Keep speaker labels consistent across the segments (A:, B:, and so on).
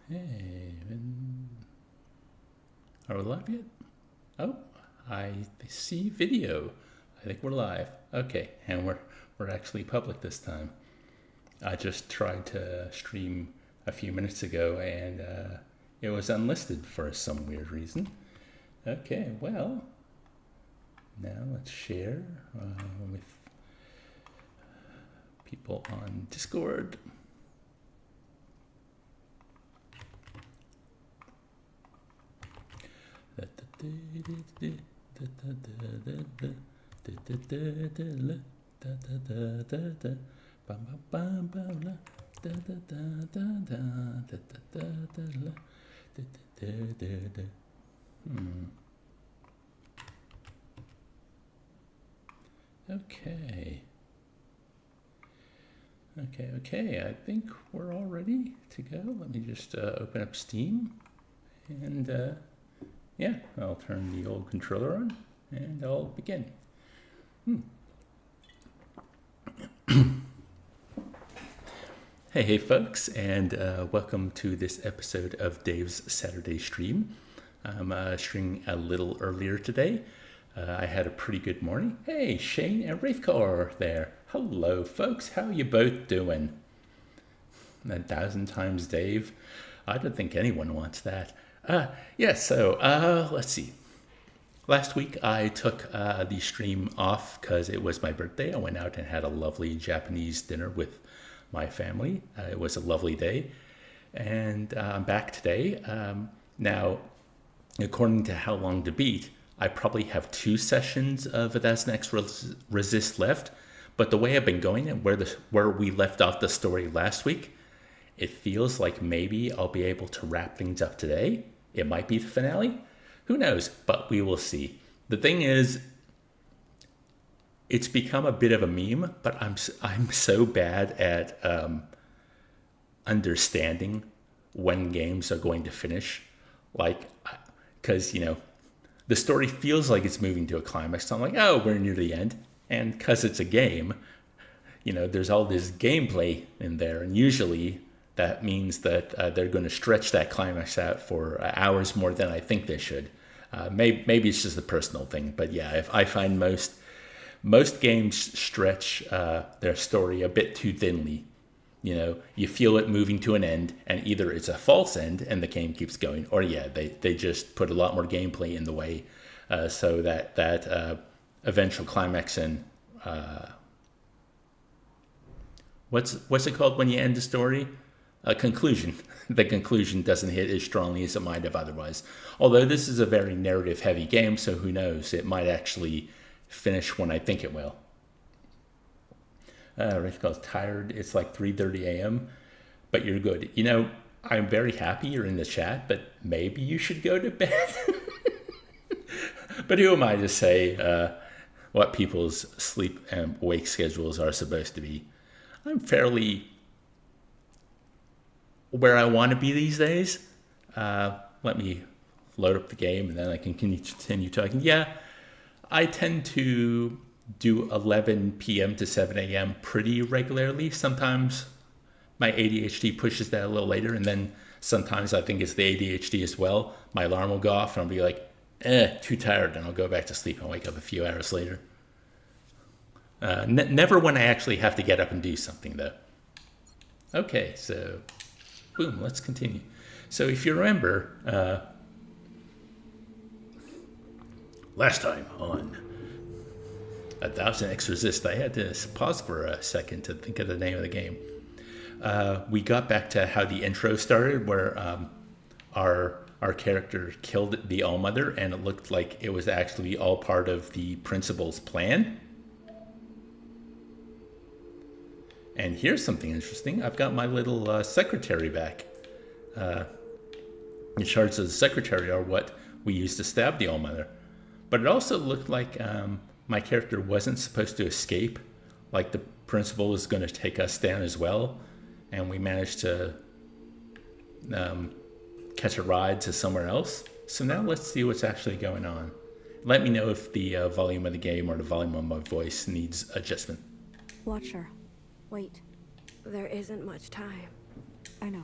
A: Hey, are we live yet? Oh, I see video. I think we're live. Okay, and we're actually public this time. I just tried to stream a few minutes ago and it was unlisted for some weird reason. Okay, well, now let's share with people on Discord. Okay. I think we're all ready to go. Let me just open up Steam and yeah, I'll turn the old controller on and I'll begin. Hey folks, and welcome to this episode of Dave's Saturday stream. I'm streaming a little earlier today. I had a pretty good morning. Hey, Shane and Wraithcore there. Hello folks, how you both doing? 1,000 times Dave. I don't think anyone wants that. Let's see. Last week I took the stream off because it was my birthday. I went out and had a lovely Japanese dinner with my family. It was a lovely day. And I'm back today. Now, according to How Long to Beat, I probably have 2 sessions of 1000xRESIST left. But the way I've been going and where we left off the story last week, it feels like maybe I'll be able to wrap things up today. It might be the finale. Who knows? But we will see. The thing is, it's become a bit of a meme, but I'm so bad at understanding when games are going to finish. Like, because, the story feels like it's moving to a climax. So I'm like, oh, we're near the end. And because it's a game, there's all this gameplay in there. And usually that means that they're going to stretch that climax out for hours more than I think they should. Maybe it's just a personal thing. But yeah, if I find most games stretch their story a bit too thinly. You feel it moving to an end, and either it's a false end and the game keeps going, or they just put a lot more gameplay in the way so that eventual climax and what's it called when you end the story? A conclusion. The conclusion doesn't hit as strongly as it might have otherwise. Although this is a very narrative heavy game, so who knows? It might actually finish when I think it will. Rachel tired. It's like 3:30 a.m., but you're good. I'm very happy you're in the chat, but maybe you should go to bed. But who am I to say what people's sleep and wake schedules are supposed to be? I'm fairly where I want to be these days. Let me load up the game and then I can continue talking. Yeah, I tend to do 11 p.m. to 7 a.m. pretty regularly. Sometimes my ADHD pushes that a little later, and then sometimes I think it's the ADHD as well. My alarm will go off and I'll be like, too tired, and I'll go back to sleep and wake up a few hours later. Never when I actually have to get up and do something, though. Okay, so boom, let's continue. So if you remember, last time on 1000xRESIST, I had to pause for a second to think of the name of the game. We got back to how the intro started, where our character killed the All-Mother, and it looked like it was actually all part of the principal's plan. And here's something interesting. I've got my little secretary back. The shards of the secretary are what we used to stab the All-Mother. But it also looked like my character wasn't supposed to escape. Like the principal was going to take us down as well. And we managed to catch a ride to somewhere else. So now let's see what's actually going on. Let me know if the volume of the game or the volume of my voice needs adjustment.
B: Watcher, wait. There isn't much time.
C: I know.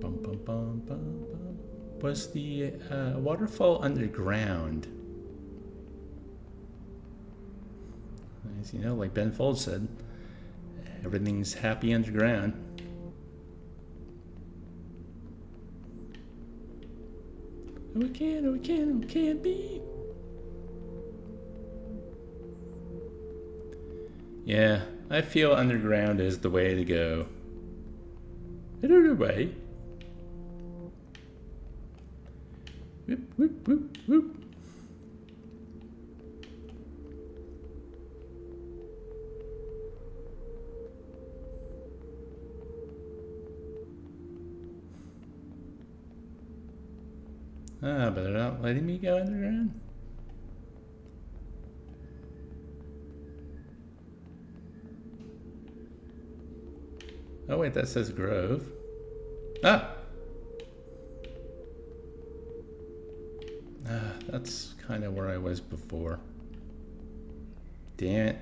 A: Bum, bum, bum, bum, bum. Was the waterfall underground? As you know, like Ben Folds said, everything's happy underground. Oh, it can't be. Yeah, I feel underground is the way to go. Either way. Whoop, whoop, whoop, whoop. Ah, but they're not letting me go underground. Oh wait, that says Grove. Ah! That's kind of where I was before. Damn it.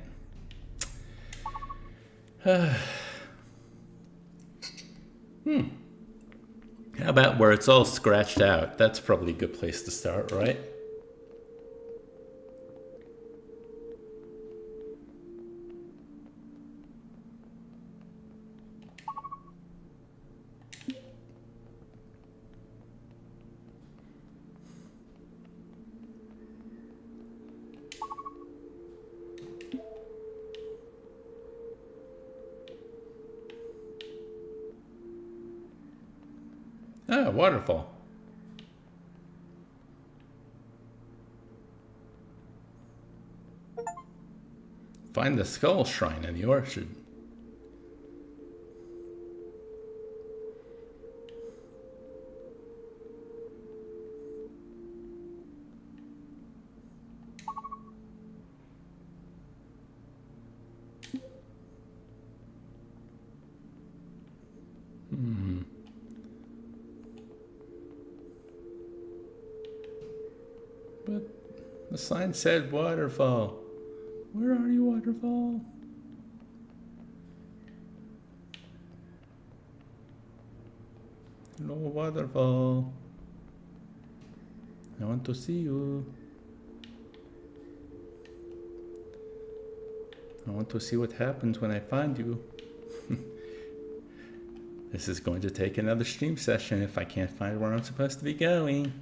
A: How about where it's all scratched out? That's probably a good place to start, right? Ah, waterfall. Find the skull shrine in the orchard. But the sign said waterfall. Where are you, waterfall? Hello, waterfall. I want to see you. I want to see what happens when I find you. This is going to take another stream session if I can't find where I'm supposed to be going.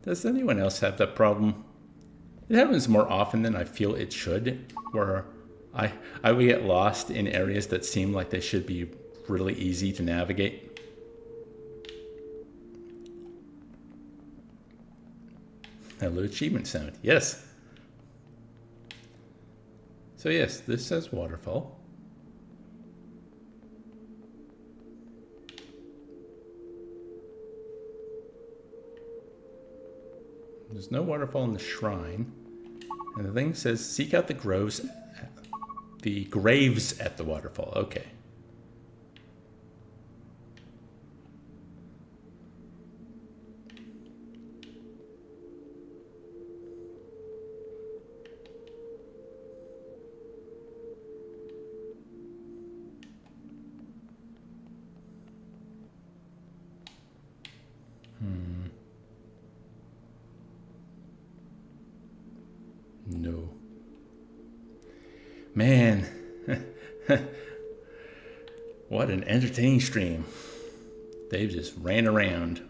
A: Does anyone else have that problem? It happens more often than I feel it should, where I would get lost in areas that seem like they should be really easy to navigate. Hello, achievement sound. Yes. So yes, this says waterfall. There's no waterfall in the shrine. And the thing says, seek out the graves at the waterfall. Okay. No. Man. What an entertaining stream. Dave just ran around.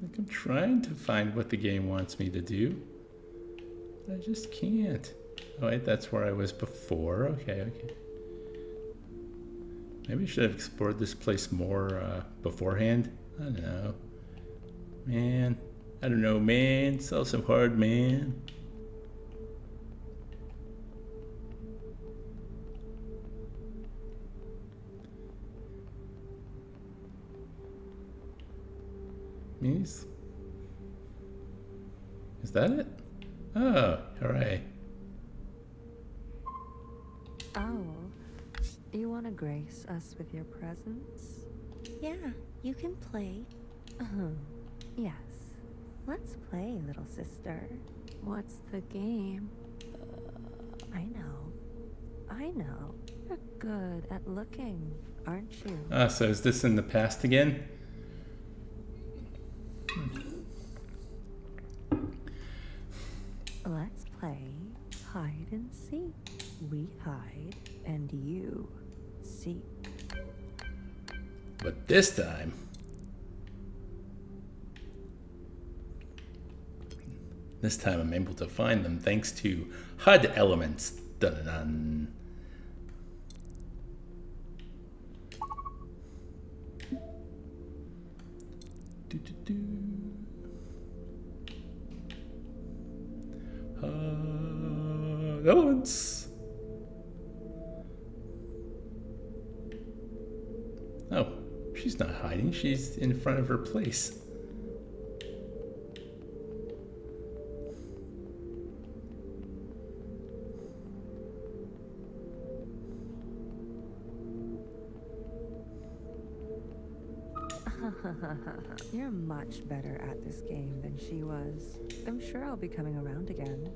A: Like I'm trying to find what the game wants me to do. I just can't. Oh wait, that's where I was before. Okay. Maybe I should have explored this place more beforehand. I don't know. Man. I don't know, man. It's all so hard, man. Is that it? Oh, hooray.
D: Oh, you want to grace us with your presence?
E: Yeah, you can play.
D: Yes. Let's play, little sister.
B: What's the game?
D: I know. I know. You're good at looking, aren't you?
A: Ah, so is this in the past again?
D: Let's play hide and seek. We hide and you seek.
A: But this time... This time I'm able to find them thanks to HUD elements. Dun-dun-dun. Do-do-do. HUD elements. Oh, she's not hiding. She's in front of her place.
D: You're much better at this game than she was. I'm sure I'll be coming around again.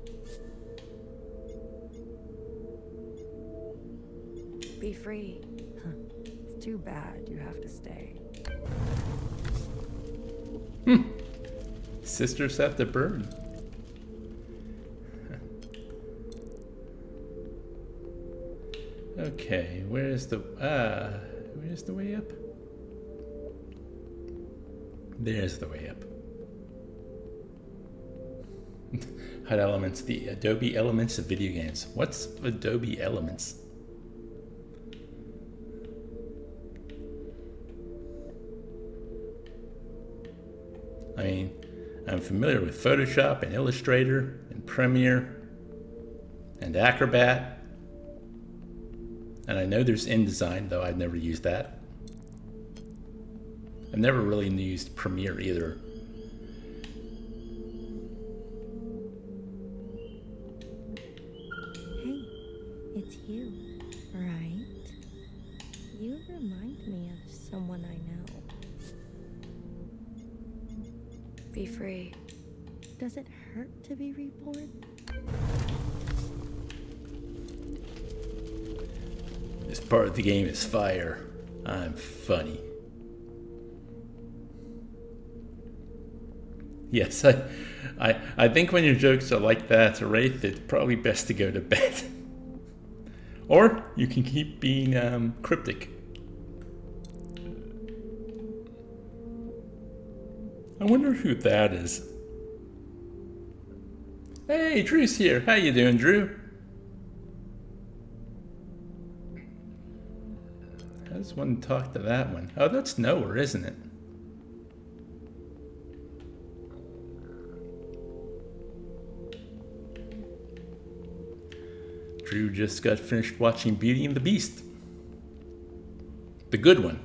C: Be free.
D: It's too bad you have to stay.
A: Sisters have to burn. Okay, where's the way up? There's the way up. HUD Elements, the Adobe Elements of video games. What's Adobe Elements? I mean, I'm familiar with Photoshop and Illustrator and Premiere and Acrobat. And I know there's InDesign, though I've never used that. I've never really used Premiere either.
E: Hey, it's you, right? You remind me of someone I know.
C: Be free.
E: Does it hurt to be reborn?
A: This part of the game is fire. I'm funny. Yes, I think when your jokes are like that, Wraith, it's probably best to go to bed. Or you can keep being cryptic. I wonder who that is. Hey, Drew's here. How you doing, Drew? I just want to talk to that one. Oh, that's Noah, isn't it? Drew just got finished watching Beauty and the Beast. The good one.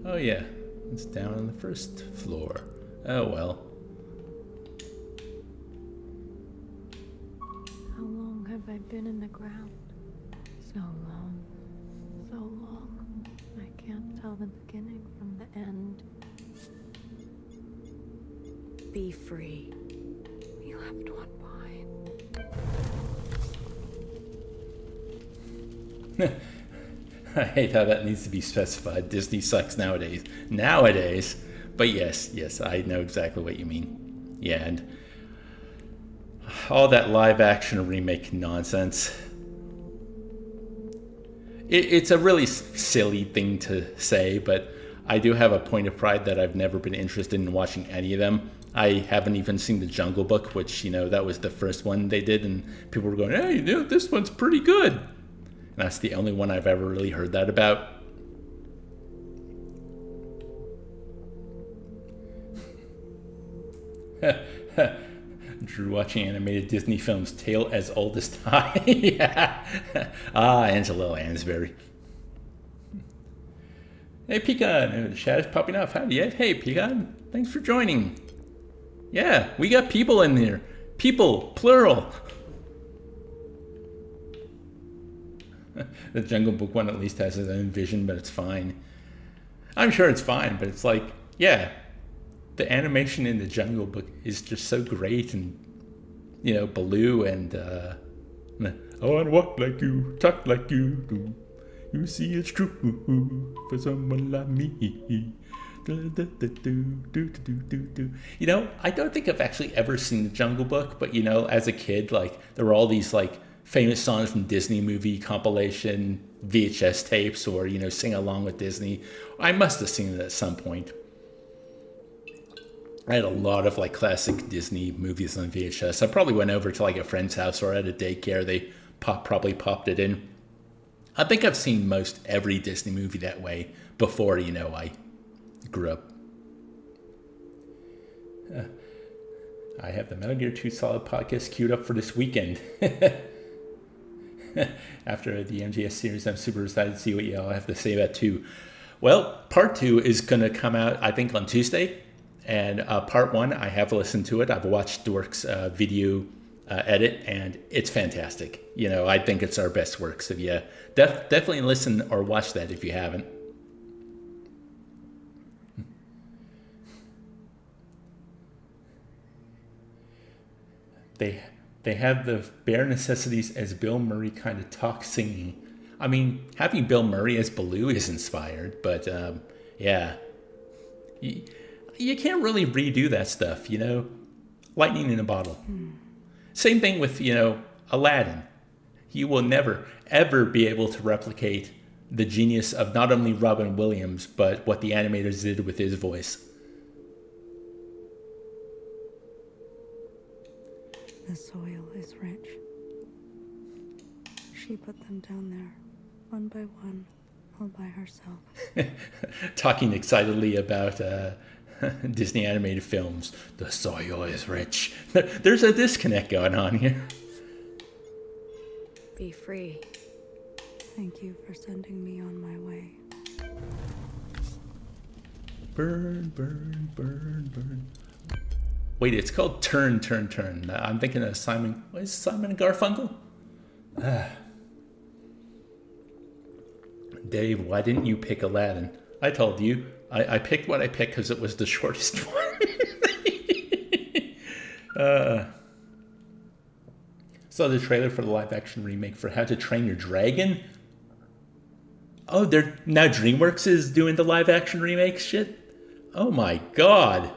A: Oh yeah, it's down on the first floor. Oh well.
B: How long have I been in the ground? So long. So long. I can't tell the beginning from the end.
C: Be free.
B: We left one behind.
A: I hate how that needs to be specified. Disney sucks nowadays. Nowadays. But yes, I know exactly what you mean. Yeah, and all that live action remake nonsense. It's a really silly thing to say, but I do have a point of pride that I've never been interested in watching any of them. I haven't even seen The Jungle Book, which, that was the first one they did, and people were going, hey, this one's pretty good. And that's the only one I've ever really heard that about. Drew watching animated Disney films, tale as old as time. Yeah. Angelo Lansbury. Hey, Pecan. The chat is popping off. Howdy, Ed. Hey, Pecan. Thanks for joining. Yeah, we got people in here. People, plural. The Jungle Book one at least has its own vision, but it's fine. I'm sure it's fine, but it's like, yeah, the animation in the Jungle Book is just so great, and Baloo and I want to walk like you, talk like you do. You see it's true for someone like me. I don't think I've actually ever seen the Jungle Book, but as a kid, like there were all these like famous songs from Disney movie compilation VHS tapes, or sing along with Disney. I must have seen it at some point. I had a lot of like classic Disney movies on VHS. I probably went over to like a friend's house or at a daycare. They probably popped it in. I think I've seen most every Disney movie that way before, I grew up. I have the Metal Gear 2 Solid podcast queued up for this weekend. After the MGS series, I'm super excited to see what y'all have to say about 2. Well, part 2 is going to come out, I think, on Tuesday. And part 1, I have listened to it. I've watched Dork's video edit, and it's fantastic. I think it's our best work. So yeah, definitely listen or watch that if you haven't. They have the bare necessities as Bill Murray kind of talks singing. I mean, having Bill Murray as Baloo is inspired, but yeah. You can't really redo that stuff, Lightning in a bottle. Same thing with, Aladdin. You will never, ever be able to replicate the genius of not only Robin Williams, but what the animators did with his voice.
B: The soil is rich. She put them down there, one by one, all by herself.
A: Talking excitedly about Disney animated films. The soil is rich. There's a disconnect going on here.
C: Be free.
B: Thank you for sending me on my way.
A: Burn, burn, burn, burn. Wait, it's called Turn, Turn, Turn. I'm thinking of Simon. What is Simon and Garfunkel? Dave, why didn't you pick Aladdin? I told you. I picked what I picked because it was the shortest one. Saw the trailer for the live-action remake for How to Train Your Dragon. Oh, now DreamWorks is doing the live-action remake shit? Oh my god.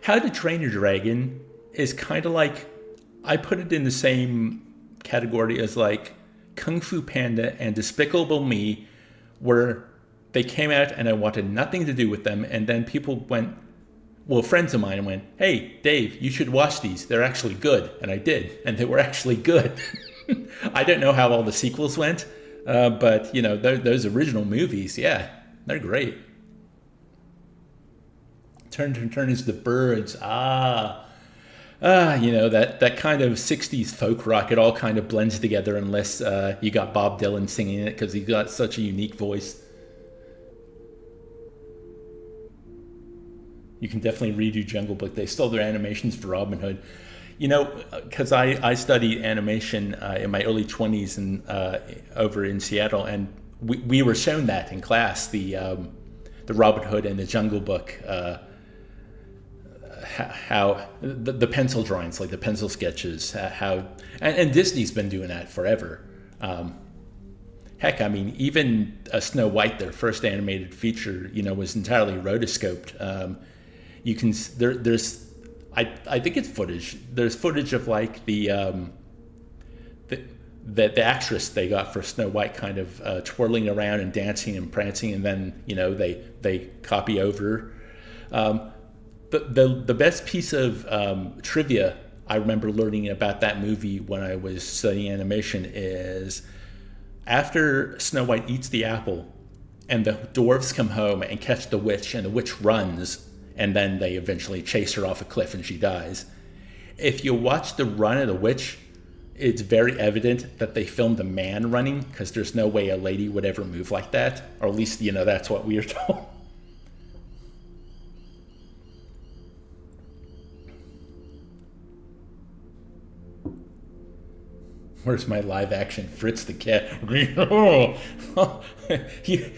A: How to Train Your Dragon is kind of like, I put it in the same category as like Kung Fu Panda and Despicable Me, where they came out and I wanted nothing to do with them, and then people went, friends of mine went, hey, Dave, you should watch these. They're actually good. And I did, and they were actually good. I don't know how all the sequels went, but, those original movies, yeah, they're great. Turn, Turn, Turn is the birds. That kind of 60s folk rock. It all kind of blends together unless you got Bob Dylan singing it, because he's got such a unique voice. You can definitely redo Jungle Book. They stole their animations for Robin Hood. Because I studied animation in my early 20s and over in Seattle, and we were shown that in class, the Robin Hood and the Jungle Book, how the pencil drawings, like the pencil sketches, and Disney's been doing that forever. Heck, I mean, even Snow White, their first animated feature, was entirely rotoscoped. I think it's footage. There's footage of like the actress they got for Snow White kind of twirling around and dancing and prancing, and then they copy over. The best piece of trivia I remember learning about that movie when I was studying animation is after Snow White eats the apple and the dwarves come home and catch the witch, and the witch runs, and then they eventually chase her off a cliff and she dies. If you watch the run of the witch, it's very evident that they filmed a man running, because there's no way a lady would ever move like that, or at least that's what we were told. Where's my live action Fritz the cat? you,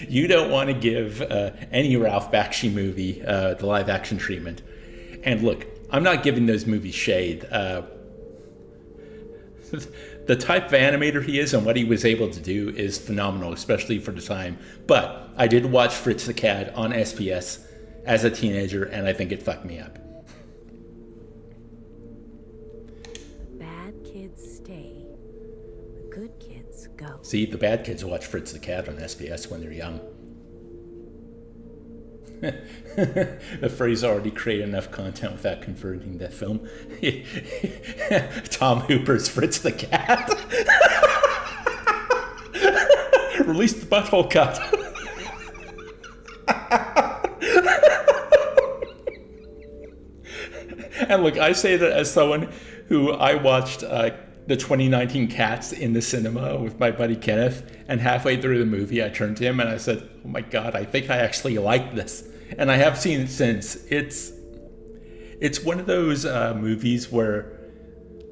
A: you don't want to give any Ralph Bakshi movie the live action treatment. And look, I'm not giving those movies shade. The type of animator he is and what he was able to do is phenomenal, especially for the time. But I did watch Fritz the Cat on SPS as a teenager, and I think it fucked me up.
D: Bad kids stay. The good kids go.
A: See, the bad kids watch Fritz the Cat on SPS when they're young. The phrase already created enough content without converting that film. Tom Hooper's Fritz the Cat. Release the butthole cut. And look, I say that as someone who I watched the 2019 Cats in the cinema with my buddy Kenneth, and halfway through the movie I turned to him and I said, oh my god, I think I actually like this. And I have seen it since. It's one of those movies where,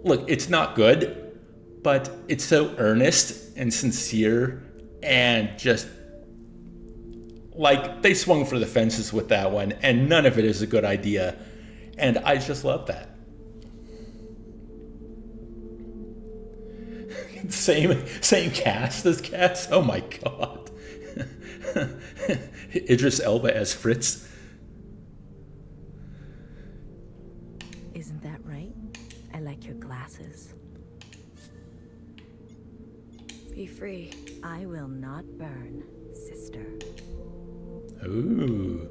A: look, it's not good, but it's so earnest and sincere, and just like they swung for the fences with that one, and none of it is a good idea. And I just love that. Same cast as Cats. Oh my god. Idris Elba as Fritz.
D: Isn't that right? I like your glasses.
C: Be free.
D: I will not burn, sister.
A: Ooh.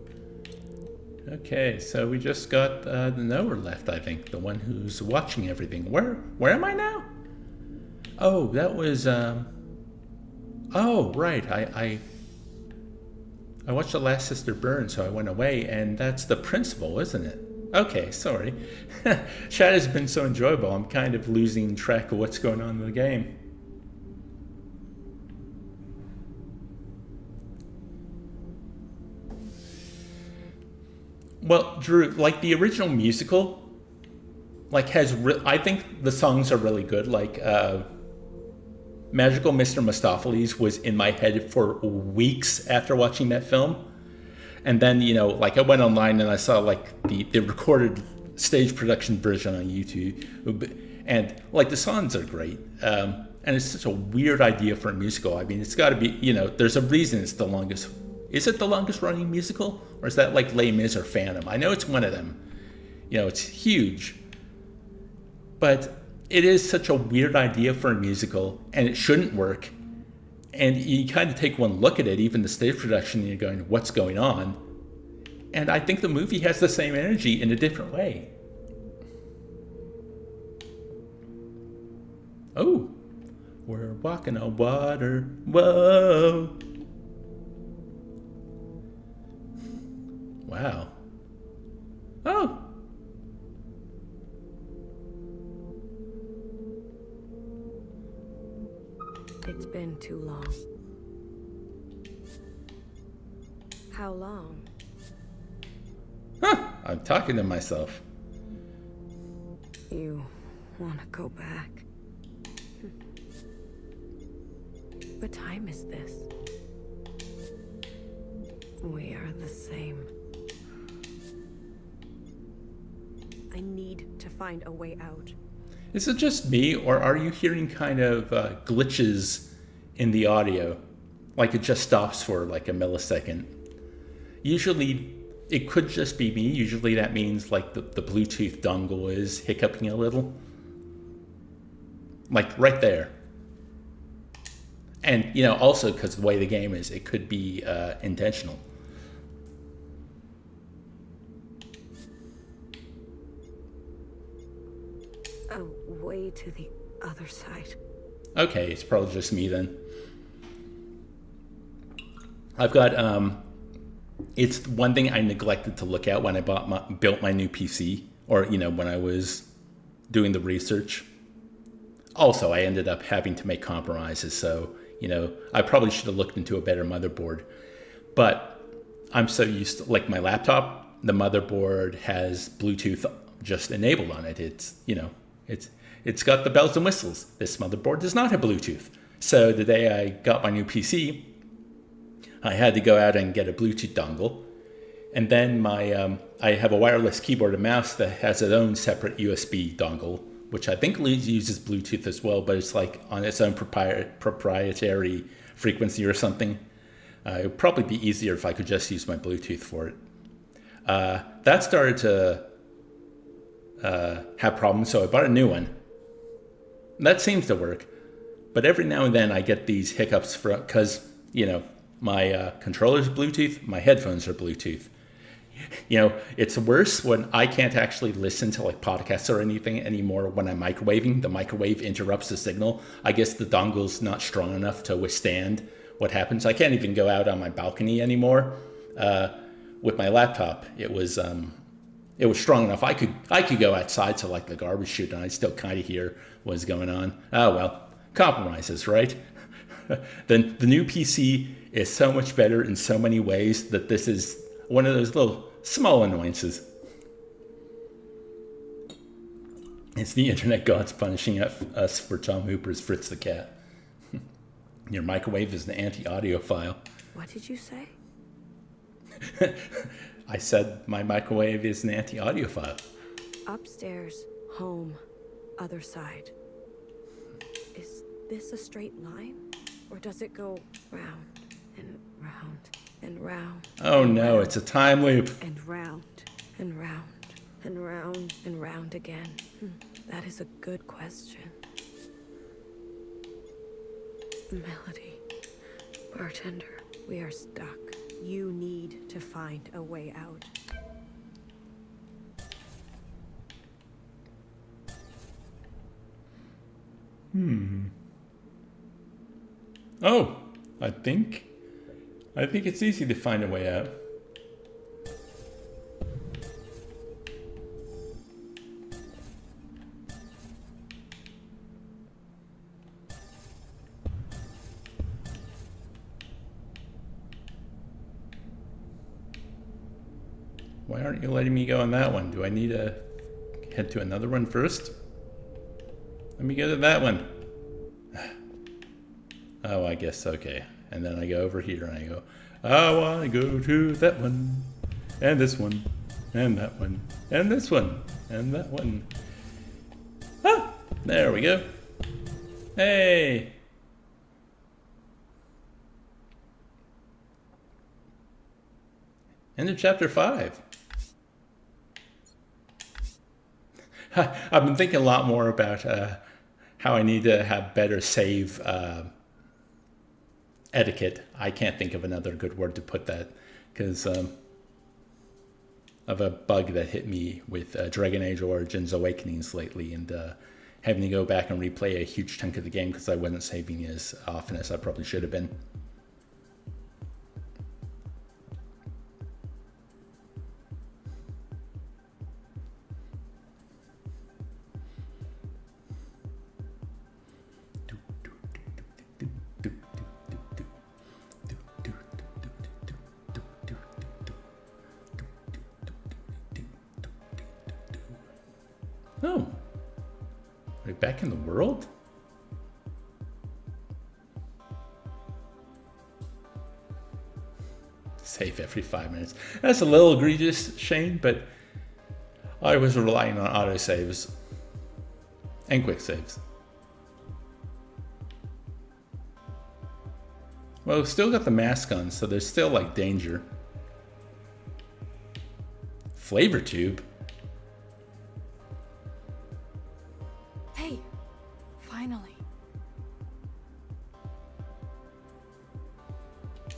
A: Okay, so we just got the knower left, I think. The one who's watching everything. Where am I now? Oh, that was... Oh, right. I watched The Last Sister Burn, so I went away, and that's the principal, isn't it? Okay, sorry. Chat has been so enjoyable, I'm kind of losing track of what's going on in the game. Well, Drew, like the original musical, like I think the songs are really good. Like Magical Mr. Mistopheles was in my head for weeks after watching that film. And then, like I went online and I saw like the recorded stage production version on YouTube. And like the songs are great. And it's such a weird idea for a musical. I mean, it's got to be, there's a reason it's the longest. Is it the longest running musical? Or is that like Les Mis or Phantom? I know it's one of them. It's huge. But it is such a weird idea for a musical, and it shouldn't work. And you kind of take one look at it, even the stage production, and you're going, what's going on? And I think the movie has the same energy in a different way. Oh, we're walking on water. Whoa. Wow. Oh.
C: It's been too long. How long?
A: Huh. I'm talking to myself.
C: You want to go back? What time is this? We are the same. I need to find a way out.
A: Is it just me, or are you hearing kind of glitches in the audio? Like it just stops for like a millisecond. Usually, it could just be me. Usually that means like the Bluetooth dongle is hiccuping a little. Like right there. And, also because the way the game is, it could be intentional.
C: Way to the other side.
A: Okay, it's probably just me then. I've got, it's one thing I neglected to look at when I built my new PC, or, when I was doing the research. Also, I ended up having to make compromises, so, I probably should have looked into a better motherboard. But I'm so used to, like my laptop, the motherboard has Bluetooth just enabled on it. It's, it's got the bells and whistles. This motherboard does not have Bluetooth. So the day I got my new PC, I had to go out and get a Bluetooth dongle. And then I have a wireless keyboard and mouse that has its own separate USB dongle, which I think uses Bluetooth as well, but it's like on its own proprietary frequency or something. It would probably be easier if I could just use my Bluetooth for it. That started to have problems, so I bought a new one. That seems to work, but every now and then I get these hiccups because, my controller's Bluetooth, my headphones are Bluetooth. It's worse when I can't actually listen to like podcasts or anything anymore when I'm microwaving. The microwave interrupts the signal. I guess the dongle's not strong enough to withstand what happens. I can't even go out on my balcony anymore. With my laptop, it was strong enough. I could go outside to like the garbage chute and I still kind of hear what's going on. Oh well, compromises, right? Then the new PC is so much better in so many ways that this is one of those little small annoyances. It's the internet gods punishing us for Tom Hooper's Fritz the Cat. Your microwave is an anti-audiophile.
C: What did you say?
A: I said my microwave is an anti-audiophile.
C: Upstairs, home, other side. Is this a straight line? Or does it go round and round and round?
A: Oh no, it's a time loop.
C: And round and round and round and round again. That is a good question. Melody, bartender, we are stuck. You need to find a way out.
A: Oh, I think it's easy to find a way out. Why aren't you letting me go on that one? Do I need to head to another one first? Let me go to that one. Oh, I guess, okay. And then I go over here and I go, I want to go to that one, and this one, and that one, and this one, and that one. Ah, there we go. Hey. End of chapter 5. I've been thinking a lot more about how I need to have better save etiquette. I can't think of another good word to put that because of a bug that hit me with Dragon Age Origins Awakenings lately, and having to go back and replay a huge chunk of the game because I wasn't saving as often as I probably should have been. Oh, are we back in the world? Save every 5 minutes. That's a little egregious, Shane, but I was relying on autosaves and quick saves. Well, we've still got the mask on, so there's still like danger. Flavor tube?
B: Hey, finally.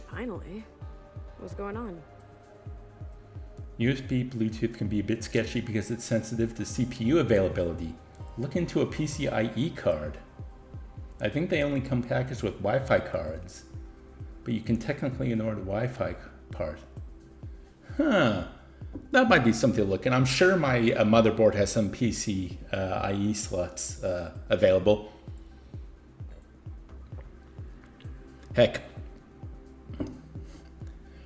C: Finally? What's going on?
A: USB Bluetooth can be a bit sketchy because it's sensitive to CPU availability. Look into a PCIe card. I think they only come packaged with Wi-Fi cards, but you can technically ignore the Wi-Fi part. Huh. That might be something to look at. I'm sure my motherboard has some PCIe slots available. Heck,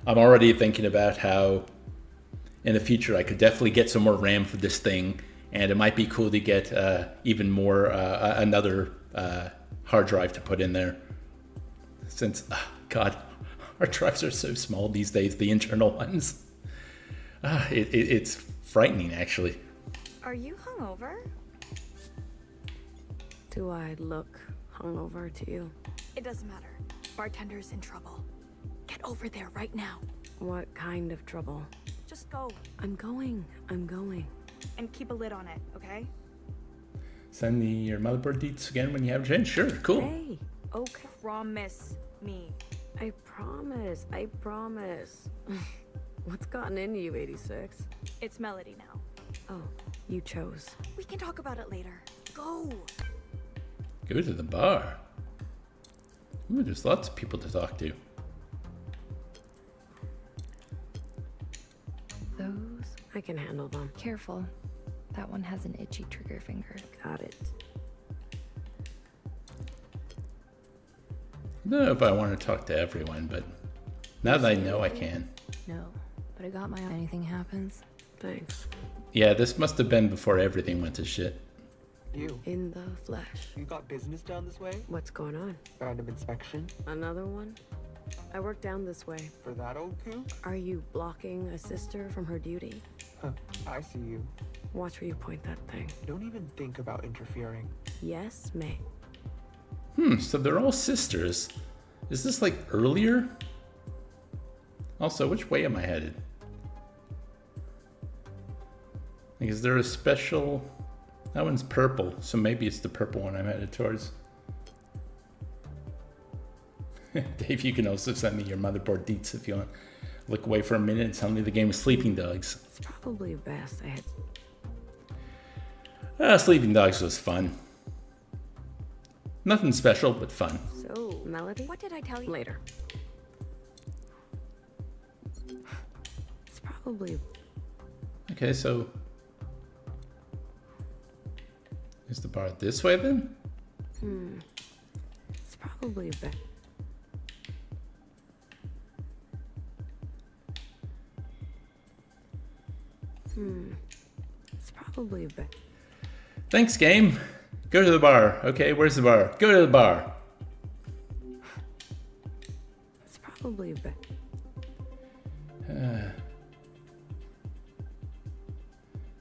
A: I'm already thinking about how in the future I could definitely get some more RAM for this thing and it might be cool to get even more another hard drive to put in there. Since, God, hard drives are so small these days, the internal ones. It's frightening, actually.
C: Are you hungover? Do I look hungover to you?
F: It doesn't matter. Bartender's in trouble. Get over there right now.
C: What kind of trouble?
F: Just go
C: I'm going.
F: and keep a lid on it, okay?
A: Send me your motherboard deets again when you have a chance. Sure, cool.
C: Hey, okay.
F: Promise me.
C: I promise. What's gotten into you, 86?
F: It's Melody now.
C: Oh, you chose.
F: We can talk about it later. Go!
A: Go to the bar. Ooh, there's lots of people to talk to.
D: Those.
C: I can handle them.
D: Careful. That one has an itchy trigger finger.
C: Got it.
A: I don't know if I want to talk to everyone, but now that I know I can.
D: No, but I got my anything happens.
C: Thanks.
A: Yeah, this must have been before everything went to shit.
G: You.
C: In the flesh.
G: You got business down this way?
C: What's going on?
G: Random inspection?
C: Another one? I work down this way.
G: For that old kook?
C: Are you blocking a sister from her duty?
G: Huh, I see you.
C: Watch where you point that thing.
G: Don't even think about interfering.
C: Yes, May.
A: So they're all sisters. Is this like earlier? Also, which way am I headed? Like, is there a special... That one's purple, so maybe it's the purple one I'm headed towards. Dave, you can also send me your motherboard deets if you want. Look away for a minute and tell me the game is Sleeping Dogs.
C: It's probably best I had...
A: Sleeping Dogs was fun. Nothing special, but fun.
C: So, Melody?
F: What did I tell you?
C: Later. It's probably...
A: Okay, so... Is the bar this way then?
C: It's probably best. It's probably best.
A: Thanks, game. Go to the bar. Okay, where's the bar? Go to the bar.
C: It's probably best.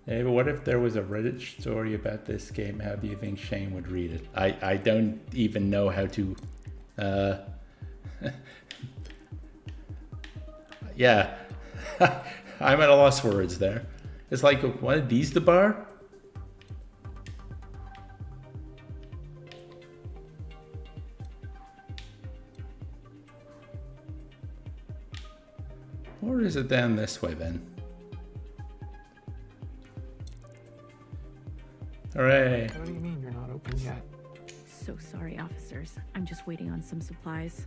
A: Hey, but what if there was a Reddit story about this game? How do you think Shane would read it? I don't even know how to... yeah. I'm at a loss for words there. It's like, what, these the bar? Or is it down this way then? Hooray.
G: What do you mean you're not open yet?
B: So sorry, officers. I'm just waiting on some supplies.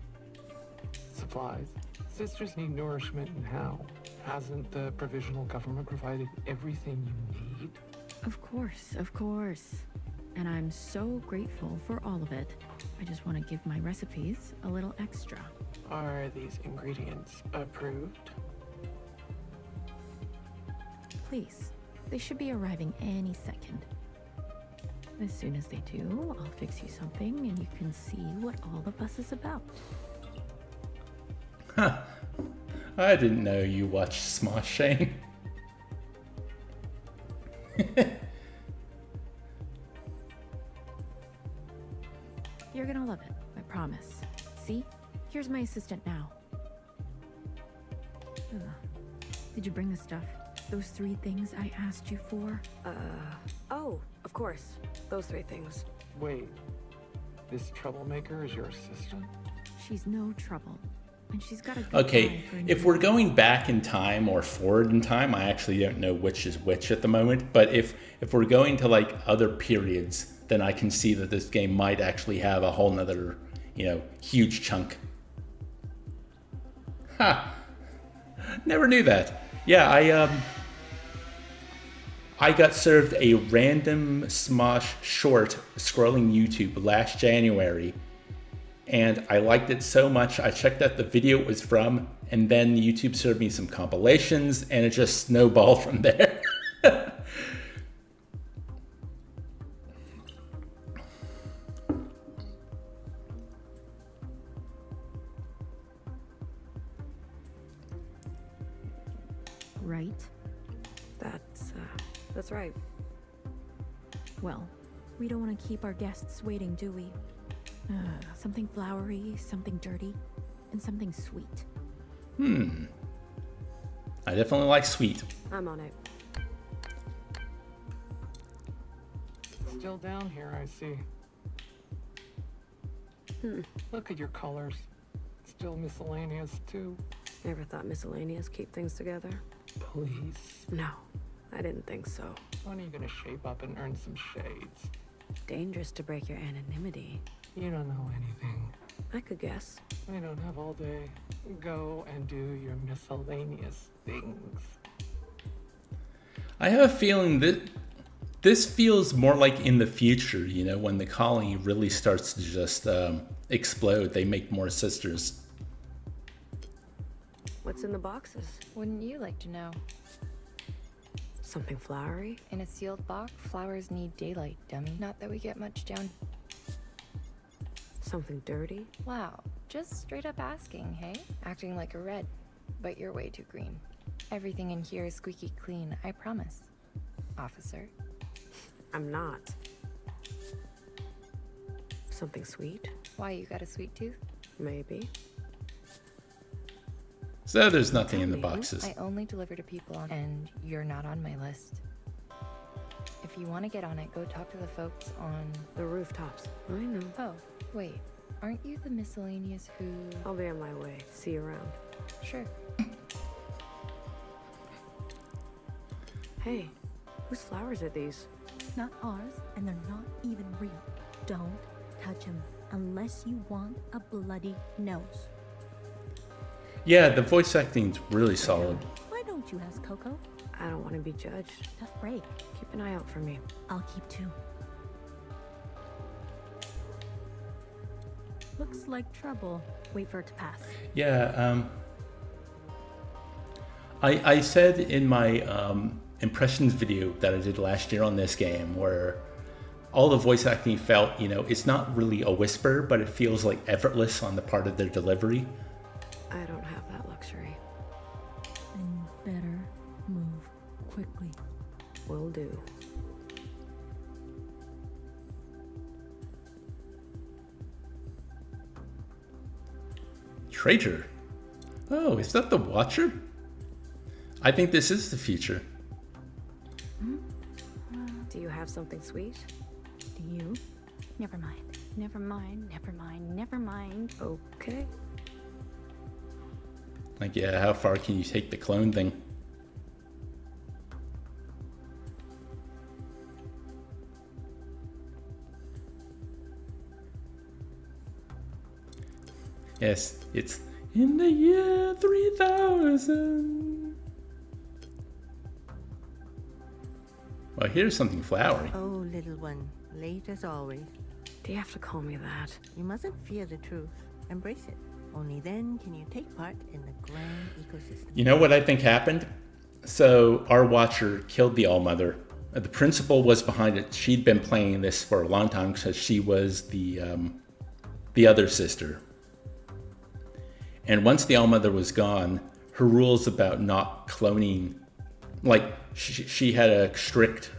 G: Supplies? Sisters need nourishment, and how? Hasn't the provisional government provided everything you need?
B: Of course. And I'm so grateful for all of it. I just want to give my recipes a little extra.
G: Are these ingredients approved?
B: Please, they should be arriving any second. As soon as they do, I'll fix you something and you can see what all the fuss is about.
A: Huh. I didn't know you watched Smosh, Shane.
B: You're gonna love it, I promise. See? Here's my assistant now. Ugh. Did you bring the stuff? Those 3 things I asked you for?
C: Oh, of course. Those 3 things.
G: Wait, this troublemaker is your assistant?
B: She's no trouble. And she's got a good
A: Okay,
B: eye for
A: if
B: new-
A: we're going back in time or forward in time, I actually don't know which is which at the moment. But if we're going to like other periods, then I can see that this game might actually have a whole nother, huge chunk. Ha! Never knew that. Yeah, I got served a random Smosh short scrolling YouTube last January, and I liked it so much I checked out the video it was from, and then YouTube served me some compilations, and it just snowballed from there.
B: right?
C: That's right.
B: Well, we don't want to keep our guests waiting, do we? Something flowery, something dirty, and something sweet.
A: I definitely like sweet.
C: I'm on it.
G: Still down here, I see. Look at your colors. Still miscellaneous, too.
C: Never thought miscellaneous keep things together.
G: Please.
C: No, I didn't think so.
G: When are you gonna shape up and earn some shades?
C: Dangerous to break your anonymity.
G: You don't know anything.
C: I could guess.
G: I don't have all day. Go and do your miscellaneous things.
A: I have a feeling that this feels more like in the future, you know, when the colony really starts to just explode. They make more sisters.
C: What's in the boxes?
H: Wouldn't you like to know?
C: Something flowery?
H: In a sealed box, flowers need daylight, dummy. Not that we get much down.
C: Something dirty?
H: Wow, just straight up asking, hey? Acting like a red, but you're way too green. Everything in here is squeaky clean, I promise. Officer.
C: I'm not. Something sweet?
H: Why, you got a sweet tooth?
C: Maybe.
A: So there's nothing in the boxes.
H: I only deliver to people and you're not on my list. If you want to get on it, go talk to the folks on...
C: The rooftops. I know.
H: Oh, wait. Aren't you the miscellaneous who...
C: I'll be on my way. See you around.
H: Sure.
C: Hey, whose flowers are these?
D: Not ours, and they're not even real. Don't touch him unless you want a bloody nose.
A: Yeah, the voice acting's really solid.
D: Why don't you ask Coco?
C: I don't want to be judged.
D: Tough break.
C: Keep an eye out for me.
D: I'll keep two. Looks like trouble. Wait for it to pass.
A: Yeah, I said in my impressions video that I did last year on this game where all the voice acting felt, you know, it's not really a whisper, but it feels like effortless on the part of their delivery.
C: I don't have that luxury.
D: And better move quickly.
C: Will do.
A: Traitor. Oh, is that the Watcher? I think this is the future.
C: Do you have something sweet?
B: Do you? Never mind. Never mind. Never mind. Never mind.
C: Okay.
A: Like, yeah, how far can you take the clone thing? Yes, it's in the year 3000. Well, here's something flowery.
I: Oh, little one, late as always.
C: Do you have to call me that?
I: You mustn't fear the truth. Embrace it. Only then can you take part in the grand ecosystem.
A: You know what I think happened? So our Watcher killed the All-Mother. The principal was behind it. She'd been playing this for a long time because she was the other sister. And once the All-Mother was gone, her rules about not cloning, like she had a strict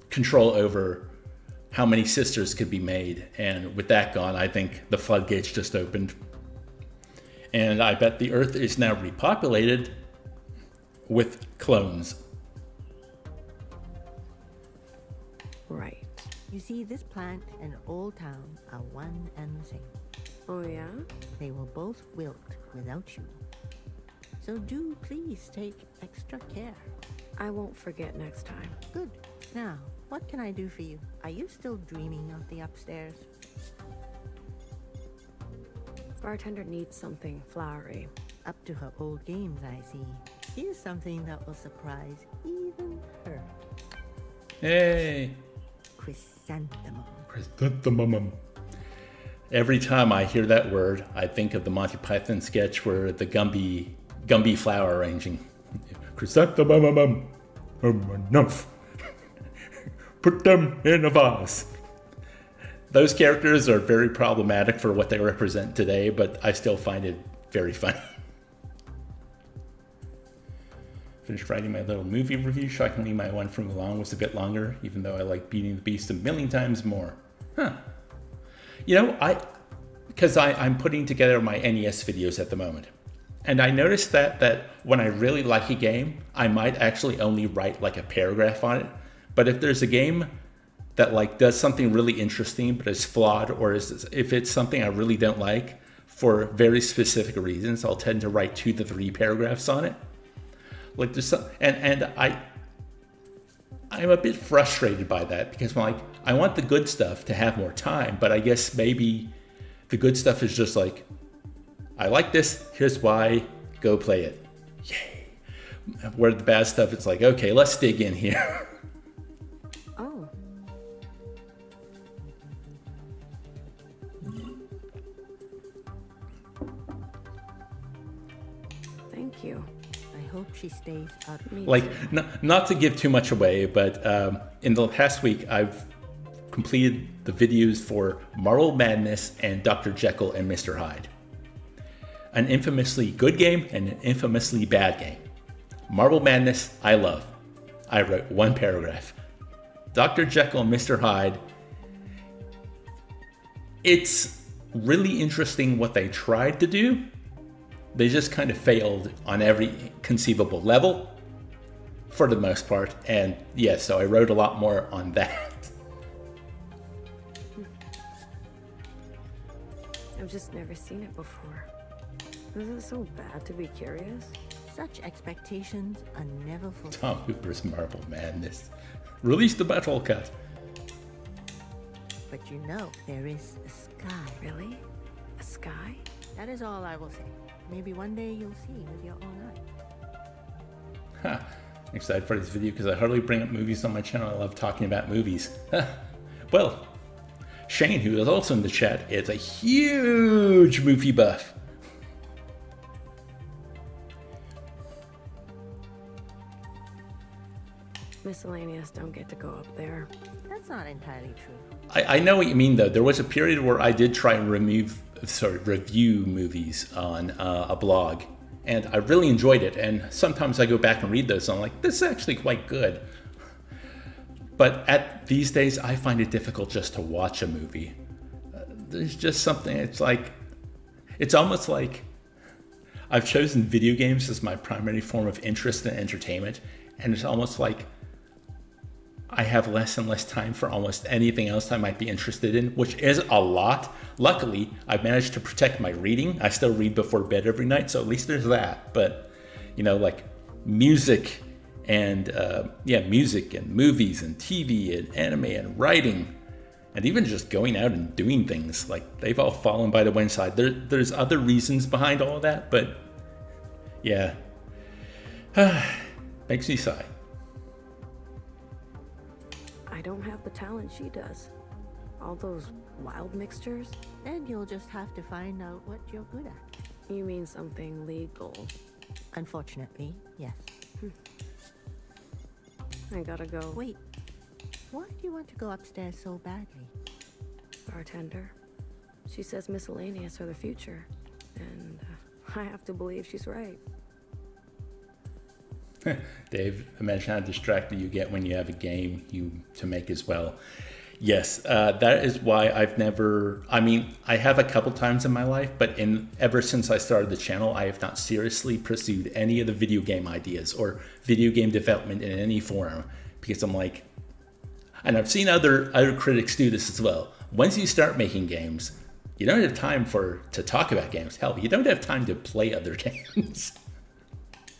A: control over how many sisters could be made. And with that gone, I think the floodgates just opened. And I bet the Earth is now repopulated with clones.
C: Right.
I: You see, this plant and Old Town are one and the same.
C: Oh, yeah?
I: They will both wilt without you. So do please take extra care.
C: I won't forget next time.
I: Good. Now, what can I do for you? Are you still dreaming of the upstairs?
C: Bartender needs something flowery.
I: Up to her old games, I see. Here's something that will surprise even her.
A: Hey!
I: Chrysanthemum.
A: Chrysanthemum. Every time I hear that word, I think of the Monty Python sketch where the Gumby flower arranging. Chrysanthemum. Enough. Put them in a vase. Those characters are very problematic for what they represent today, but I still find it very funny. Finished writing my little movie review. Shockingly, my one from Mulan was a bit longer, even though I like Beauty and the Beast a million times more. Huh. You know, because I'm putting together my NES videos at the moment. And I noticed that when I really like a game, I might actually only write like a paragraph on it. But if there's a game that like does something really interesting but is flawed, or if it's something I really don't like for very specific reasons, I'll tend to write 2 to 3 paragraphs on it. Like there's some, and I'm a bit frustrated by that because like I want the good stuff to have more time, but I guess maybe the good stuff is just like, I like this, here's why, go play it. Yay. Where the bad stuff, it's like, okay, let's dig in here.
C: Oh. Thank you.
I: I hope she stays out of me.
A: Like, not to give too much away, but in the past week, I've completed the videos for Marble Madness and Dr. Jekyll and Mr. Hyde. An infamously good game and an infamously bad game. Marble Madness, I love. I wrote 1 paragraph. Dr. Jekyll and Mr. Hyde, it's really interesting what they tried to do. They just kind of failed on every conceivable level for the most part. And yeah, so I wrote a lot more on that.
C: I've just never seen it before. Is it so bad to be curious?
I: Such expectations are never fulfilled.
A: Tom Hooper's Marble Madness. Release the battle cut.
I: But you know, there is a sky.
C: Really? A sky?
I: That is all I will say. Maybe one day you'll see with your own eyes.
A: I'm excited for this video because I hardly bring up movies on my channel. I love talking about movies. Well, Shane, who is also in the chat, is a huge movie buff.
C: Miscellaneous don't get to go up there.
I: That's not entirely true.
A: I know what you mean, though. There was a period where I did try and review movies on a blog, and I really enjoyed it. And sometimes I go back and read those, and I'm like, this is actually quite good. But these days, I find it difficult just to watch a movie. There's just something, it's almost like I've chosen video games as my primary form of interest and entertainment, and it's almost like I have less and less time for almost anything else I might be interested in, which is a lot. Luckily, I've managed to protect my reading. I still read before bed every night, so at least there's that. But, you know, like music and, music and movies and TV and anime and writing, and even just going out and doing things, like they've all fallen by the wayside. There's other reasons behind all of that, but yeah, makes me sigh.
C: I don't have the talent she does. All those wild mixtures?
I: Then you'll just have to find out what you're good at.
C: You mean something legal?
I: Unfortunately, yes.
C: I gotta go.
I: Wait, why do you want to go upstairs so badly?
C: Bartender. She says miscellaneous are the future. And I have to believe she's right.
A: Dave, imagine how distracted you get when you have a game to make as well. Yes, that is why I have a couple times in my life, but ever since I started the channel, I have not seriously pursued any of the video game ideas or video game development in any form, because I'm like, and I've seen other critics do this as well. Once you start making games, you don't have time to talk about games. Hell, you don't have time to play other games.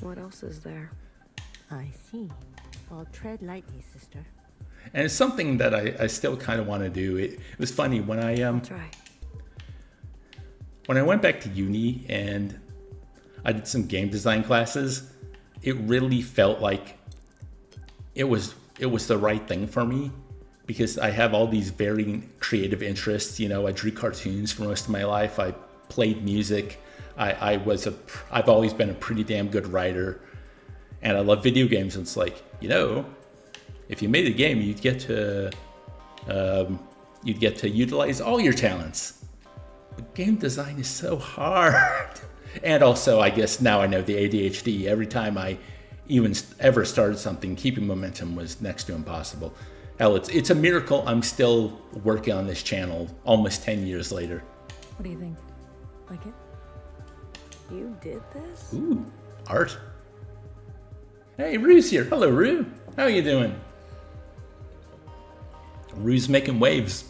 C: What else is there?
I: I see. Well, tread lightly, sister.
A: And it's something that I still kind of want to do. It was funny when I
C: Try.
A: When I went back to uni and I did some game design classes, it really felt like it was the right thing for me, because I have all these varying creative interests. You know, I drew cartoons for most of my life. I played music. I've always been a pretty damn good writer, and I love video games. And it's like, you know, if you made a game, you'd get to utilize all your talents. But game design is so hard. And also, I guess now I know the ADHD. Every time I even ever started something, keeping momentum was next to impossible. Hell, it's a miracle I'm still working on this channel almost 10 years later.
B: What do you think? Like it?
C: You did this?
A: Ooh, art. Hey, Rue's here. Hello, Rue. How you doing? Rue's making waves.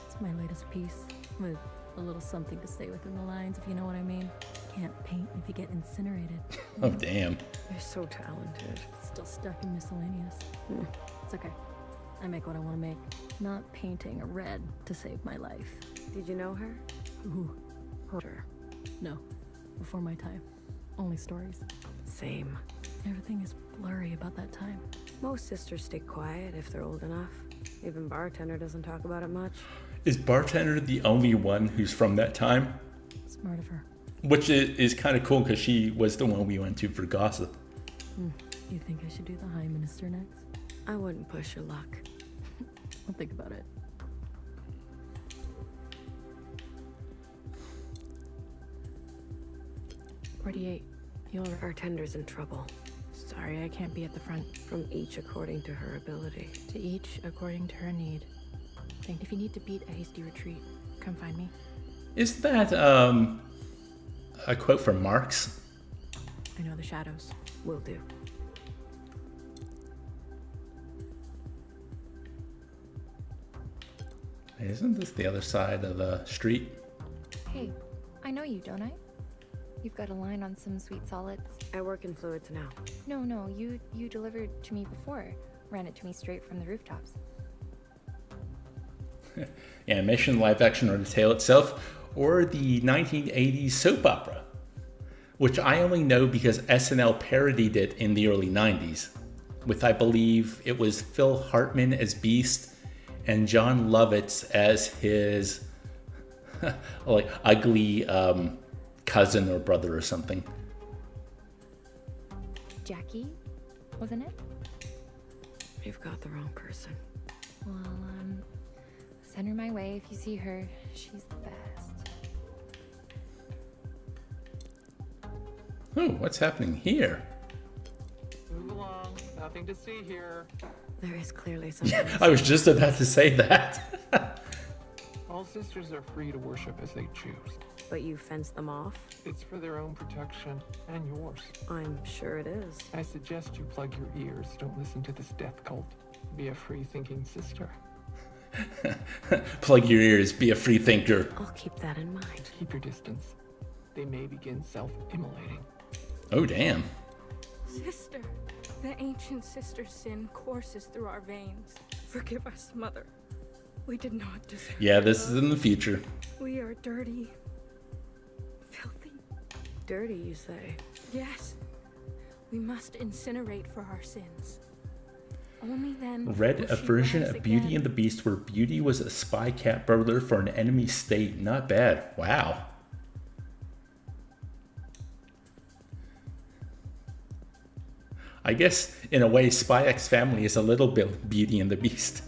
B: It's my latest piece, with a little something to say within the lines, if you know what I mean. Can't paint if you get incinerated.
A: Oh, damn.
C: You're so talented.
B: Still stuck in miscellaneous. It's okay. I make what I want to make. Not painting a red to save my life.
C: Did you know her?
B: Ooh,
C: Her.
B: no. Before my time. Only stories.
C: Same.
B: Everything is blurry about that time.
C: Most sisters stay quiet if they're old enough. Even Bartender doesn't talk about it much.
A: Is Bartender the only one who's from that time?
B: Smart of her.
A: Which is kind of cool because she was the one we went to for gossip.
B: You think I should do the High Minister next?
C: I wouldn't push your luck.
B: I'll think about it.
C: Your Bartender's in trouble.
J: Sorry, I can't be at the front.
C: From each according to her ability.
J: To each according to her need. And if you need to beat a hasty retreat, come find me.
A: Is that a quote from Marx?
J: I know the shadows.
C: Will do.
A: Isn't this the other side of the street?
H: Hey, I know you, don't I? You've got a line on some sweet solids.
C: I work in fluids now.
H: No, you delivered to me before. Ran it to me straight from the rooftops.
A: Animation, live action, or the tale itself, or the 1980s soap opera, which I only know because SNL parodied it in the early 90s, with, I believe, it was Phil Hartman as Beast and John Lovitz as his like ugly cousin or brother or something.
H: Jackie, wasn't it?
C: You've got the wrong person.
H: Well, send her my way if you see her. She's the best.
A: Oh, what's happening here?
G: Move along. Nothing to see here.
C: There is clearly something.
A: I was just about to say that.
G: All sisters are free to worship as they choose.
C: But you fence them off?
G: It's for their own protection and yours.
C: I'm sure it is.
G: I suggest you plug your ears. Don't listen to this death cult. Be a free-thinking sister.
A: Plug your ears, be a free thinker.
C: I'll keep that in mind.
G: Keep your distance. They may begin self-immolating.
A: Oh, damn.
F: Sister, the ancient sister's sin courses through our veins. Forgive us, Mother. We did not deserve
A: Yeah, this
F: love.
A: is in the future.
F: We are dirty. Filthy.
C: Dirty, you say?
F: Yes. We must incinerate for our sins. Only then
A: Read
F: will
A: a
F: she
A: version
F: rise
A: of Beauty
F: again.
A: and the Beast where Beauty was a spy cat burglar for an enemy state. Not bad. Wow. I guess, in a way, Spy X Family is a little bit Beauty and the Beast.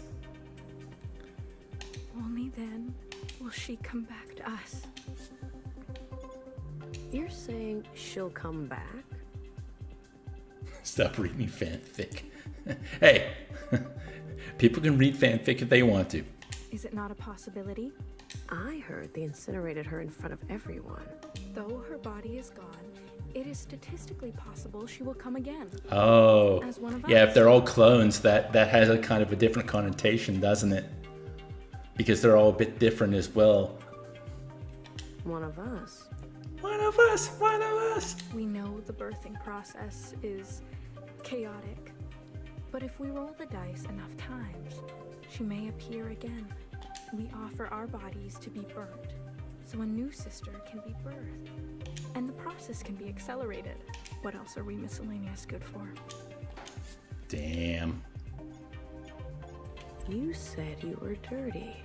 F: Only then will she come back to us.
C: You're saying she'll come back?
A: Stop reading fanfic. Hey, people can read fanfic if they want to.
F: Is it not a possibility?
C: I heard they incinerated her in front of everyone.
F: Though her body is gone, it is statistically possible she will come again.
A: Oh,
F: As one of
A: yeah,
F: us.
A: if they're all clones, that has a kind of a different connotation, doesn't it? Because they're all a bit different as well.
C: One of us.
A: One of us, one of us.
F: We know the birthing process is chaotic, but if we roll the dice enough times, she may appear again. We offer our bodies to be burnt, so a new sister can be birthed, and the process can be accelerated. What else are we miscellaneous good for?
A: Damn.
C: You said you were dirty.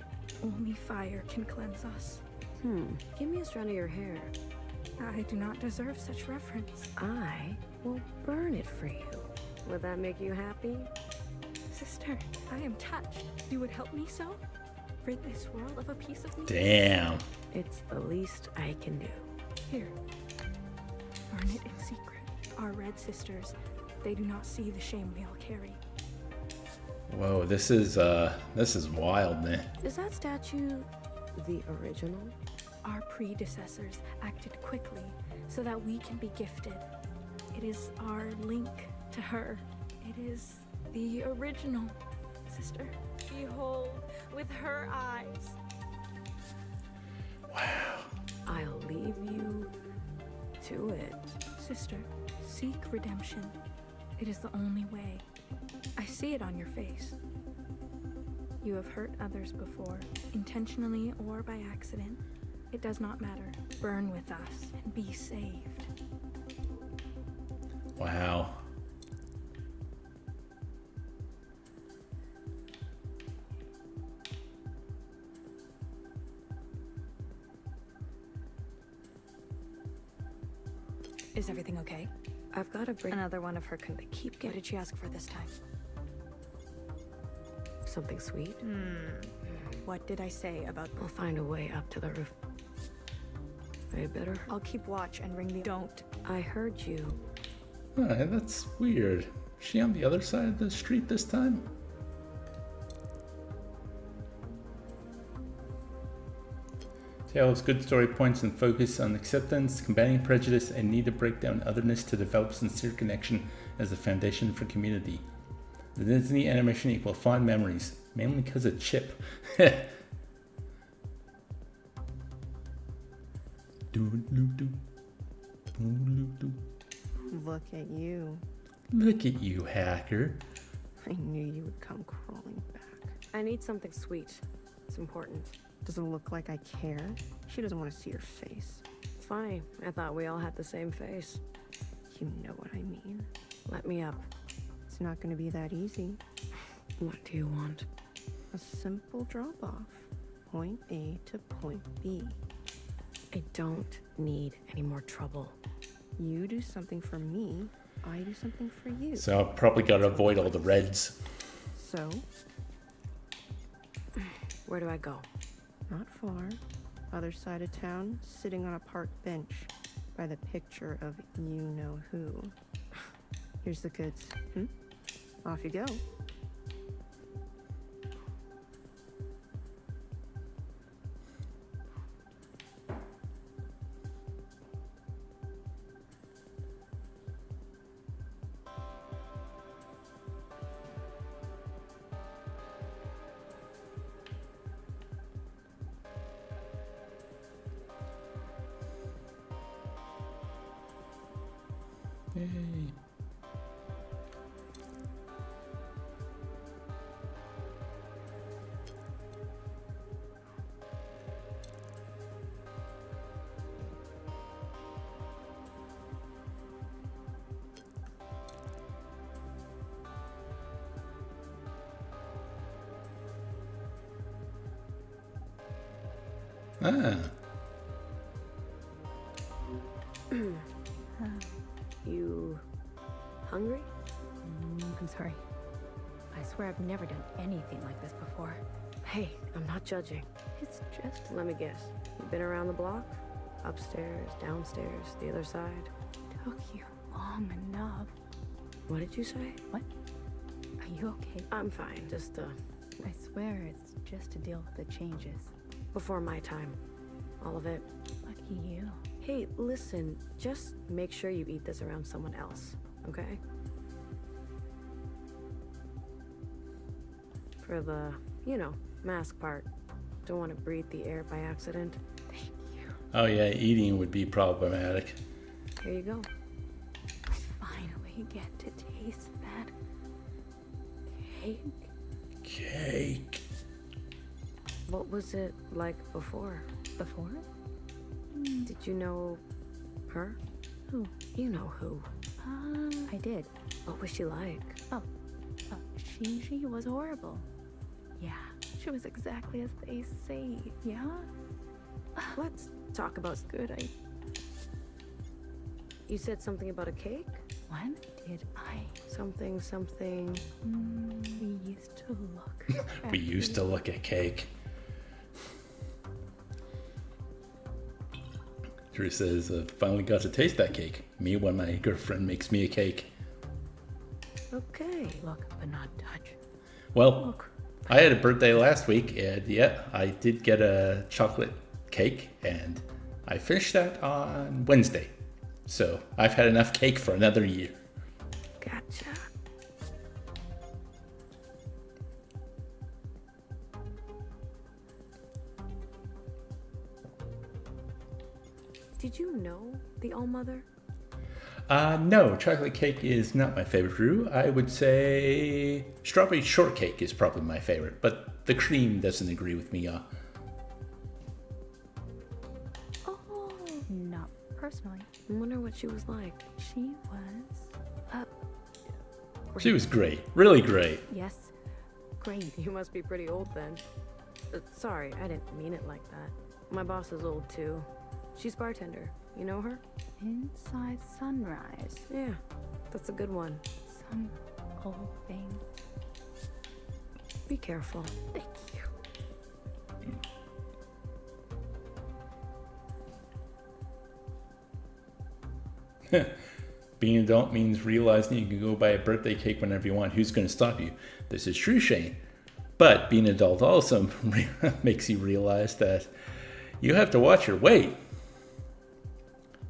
F: Only fire can cleanse us.
C: Give me a strand of your hair.
F: I do not deserve such reverence.
C: I will burn it for you. Would that make you happy?
F: Sister, I am touched. You would help me so? Rid this world of a piece of me?
A: Damn.
C: It's the least I can do.
F: Here. Burn it in secret. Our red sisters, they do not see the shame we all carry.
A: Whoa, this is wild, man.
C: Is that statue the original?
F: Our predecessors acted quickly so that we can be gifted. It is our link to her. It is the original, sister. Behold, with her eyes.
A: Wow.
C: I'll leave you to it.
F: Sister, seek redemption. It is the only way. I see it on your face. You have hurt others before, intentionally or by accident. It does not matter. Burn with us and be saved.
A: Wow.
B: Is everything okay?
C: I've got to bring
B: Another one of her
C: They keep
B: What
C: getting
B: did she ask for this time?
C: something sweet.
B: What did I say about...
C: We'll find a way up to the roof. Are you better?
B: I'll keep watch and ring the... Don't.
C: I heard you.
A: Huh, that's weird. Is she on the other side of the street this time? Tale's good story points and focus on acceptance, combating prejudice, and need to break down otherness to develop sincere connection as a foundation for community. The Disney animation equal fond memories, mainly because of Chip.
J: Look at you.
A: Look at you, hacker.
J: I knew you would come crawling back.
C: I need something sweet. It's important.
J: Does it look like I care? She doesn't want to see your face.
C: It's funny. I thought we all had the same face.
J: You know what I mean.
C: Let me up.
J: It's not going to be that easy.
C: What do you want?
J: A simple drop-off. Point A to point B.
C: I don't need any more trouble.
J: You do something for me, I do something for you.
A: So I've probably got to avoid all the reds.
J: So,
C: Where do I go?
J: not far. Other side of town, sitting on a park bench by the picture of you-know-who. Here's the goods. Off you go.
A: Yay. Ah.
C: You hungry?
B: I'm sorry. I swear I've never done anything like this before.
C: Hey, I'm not judging.
B: It's just...
C: Let me guess. You've been around the block? Upstairs, downstairs, the other side?
B: took you long enough.
C: What did you say?
B: What? Are you okay?
C: I'm fine. Just,
B: I swear it's just to deal with the changes.
C: before my time. All of it.
B: Lucky you.
C: Hey, listen, just make sure you eat this around someone else, okay? For the, mask part. Don't want to breathe the air by accident.
B: Thank you.
A: Oh yeah, eating would be problematic.
C: Here you go.
B: I finally get to taste that cake.
A: Cake.
C: What was it like before?
B: Before?
C: Did you know her?
B: Who?
C: You know who.
B: I did.
C: What was she like?
B: She was horrible. Yeah, she was exactly as they say. Yeah?
C: Let's talk about
B: Good,
C: You said something about a cake?
B: When did I?
C: Something.
B: We used to look.
A: We used to look at cake. Drew says, finally got to taste that cake. Me when my girlfriend makes me a cake.
C: Okay, look, but not touch.
A: Well,
C: Look.
A: I had a birthday last week, and yeah, I did get a chocolate cake, and I finished that on Wednesday. So I've had enough cake for another year.
C: Gotcha. Did you know the All-Mother?
A: No, chocolate cake is not my favorite, Drew. I would say strawberry shortcake is probably my favorite, but the cream doesn't agree with me.
B: Oh, not personally.
C: I wonder what she was like.
B: She was,
A: She was great, really great.
B: yes, great.
C: You must be pretty old then. Sorry, I didn't mean it like that. My boss is old too. She's bartender. You know her?
B: Inside Sunrise.
C: Yeah, that's a good one.
B: Some old thing.
C: Be careful.
B: Thank you.
A: Being an adult means realizing you can go buy a birthday cake whenever you want. Who's going to stop you? This is true, Shane. But being an adult also makes you realize that you have to watch your weight.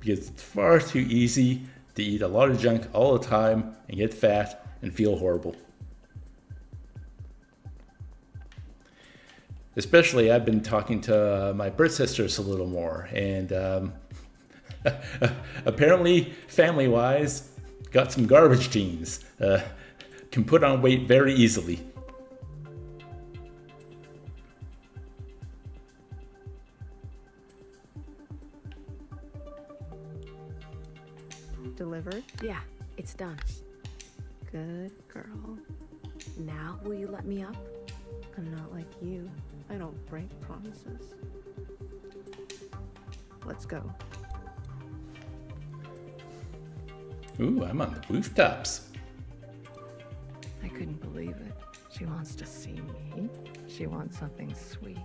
A: Because it's far too easy to eat a lot of junk all the time and get fat and feel horrible. Especially, I've been talking to my birth sisters a little more, and apparently, family-wise, got some garbage genes. Can put on weight very easily.
J: Delivered?
C: Yeah, it's done.
J: Good girl.
C: Now, will you let me up?
J: I'm not like you. I don't break promises. Let's go.
A: Ooh, I'm on the rooftops.
K: I couldn't believe it. She wants to see me. She wants something sweet.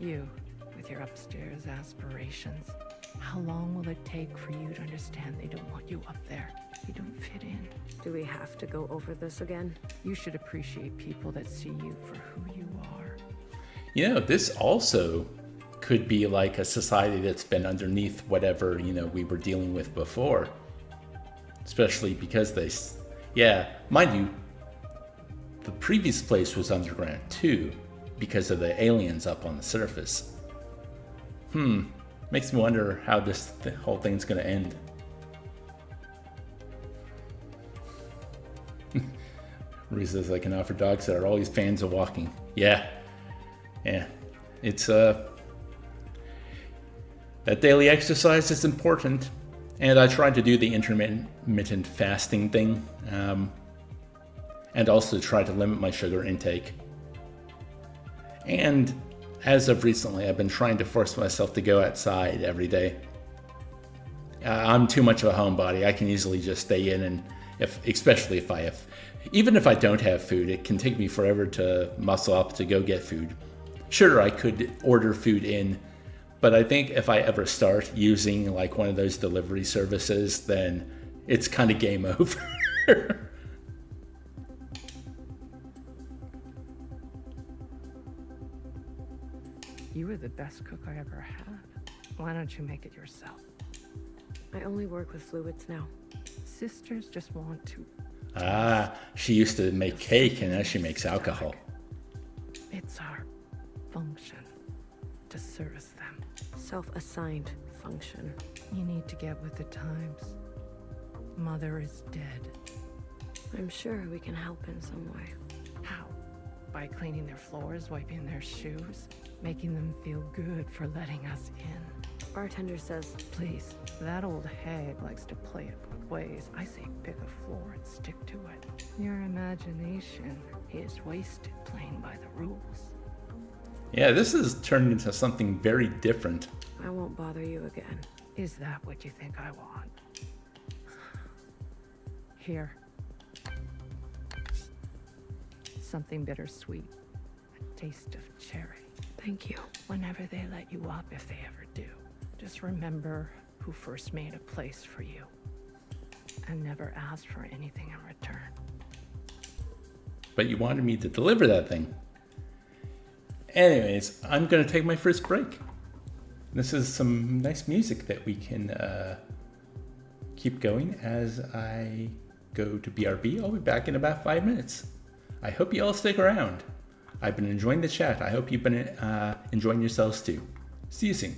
K: You, with your upstairs aspirations. How long will it take for you to understand they don't want you up there? You don't fit in.
C: Do we have to go over this again?
K: You should appreciate people that see you for who you are.
A: You know, this also could be like a society that's been underneath whatever, we were dealing with before. Especially because mind you, the previous place was underground too, because of the aliens up on the surface. Makes me wonder how this whole thing's gonna end. Rue says I can offer dogs that are always fans of walking. Yeah. It's that daily exercise is important, and I tried to do the intermittent fasting thing, and also try to limit my sugar intake. And as of recently, I've been trying to force myself to go outside every day. I'm too much of a homebody. I can easily just stay in, and especially even if I don't have food, it can take me forever to muscle up to go get food. Sure, I could order food in, but I think if I ever start using like one of those delivery services, then it's kind of game over.
K: You were the best cook I ever had. Why don't you make it yourself?
C: I only work with fluids now.
K: Sisters just want to...
A: She used to make cake, and now she makes alcohol.
K: It's our function to service them.
C: Self-assigned function.
K: You need to get with the times. Mother is dead.
C: I'm sure we can help in some way.
K: How? By cleaning their floors, wiping their shoes, making them feel good for letting us in.
C: Bartender says,
K: please, that old hag likes to play it both ways. I say pick a floor and stick to it. Your imagination is wasted playing by the rules.
A: Yeah, this has turned into something very different.
C: I won't bother you again.
K: Is that what you think I want? Here. Something bittersweet. A taste of cherry.
C: Thank you.
K: Whenever they let you up, if they ever do, Just remember who first made a place for you and never asked for anything in return.
A: But you wanted me to deliver that thing. Anyways, I'm going to take my first break. This is some nice music that we can keep going as I go to BRB. I'll be back in about 5 minutes. I hope you all stick around. I've been enjoying the chat. I hope you've been enjoying yourselves too. See you soon.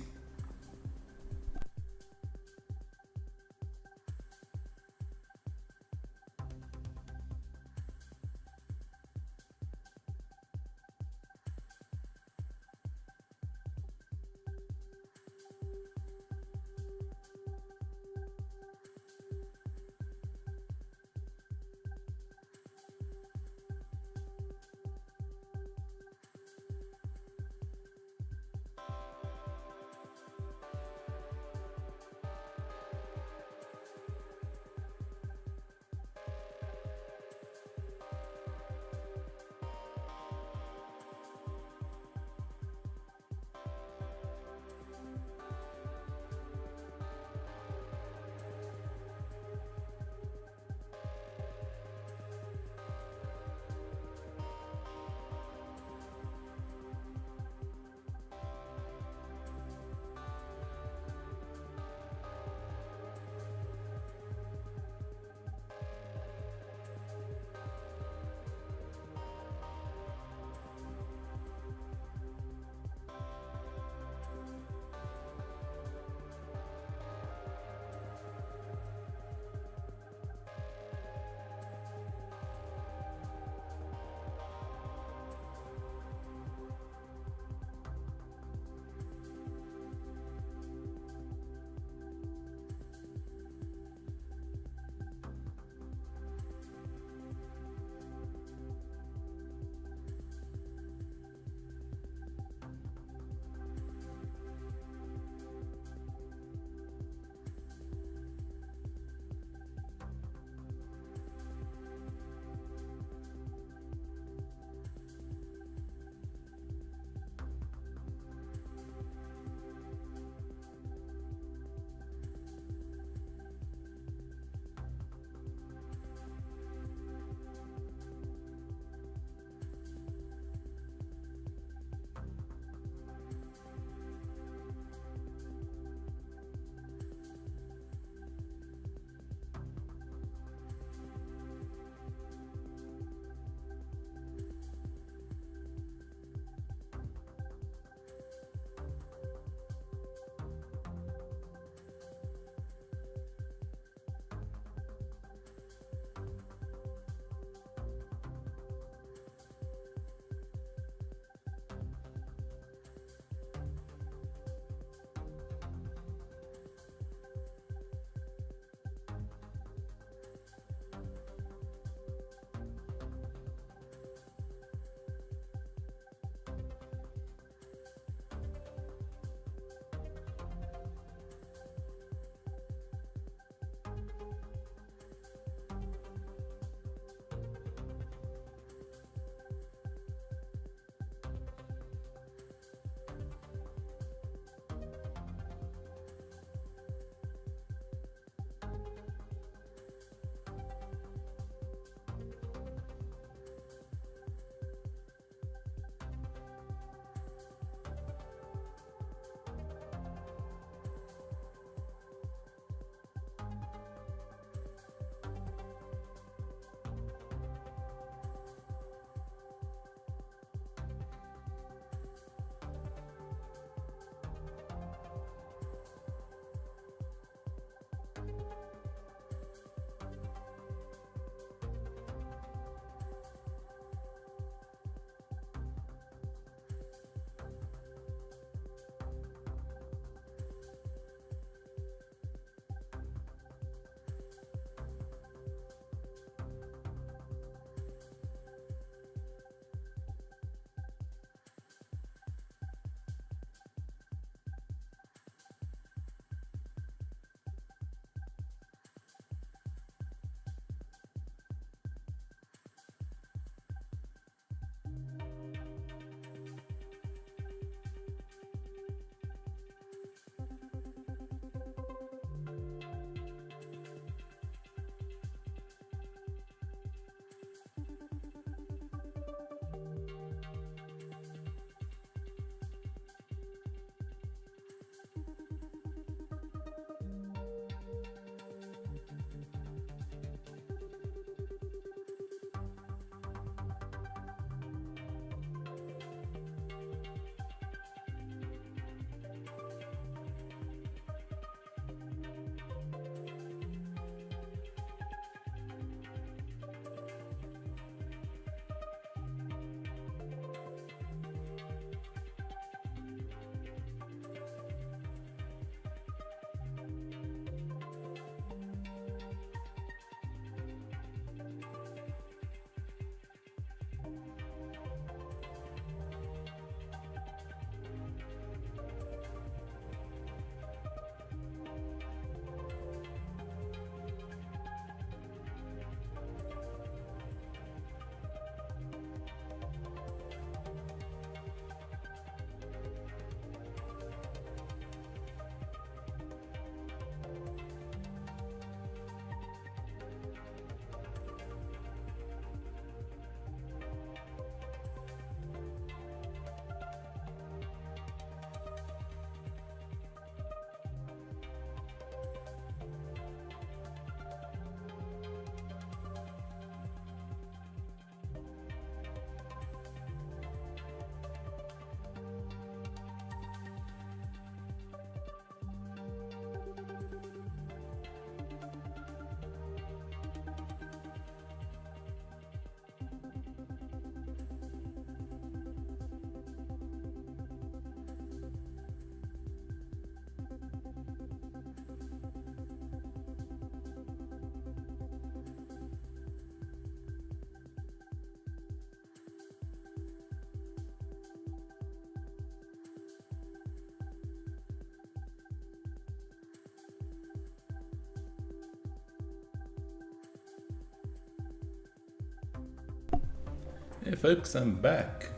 A: Hey folks, I'm back.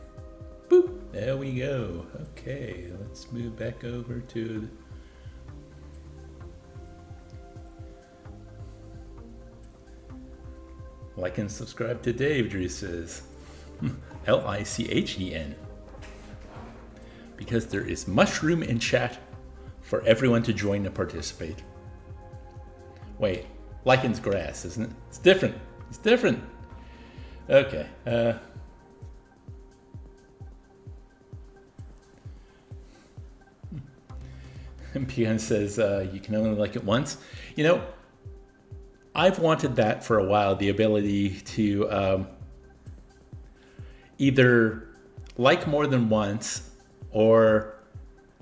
A: Boop, there we go. Okay, let's move back over to like and subscribe to Dave, Drew says. Lichen. Because there is mushroom in chat for everyone to join and participate. Wait, lichen's grass, isn't it? It's different. It's different. Okay. Pian says you can only like it once. You know, I've wanted that for a while, the ability to either like more than once or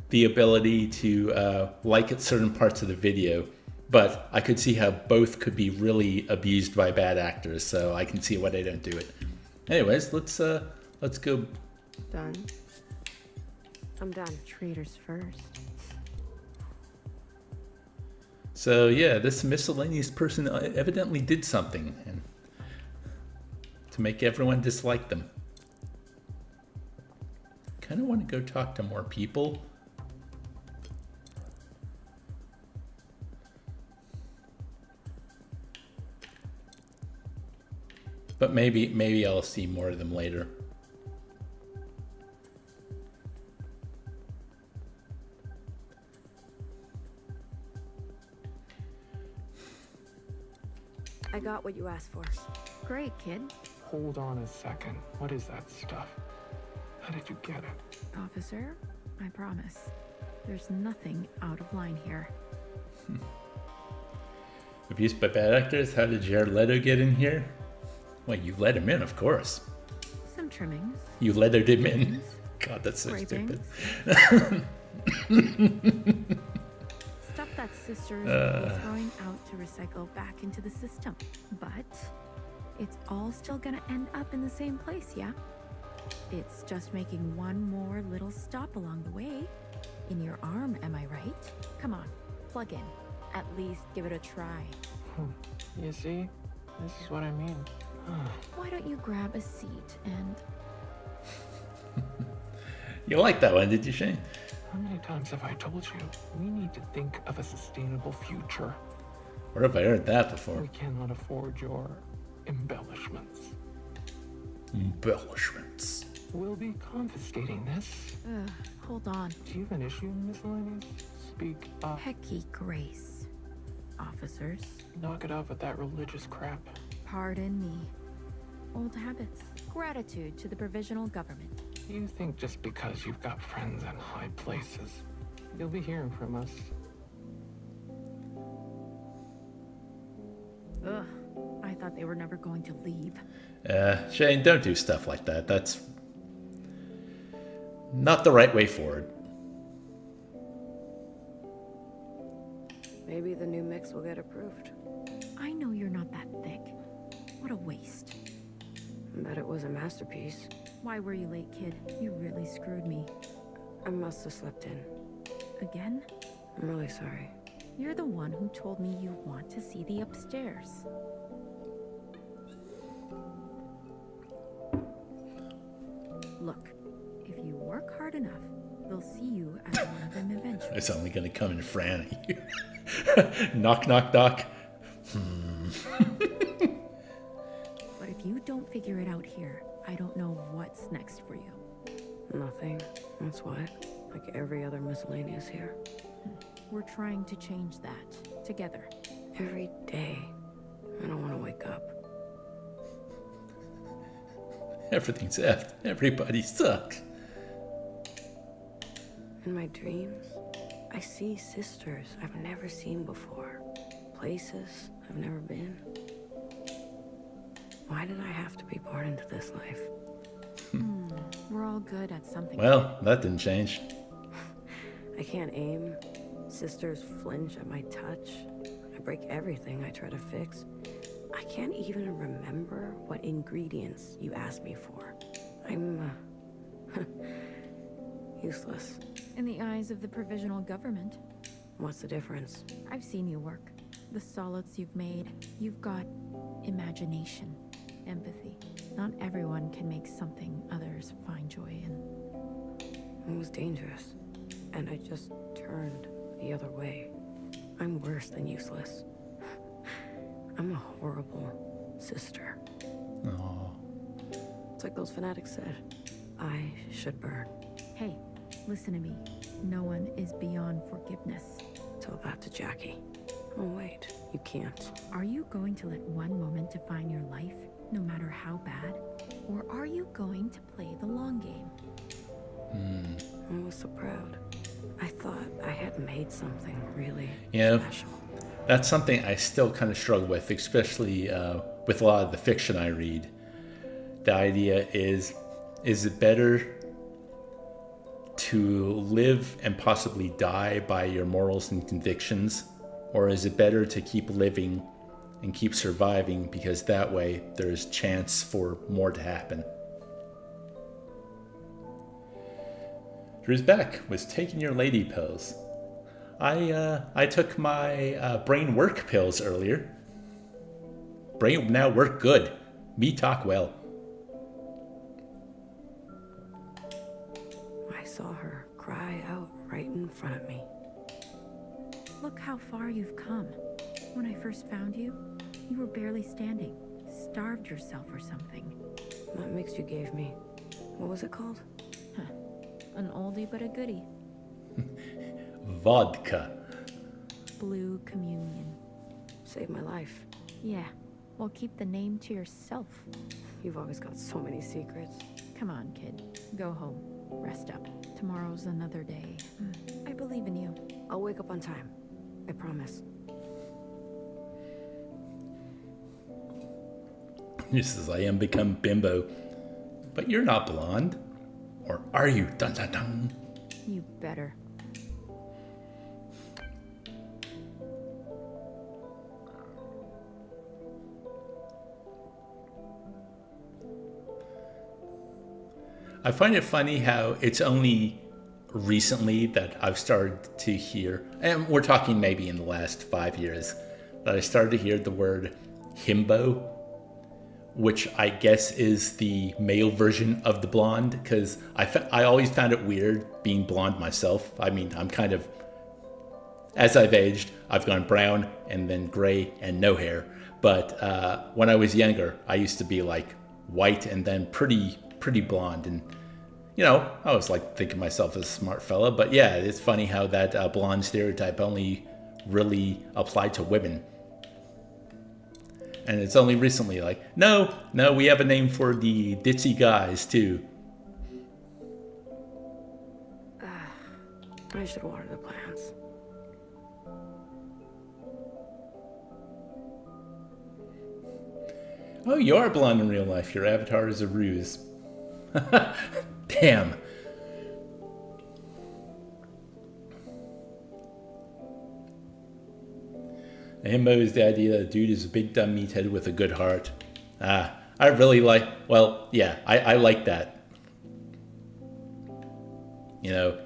A: the ability to like at certain parts of the video. But I could see how both could be really abused by bad actors, so I can see why they don't do it. Anyways, let's go.
J: Done.
C: I'm done.
J: Traders first.
A: So yeah, this miscellaneous person evidently did something and to make everyone dislike them. Kind of want to go talk to more people. But maybe I'll see more of them later.
C: I got what you asked for.
D: Great, kid.
G: Hold on a second. What is that stuff? How did you get it?
F: Officer, I promise. There's nothing out of line here.
A: Abused by bad actors? How did Jared Leto get in here? Well, you let him in, of course.
F: Some trimmings.
A: You let him in. God, that's so stupid.
F: Stuff that sisters will be throwing out to recycle back into the system. But it's all still gonna end up in the same place, yeah? It's just making one more little stop along the way. In your arm, am I right? Come on, plug in. At least give it a try.
G: You see? This is what I mean.
F: Why don't you grab a seat and...
A: You like that one, did you, Shane?
G: How many times have I told you? We need to think of a sustainable future.
A: Where have I heard that before?
G: We cannot afford your embellishments.
A: Embellishments.
G: We'll be confiscating this.
F: Hold on.
G: Do you have an issue, miscellaneous? Speak up.
F: Hecky grace. Officers.
G: Knock it off with that religious crap.
F: Pardon me. Old habits. Gratitude to the provisional government.
G: You think just because you've got friends in high places, you'll be hearing from us.
F: Ugh. I thought they were never going to leave.
A: Shane, don't do stuff like that. That's not the right way forward.
C: Maybe the new mix will get approved.
F: I know you're not that thick. What a waste.
C: I bet it was a masterpiece.
F: Why were you late, kid? You really screwed me.
C: I must have slept in.
F: Again?
C: I'm really sorry.
F: You're the one who told me you want to see the upstairs. Look, if you work hard enough, they'll see you as one of them eventually.
A: It's only going to come in Fran here. Knock, knock, knock.
F: But if you don't figure it out here, I don't know what's next for you.
C: Nothing. That's why. Like every other miscellaneous here.
F: We're trying to change that. Together.
C: Every day. I don't want to wake up.
A: Everything's effed. Everybody sucks.
C: In my dreams, I see sisters I've never seen before. Places I've never been. Why did I have to be born into this life?
F: We're all good at something.
A: Well, that didn't change.
C: I can't aim. Sisters flinch at my touch. I break everything I try to fix. I can't even remember what ingredients you asked me for. I'm, useless.
F: In the eyes of the provisional government.
C: What's the difference?
F: I've seen you work. The solids you've made. You've got imagination.
D: empathy. Not everyone can make something others find joy in.
C: It was dangerous, and I just turned the other way. I'm worse than useless. I'm a horrible sister.
A: Oh.
C: It's like those fanatics said. I should burn.
D: Hey, listen to me. No one is beyond forgiveness.
C: Tell that to Jackie. Oh wait, you can't.
D: Are you going to let one moment define your life, no matter how bad? Or are you going to play the long game?
C: I was so proud. I thought I had made something really special.
A: That's something I still kind of struggle with, especially with a lot of the fiction I read. The idea is it better to live and possibly die by your morals and convictions, or is it better to keep living and keep surviving because that way there's chance for more to happen? Drew's back was taking your lady pills. I took my brain work pills earlier. Brain now work good. Me talk well.
C: I saw her cry out right in front of me.
D: Look how far you've come. When I first found you, you were barely standing. Starved yourself or something.
C: That mix you gave me. What was it called?
D: An oldie but a goodie.
A: Vodka.
D: Blue Communion.
C: Saved my life.
D: Yeah, well, keep the name to yourself.
C: You've always got so many secrets.
D: Come on, kid. Go home. Rest up. Tomorrow's another day. I believe in you.
C: I'll wake up on time. I promise.
A: He says, I am become bimbo. But you're not blonde. Or are you? Dun dun dun.
D: You better.
A: I find it funny how it's only recently that I've started to hear, and we're talking maybe in the last 5 years, that I started to hear the word himbo, which I guess is the male version of the blonde, because I always found it weird being blonde myself. I mean, I'm kind of, as I've aged, I've gone brown and then gray and no hair. But when I was younger, I used to be like white and then pretty blonde. And, you know, I was like thinking myself as a smart fella. But yeah, it's funny how that blonde stereotype only really applied to women. And it's only recently like, no, we have a name for the ditzy guys too.
C: I should water the plants.
A: Oh, you are blonde in real life. Your avatar is a ruse. Damn. Himbo is the idea that a dude is a big dumb meathead with a good heart. I really like, well, yeah, I like that. You know.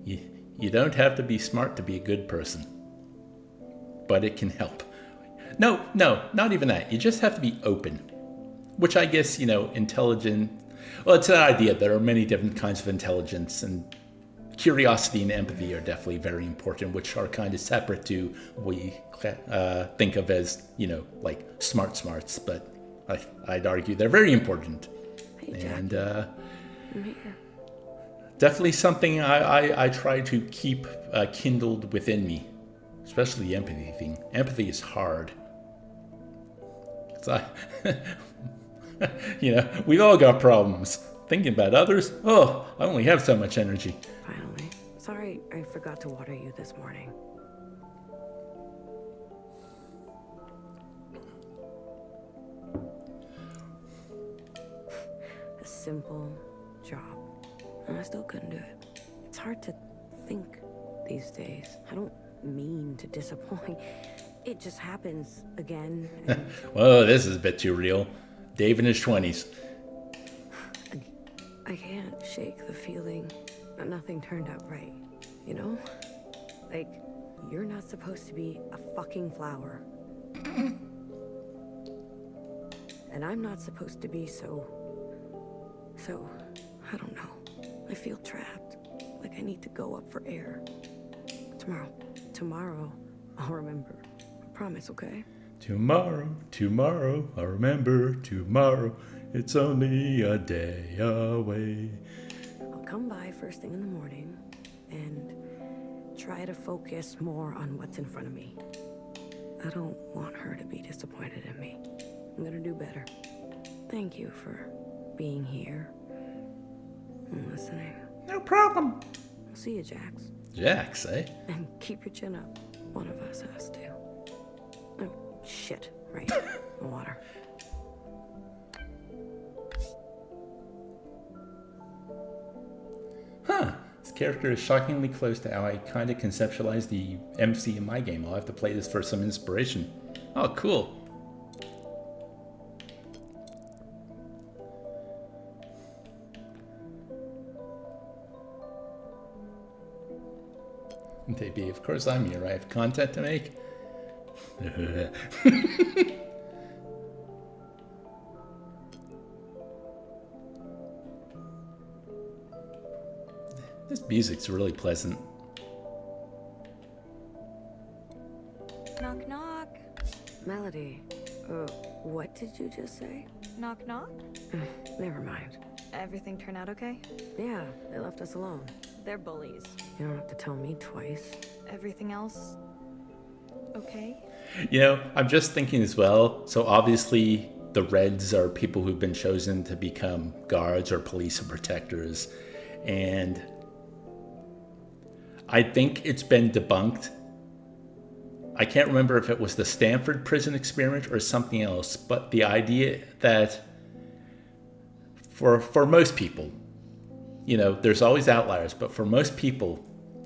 A: You don't have to be smart to be a good person. But it can help. No, not even that. You just have to be open. Which I guess, you know, intelligent. Well, it's an idea. There are many different kinds of intelligence, and curiosity and empathy are definitely very important, which are kind of separate to what we think of as, you know, like smarts. But I'd argue they're very important.
C: Hey, Jack.
A: And
C: I'm here.
A: Definitely something I try to keep kindled within me, especially the empathy thing. Empathy is hard. So you know, we've all got problems. Thinking about others, oh, I only have so much energy.
C: Finally. Sorry I forgot to water you this morning. A simple job. And I still couldn't do it. It's hard to think these days. I don't mean to disappoint. It just happens again. And
A: Whoa, this is a bit too real. Dave in his 20s.
C: I can't shake the feeling that nothing turned out right. You know? Like, You're not supposed to be a fucking flower. And I'm not supposed to be so, I don't know. I feel trapped, like I need to go up for air. Tomorrow, I'll remember. I promise, okay?
A: Tomorrow, I'll remember. Tomorrow, it's only a day away.
C: I'll come by first thing in the morning and try to focus more on what's in front of me. I don't want her to be disappointed in me. I'm gonna do better. Thank you for being here and listening.
A: No problem.
C: I'll see you, Jax.
A: Jax, eh?
C: And keep your chin up. One of us has to. Oh, shit. Right. The water.
A: Huh. This character is shockingly close to how I kind of conceptualized the MC in my game. I'll have to play this for some inspiration. Oh, cool. Maybe, of course I'm here. I have content to make. This music's really pleasant.
B: Knock, knock.
C: Melody, what did you just say?
B: Knock, knock.
C: Never mind.
B: Everything turn out okay?
C: Yeah, they left us alone.
B: They're bullies.
C: You don't have to tell me twice.
B: Everything else okay?
A: You know, I'm just thinking as well. So obviously the Reds are people who've been chosen to become guards or police or protectors. And I think it's been debunked. I can't remember if it was the Stanford prison experiment or something else, but the idea that for most people, you know, there's always outliers, but for most people,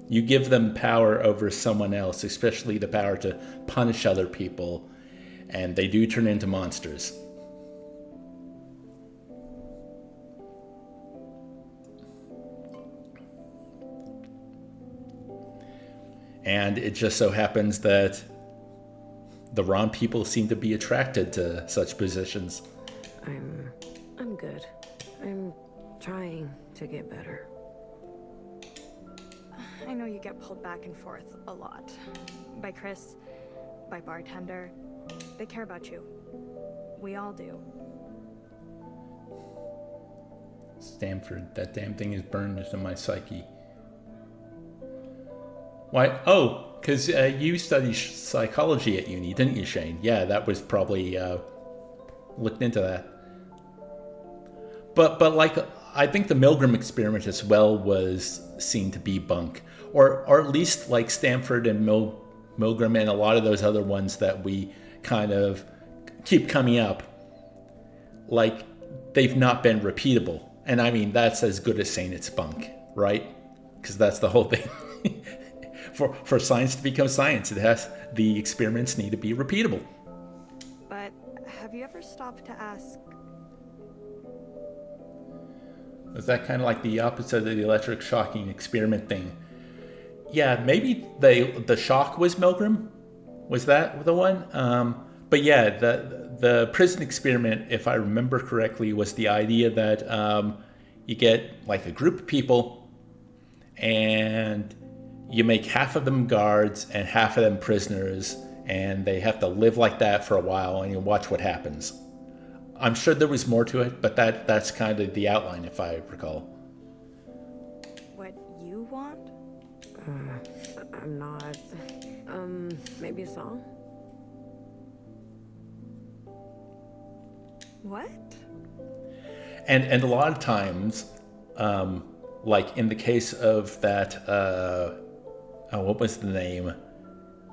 A: you give them power over someone else, especially the power to punish other people, and they do turn into monsters. And it just so happens that the wrong people seem to be attracted to such positions.
C: I'm good. I'm trying to get better.
B: I know you get pulled back and forth a lot. By Chris, by bartender. They care about you. We all do.
A: Stanford, that damn thing is burned into my psyche. Why? Oh, because you studied psychology at uni, didn't you, Shane? Yeah, that was probably looked into that. But like, I think the Milgram experiment as well was seen to be bunk, or at least like Stanford and Milgram and a lot of those other ones that we kind of keep coming up. Like, they've not been repeatable, and I mean that's as good as saying it's bunk, right? Because that's the whole thing. For science to become science, the experiments need to be repeatable.
B: But have you ever stopped to ask?
A: Was that kind of like the opposite of the electric shocking experiment thing? Yeah, maybe the shock was Milgram. Was that the one? But yeah, the prison experiment, if I remember correctly, was the idea that you get like a group of people and you make half of them guards and half of them prisoners, and they have to live like that for a while, and you watch what happens. I'm sure there was more to it, but that's kind of the outline, if I recall.
B: What you want?
C: I'm not. Maybe a song?
B: What?
A: And a lot of times, like in the case of that, what was the name?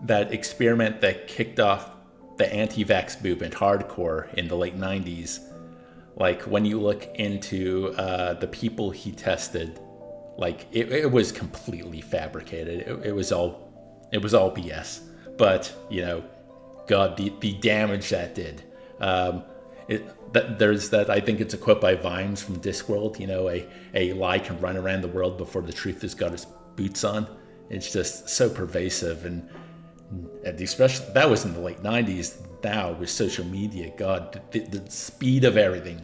A: That experiment that kicked off the anti-vax movement hardcore in the late 90s. Like when you look into the people he tested, like it was completely fabricated. It was all BS. But you know, God, the damage that did. There's that. I think it's a quote by Vimes from Discworld. You know, a lie can run around the world before the truth has got its boots on. It's just so pervasive, and especially that was in the late 90s. Now with social media, God, the speed of everything,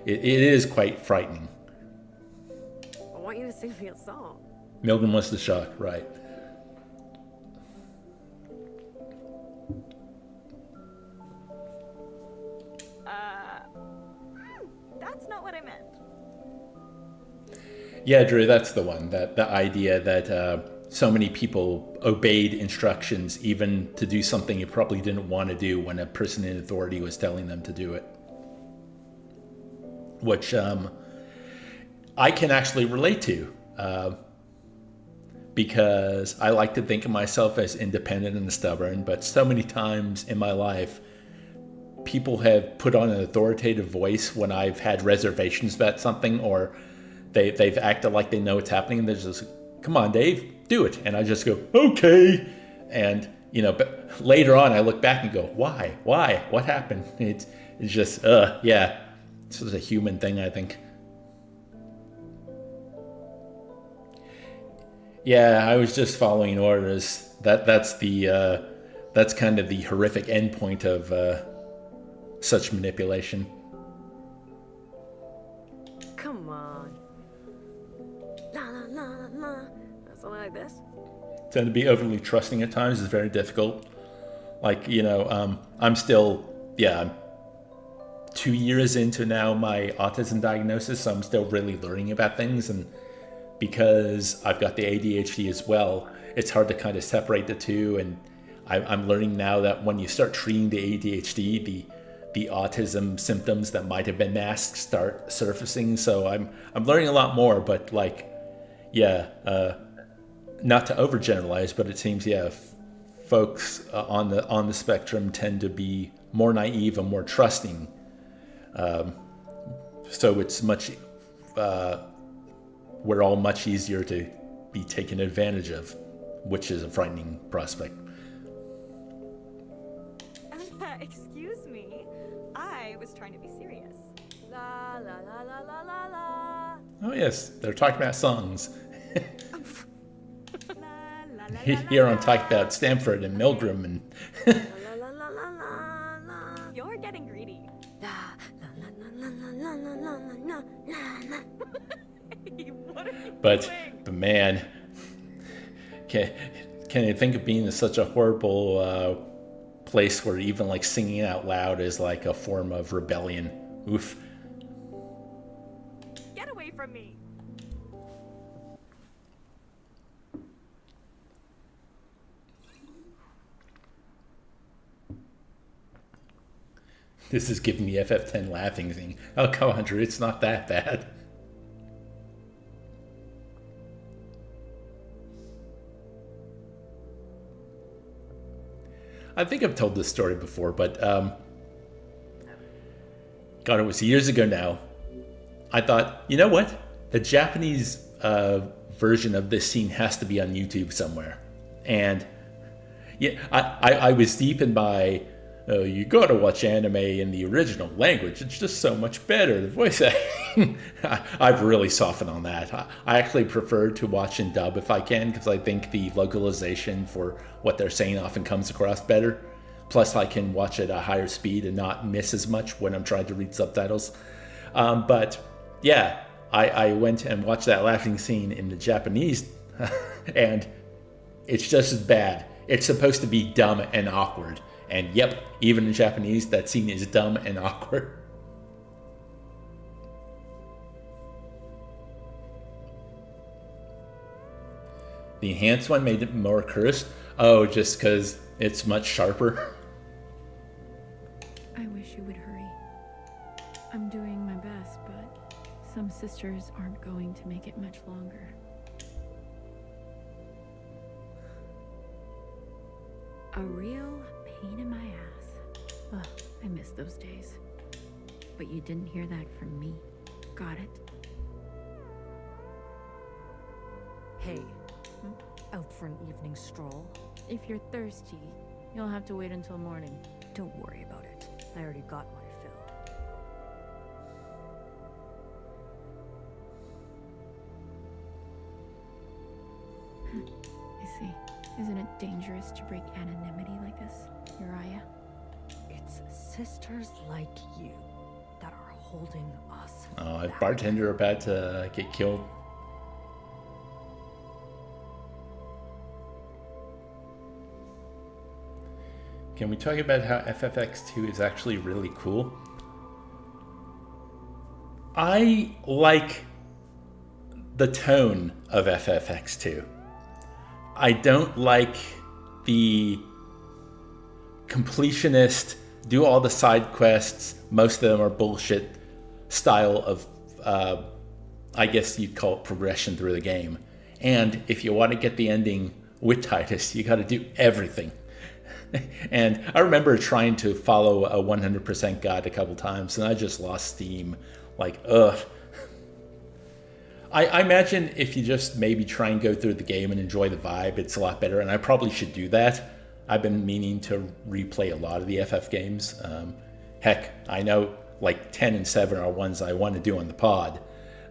A: it is quite frightening.
C: I want you to sing me a song.
A: Milgram was the shock, right?
L: That's not what I meant.
A: Yeah, Drew, that's the one. That the idea that so many people obeyed instructions, even to do something you probably didn't want to do when a person in authority was telling them to do it. Which I can actually relate to, because I like to think of myself as independent and stubborn, but so many times in my life, people have put on an authoritative voice when I've had reservations about something, or they've acted like they know what's happening, and they're just, come on, Dave, do it. And I just go, okay. And, but later on I look back and go, why? What happened? It's just, yeah, it's just a human thing, I think. Yeah, I was just following orders. That's kind of the horrific endpoint of such manipulation.
C: Come on. La la la la la. Something like this.
A: Tend to be overly trusting at times is very difficult. Like, I'm still, I'm 2 years into now my autism diagnosis, so I'm still really learning about things, and because I've got the ADHD as well, it's hard to kind of separate the two, and I'm learning now that when you start treating the ADHD, the autism symptoms that might have been masked start surfacing. So I'm learning a lot more, but not to overgeneralize, but it seems folks on the spectrum tend to be more naive and more trusting. So it's we're all much easier to be taken advantage of, which is a frightening prospect.
L: Excuse me. I was trying to be serious. La la la la la la la.
A: Oh yes, they're talking about songs. Here I'm talking about Stanford and Milgram and.
L: You're getting greedy.
A: But man, can you think of being in such a horrible place where even like singing out loud is like a form of rebellion? Oof.
L: Get away from me.
A: This is giving me FF10 laughing thing. Oh, come on, Drew, it's not that bad. I think I've told this story before, but God, it was years ago now. I thought, you know what? The Japanese version of this scene has to be on YouTube somewhere. And yeah, I was deep in my, you gotta watch anime in the original language. It's just so much better. The voice acting, I've really softened on that. I actually prefer to watch in dub if I can, because I think the localization for what they're saying often comes across better. Plus, I can watch at a higher speed and not miss as much when I'm trying to read subtitles. But yeah, I went and watched that laughing scene in the Japanese, and it's just as bad. It's supposed to be dumb and awkward. And yep, even in Japanese, that scene is dumb and awkward. The enhanced one made it more cursed. Oh, just because it's much sharper.
D: I wish you would hurry. I'm doing my best, but some sisters aren't going to make it much longer. A real pain in my ass. Ugh, I miss those days. But you didn't hear that from me. Got it?
B: Hey, out for an evening stroll?
D: If you're thirsty, you'll have to wait until morning.
B: Don't worry about it. I already got my fill.
D: Isn't it dangerous to break anonymity like this, Uriah?
B: It's sisters like you that are holding us.
A: Oh, a bartender about to get killed. Can we talk about how FFX2 is actually really cool? I like the tone of FFX2. I don't like the completionist, do all the side quests, most of them are bullshit style of, I guess you'd call it progression through the game. And if you want to get the ending with Titus, you got to do everything. And I remember trying to follow a 100% guide a couple times, and I just lost steam. Like, ugh. I imagine if you just maybe try and go through the game and enjoy the vibe, it's a lot better, and I probably should do that. I've been meaning to replay a lot of the FF games. Heck, I know like 10 and 7 are ones I want to do on the pod.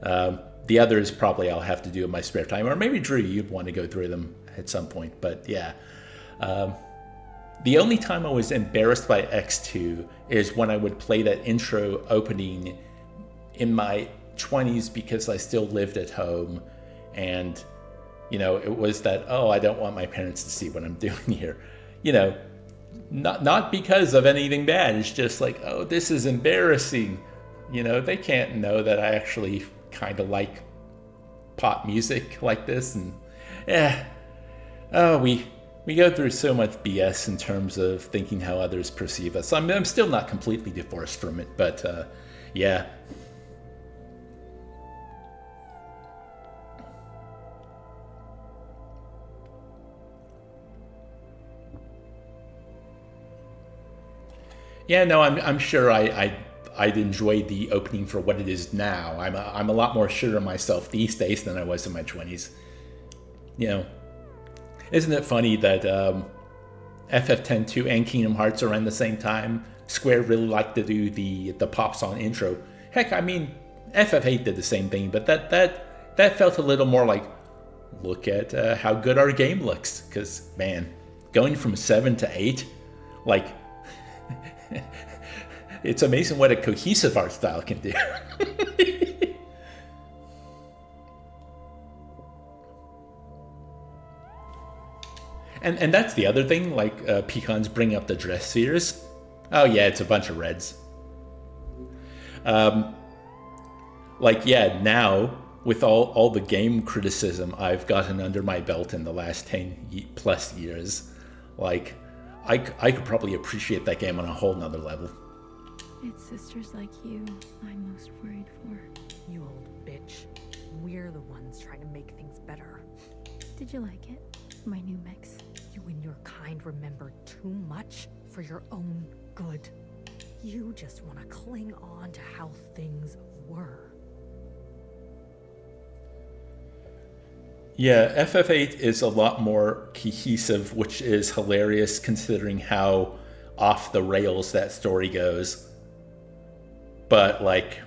A: The others probably I'll have to do in my spare time, or maybe Drew, you'd want to go through them at some point, but yeah. The only time I was embarrassed by X2 is when I would play that intro opening in my 20s because I still lived at home, and you know, it was that, oh, I don't want my parents to see what I'm doing here, you know, not because of anything bad. It's just like, oh, this is embarrassing, you know, they can't know that I actually kind of like pop music like this. And we go through so much BS in terms of thinking how others perceive us. I'm still not completely divorced from it, but yeah. Yeah, no, I'm sure I'd enjoy the opening for what it is now. I'm a lot more sure of myself these days than I was in my 20s. You know, isn't it funny that FF10-2 and Kingdom Hearts are around the same time? Square really liked to do the pop song intro. Heck, I mean, FF8 did the same thing, but that felt a little more like, look at how good our game looks. Because, man, going from 7 to 8, like, it's amazing what a cohesive art style can do. And that's the other thing, like Pecans bring up the dress spheres. Oh yeah, it's a bunch of reds. Like, yeah, now with all the game criticism I've gotten under my belt in the last 10 plus years, like, I could probably appreciate that game on a whole nother level.
D: It's sisters like you I'm most worried for.
B: You old bitch. We're the ones trying to make things better.
D: Did you like it? My new mix?
B: You and your kind remember too much for your own good. You just want to cling on to how things were.
A: Yeah, FF8 is a lot more cohesive, which is hilarious considering how off the rails that story goes. But like,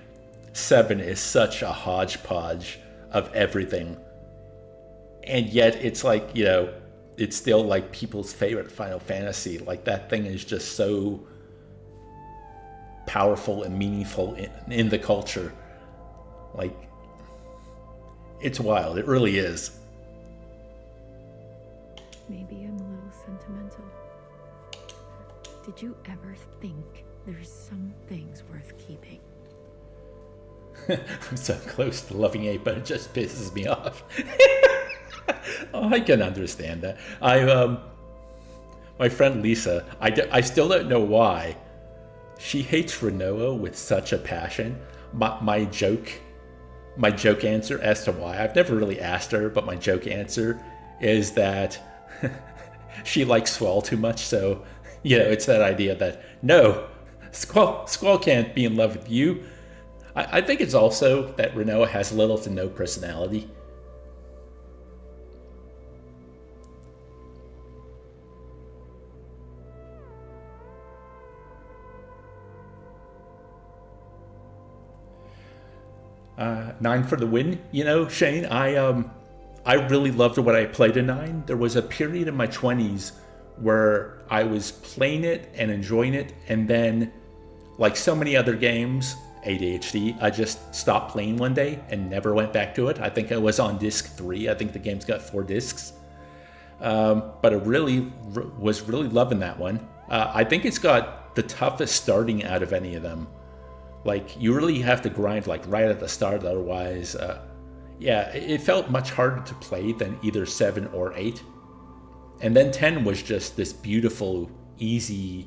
A: 7 is such a hodgepodge of everything. And yet it's like, you know, it's still like people's favorite Final Fantasy. Like, that thing is just so powerful and meaningful in the culture. Like, it's wild. It really is.
D: Maybe I'm a little sentimental. Did you ever think there's some things worth keeping?
A: I'm so close to loving 8, but it just pisses me off. Oh, I can understand that. My friend Lisa, I still don't know why. She hates Renoa with such a passion. My joke answer as to why, I've never really asked her, but my joke answer is that she likes Squall too much. So, you know, it's that idea that, no, Squall can't be in love with you. I think it's also that Renoa has little to no personality. Nine for the win, you know, Shane. I I really loved what I played in 9. There was a period in my 20s where I was playing it and enjoying it, and then, like so many other games, ADHD, I just stopped playing one day and never went back to it. I think I was on disc 3. I think the game's got 4 discs. But I was really loving that one. I think it's got the toughest starting out of any of them. Like, you really have to grind like right at the start, otherwise, yeah, it felt much harder to play than either 7 or 8. And then 10 was just this beautiful, easy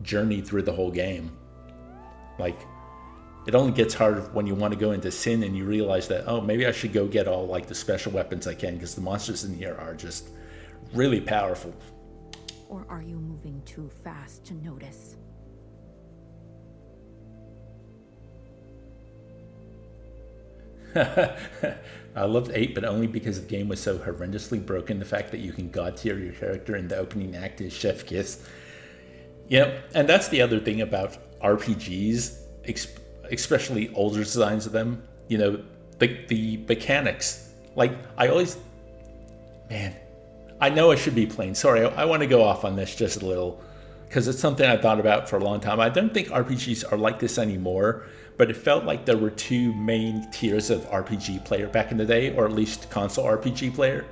A: journey through the whole game. Like, it only gets harder when you want to go into Sin and you realize that, oh, maybe I should go get all like the special weapons I can, because the monsters in here are just really powerful.
D: Or are you moving too fast to notice?
A: I loved 8, but only because the game was so horrendously broken. The fact that you can god tier your character in the opening act is chef kiss. Yeah, and that's the other thing about RPGs, especially older designs of them. You know, the mechanics. Like, I always... Man, I know I should be playing. Sorry, I want to go off on this just a little, because it's something I thought about for a long time. I don't think RPGs are like this anymore, but it felt like there were 2 main tiers of RPG player back in the day, or at least console RPG player.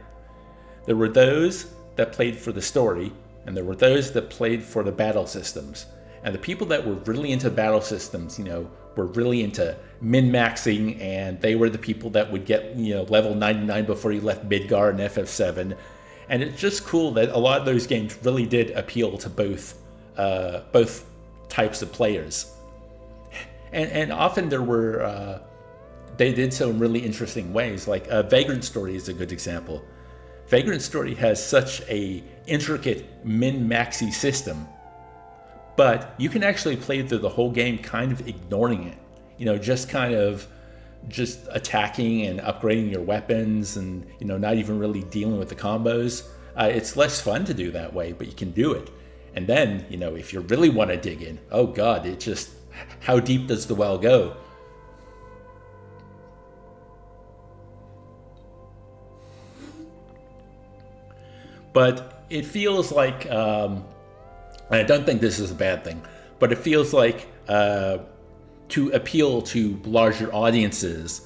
A: There were those that played for the story, and there were those that played for the battle systems. And the people that were really into battle systems, you know, were really into min-maxing, and they were the people that would get, you know, level 99 before you left Midgar and FF7. And it's just cool that a lot of those games really did appeal to both types of players. And often there were, they did so in really interesting ways. Like Vagrant Story is a good example. Vagrant Story has such a intricate min-maxy system, but you can actually play through the whole game kind of ignoring it. You know, just kind of just attacking and upgrading your weapons, and, you know, not even really dealing with the combos. It's less fun to do that way, but you can do it. And then, you know, if you really want to dig in, oh God, it just... How deep does the well go? But it feels like, and I don't think this is a bad thing, but it feels like to appeal to larger audiences,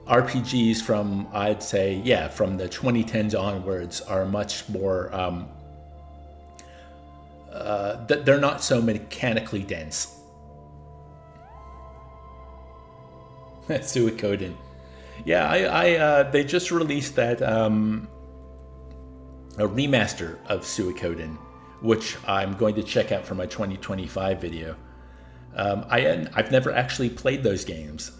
A: RPGs from, I'd say, yeah, from the 2010s onwards are much more, they're not so mechanically dense. Suikoden. Yeah, they just released that a remaster of Suikoden, which I'm going to check out for my 2025 video. I've never actually played those games.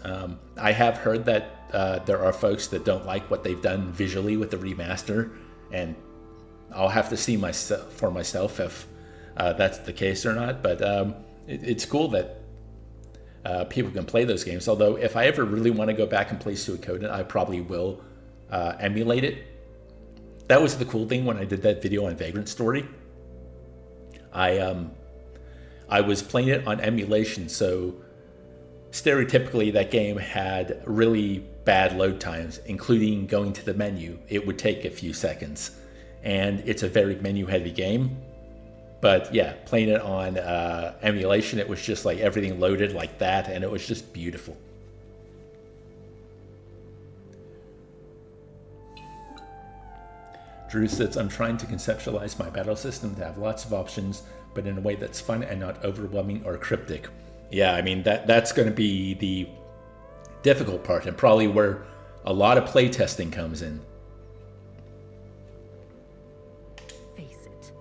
A: I have heard that there are folks that don't like what they've done visually with the remaster, and I'll have to see for myself if that's the case or not. But it's cool that people can play those games. Although if I ever really want to go back and play Suikoden, I probably will emulate it. That was the cool thing when I did that video on Vagrant Story. I was playing it on emulation, so stereotypically that game had really bad load times, including going to the menu. It would take a few seconds, and it's a very menu-heavy game. But yeah, playing it on emulation, it was just like everything loaded like that, and it was just beautiful. Drew says, I'm trying to conceptualize my battle system to have lots of options, but in a way that's fun and not overwhelming or cryptic. Yeah, I mean, that's going to be the difficult part, and probably where a lot of playtesting comes in.
C: Face it,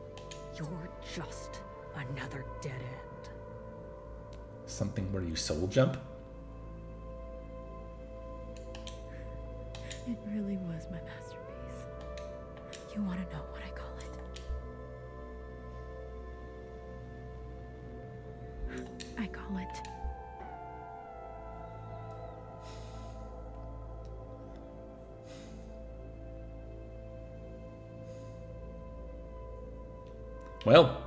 C: you're just another dead end.
A: Something where you soul jump?
D: It really was my masterpiece. You want to know what I call it? I call it...
A: Well,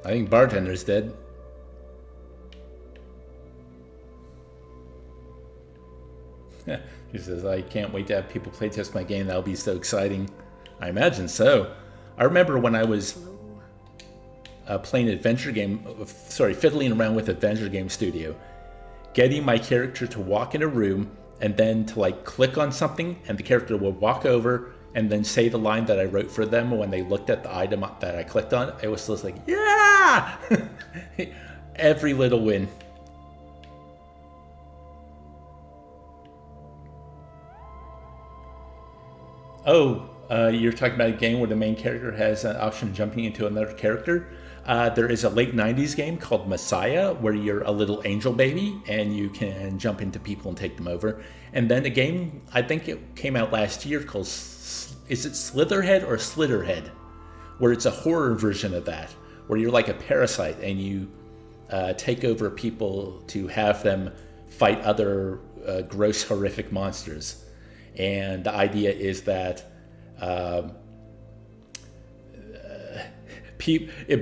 A: I think Bartender's dead. She says, I can't wait to have people play test my game. That'll be so exciting. I imagine so. I remember when I was playing fiddling around with Adventure Game Studio, getting my character to walk in a room and then to like click on something and the character would walk over and then say the line that I wrote for them when they looked at the item that I clicked on. It was just like, yeah! Every little win. Oh, you're talking about a game where the main character has an option of jumping into another character? There is a late 90s game called Messiah where you're a little angel baby and you can jump into people and take them over. And then a game, I think it came out last year called, is it Slitherhead or Slitterhead? Where it's a horror version of that, where you're like a parasite and you take over people to have them fight other gross, horrific monsters. And the idea is that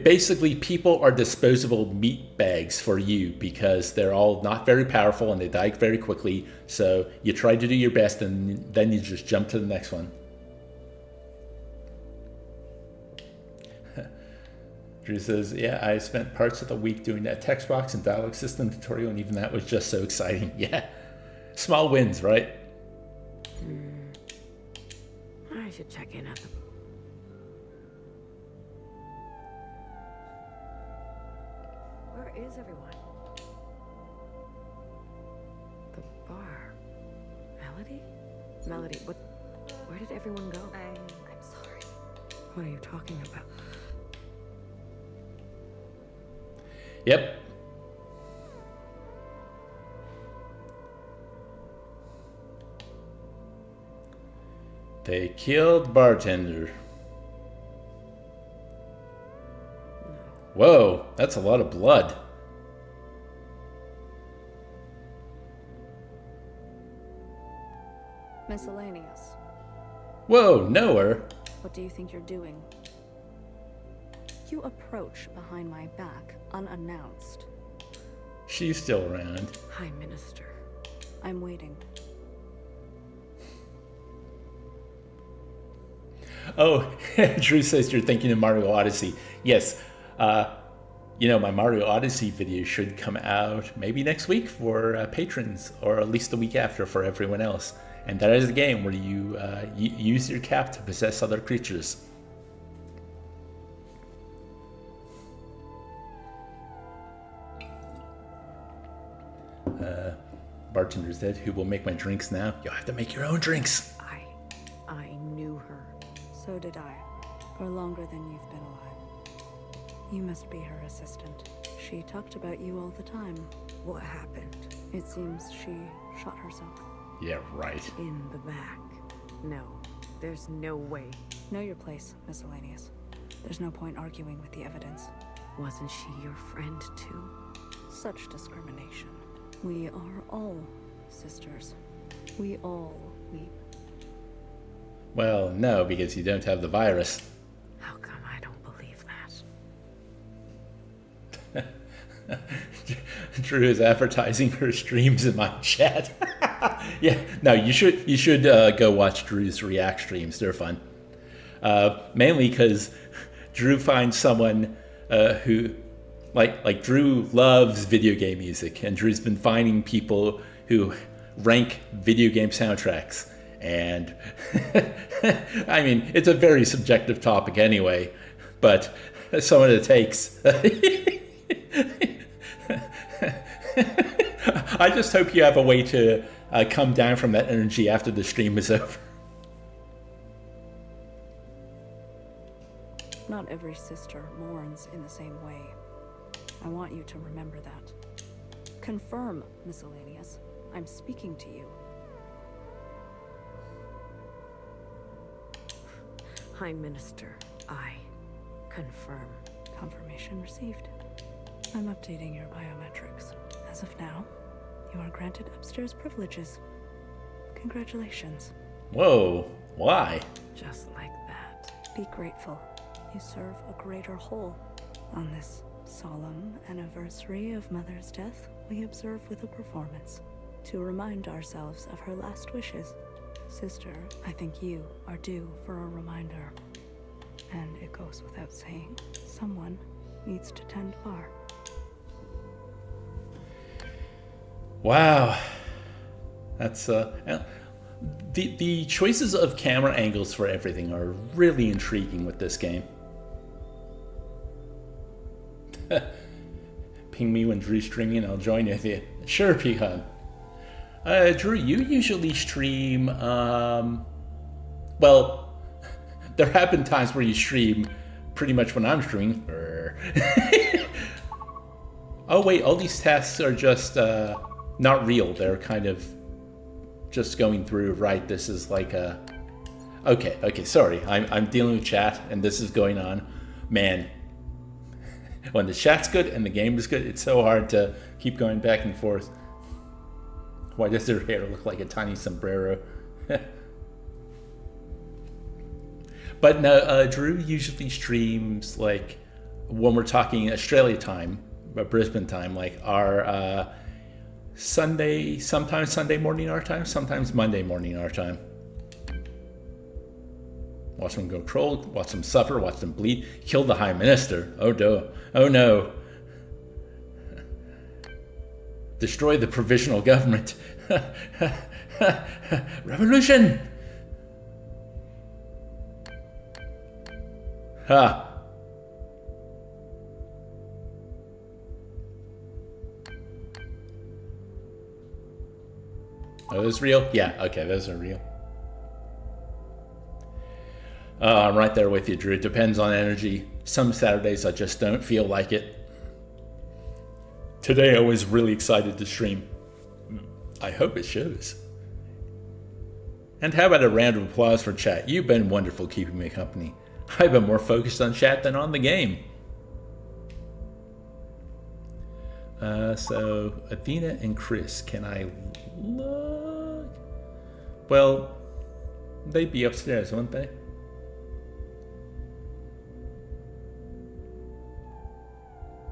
A: basically people are disposable meat bags for you because they're all not very powerful and they die very quickly. So you try to do your best and then you just jump to the next one. Drew says, yeah, I spent parts of the week doing that text box and dialogue system tutorial, and even that was just so exciting. Yeah. Small wins, right?
C: I should check in at the... Where is everyone? The bar. Melody? Melody, where did everyone go?
L: I'm sorry.
C: What are you talking about?
A: Yep. They killed bartender. Whoa, that's a lot of blood.
B: Miscellaneous.
A: Whoa, Noah.
B: What do you think you're doing? You approach behind my back unannounced.
A: She's still around.
C: Hi, Minister.
B: I'm waiting.
A: Oh, Drew says you're thinking of Mario Odyssey. Yes. My Mario Odyssey video should come out maybe next week for patrons, or at least the week after for everyone else. And that is a game where you use your cap to possess other creatures. Bartender's dead. Who will make my drinks now? You'll have to make your own drinks.
C: I knew her.
B: So did I. For longer than you've been alive. You must be her assistant. She talked about you all the time.
C: What happened?
B: It seems she shot herself.
A: Yeah, right.
C: In the back. No, there's no way.
B: Know your place, Miscellaneous. There's no point arguing with the evidence.
C: Wasn't she your friend too?
B: Such discrimination. We are all sisters. We all weep.
A: Well, no, because you don't have the virus.
C: How come I don't believe
A: that? Drew is advertising her streams in my chat. Yeah, no, you should go watch Drew's React streams. They're fun. Mainly because Drew finds someone who, like Drew loves video game music, and Drew's been finding people who rank video game soundtracks. And I mean, it's a very subjective topic anyway, but some of the takes. I just hope you have a way to come down from that energy after the stream is over.
B: Not every sister mourns in the same way. I want you to remember that. Confirm, Miscellaneous. I'm speaking to you.
C: Hi, Minister. I confirm.
B: Confirmation received. I'm updating your biometrics. As of now, you are granted upstairs privileges. Congratulations.
A: Whoa, why?
C: Just like that.
B: Be grateful. You serve a greater whole. On this solemn anniversary of Mother's death, we observe with a performance. to remind ourselves of her last wishes. Sister, I think you are due for a reminder. And it goes without saying, someone needs to tend bar.
A: Wow. That's the choices of camera angles for everything are really intriguing with this game. Ping me when Drew's streaming and I'll join with you. Sure, Pecan. Drew, you usually stream, well, there have been times where you stream pretty much when I'm streaming. Oh wait, all these tasks are just not real. They're kind of just going through, right? This is like a... Okay, sorry. I'm dealing with chat and this is going on. Man, when the chat's good and the game is good, it's so hard to keep going back and forth. Why does their hair look like a tiny sombrero? But no, Drew usually streams like when we're talking Australia time, Brisbane time, like our Sunday, sometimes Sunday morning our time, sometimes Monday morning our time. Watch them go troll, watch them suffer, watch them bleed, kill the High Minister. Oh no, oh no. Destroy the provisional government. Revolution! Ha! Oh, those real? Yeah, okay, those are real. I'm right there with you, Drew. It depends on energy. Some Saturdays I just don't feel like it. Today I was really excited to stream. I hope it shows. And how about a round of applause for chat? You've been wonderful keeping me company. I've been more focused on chat than on the game. So, Athena and Chris, can I look? Well, they'd be upstairs, wouldn't they?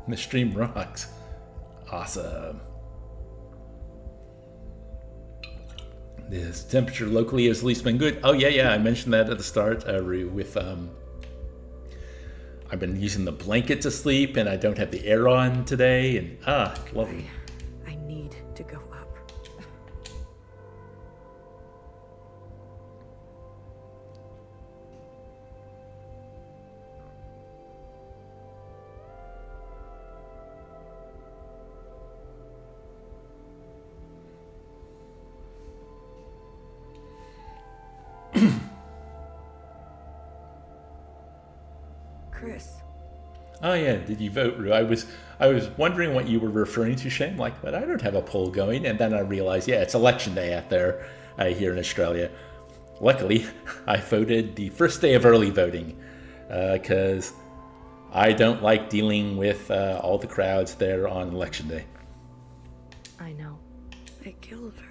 A: The stream rocks. Awesome. This temperature locally has at least been good. Oh yeah, I mentioned that at the start. With I've been using the blanket to sleep, and I don't have the air on today. And lovely.
C: I need to go up. Chris.
A: Oh yeah, did you vote, Rue? I was wondering what you were referring to, Shane. Like, but I don't have a poll going, and then I realized, yeah, it's election day out there here in Australia. Luckily, I voted the first day of early voting because I don't like dealing with all the crowds there on election day.
C: I know. They killed her.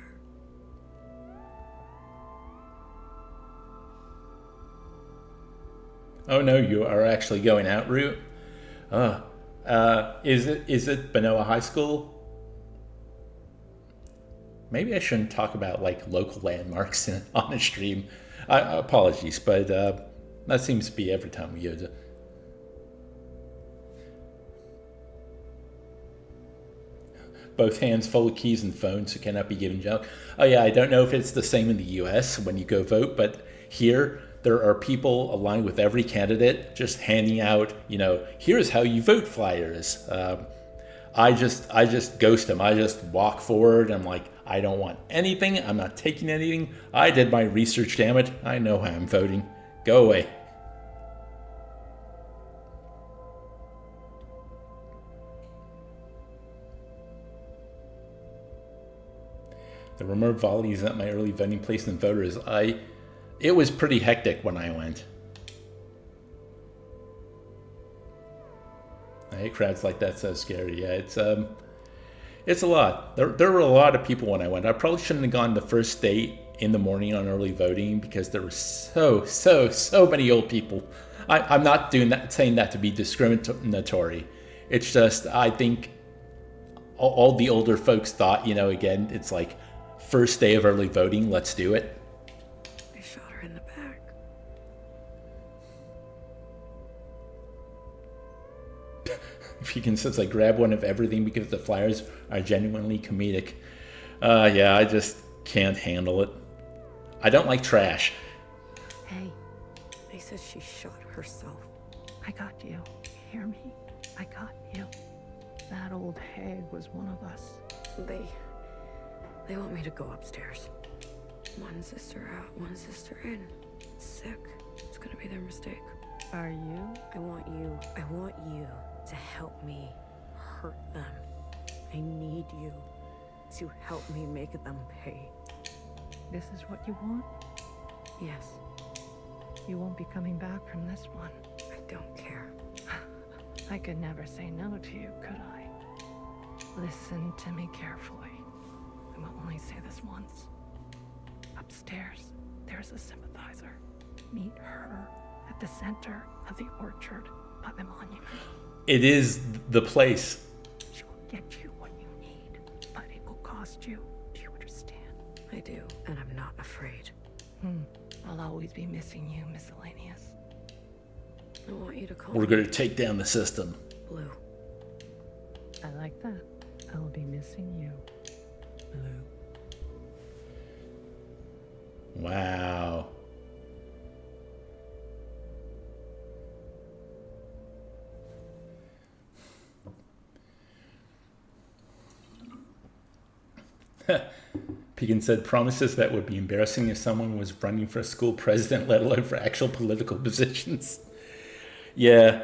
A: Oh no, you are actually going out, Rue? Is it Benoa High School? Maybe I shouldn't talk about like local landmarks on a stream. Apologies, but that seems to be every time we use it. Both hands full of keys and phones, so cannot be given junk. Oh yeah, I don't know if it's the same in the US when you go vote, but here there are people aligned with every candidate just handing out, here's how you vote flyers. I just ghost them. I just walk forward. I'm like, I don't want anything. I'm not taking anything. I did my research, damn it. I know how I'm voting. Go away. There were more volleys at my early voting place than voters. It was pretty hectic when I went. I hate crowds like that. So scary. Yeah, it's a lot. There were a lot of people when I went. I probably shouldn't have gone the first day in the morning on early voting because there were so many old people. I'm not saying that to be discriminatory. It's just I think all the older folks thought, again, it's like, first day of early voting, let's do it.
C: I shot her in the back.
A: Pegan says, I grab one of everything because the flyers are genuinely comedic. Yeah, I just can't handle it. I don't like trash.
C: Hey, they said she shot herself.
K: I got you. You hear me? I got you. That old hag was one of us.
C: They want me to go upstairs. One sister out, one sister in. It's sick. It's gonna be their mistake.
K: Are you?
C: I want you to help me hurt them. I need you to help me make them pay.
K: This is what you want?
C: Yes.
K: You won't be coming back from this one.
C: I don't care.
K: I could never say no to you, could I? Listen to me carefully. I will only say this once. Upstairs, there's a sympathizer. Meet her at the center of the orchard by the monument.
A: It is the place.
K: She will get you what you need, but it will cost you. Do you understand?
C: I do, and I'm not afraid.
K: I'll always be missing you, Miscellaneous.
C: I want you to call
A: We're
C: me
A: going to take down the system.
C: Blue.
K: I like that. I'll be missing you, Blue.
A: Wow. Pegan said, promises that would be embarrassing if someone was running for school president, let alone for actual political positions. Yeah,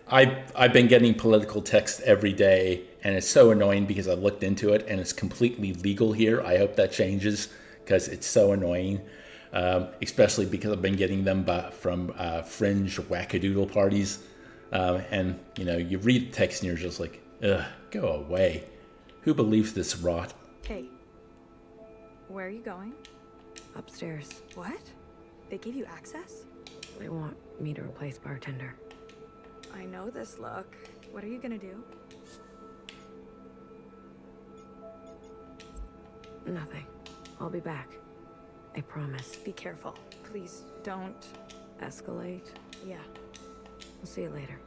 A: I've been getting political text every day, and it's so annoying because I looked into it, and it's completely legal here. I hope that changes because it's so annoying, especially because I've been getting them from fringe wackadoodle parties. And, you know, you read the text and you're just like, ugh, go away. Who believes this rot?
F: Hey, where are you going?
C: Upstairs.
F: What? They gave you access?
C: They want me to replace bartender.
F: I know this look. What are you gonna do?
C: Nothing. I'll be back. I promise.
F: Be careful. Please don't
C: escalate.
F: Yeah.
C: We'll see you later.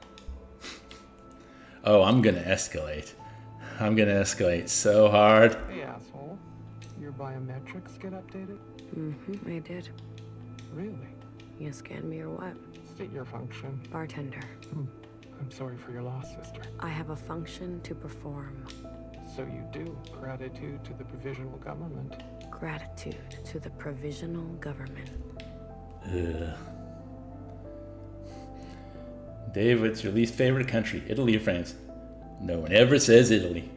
A: Oh, I'm gonna escalate. I'm gonna escalate so hard.
G: Hey, asshole. Your biometrics get updated?
C: Mm-hmm, I did.
G: Really?
C: You scanned me or what?
G: State your function.
C: Bartender.
G: I'm sorry for your loss, sister.
C: I have a function to perform.
G: So you do. Gratitude to the provisional government.
C: Gratitude to the provisional government.
A: Ugh. Dave, what's your least favorite country? Italy or France? No one ever says Italy.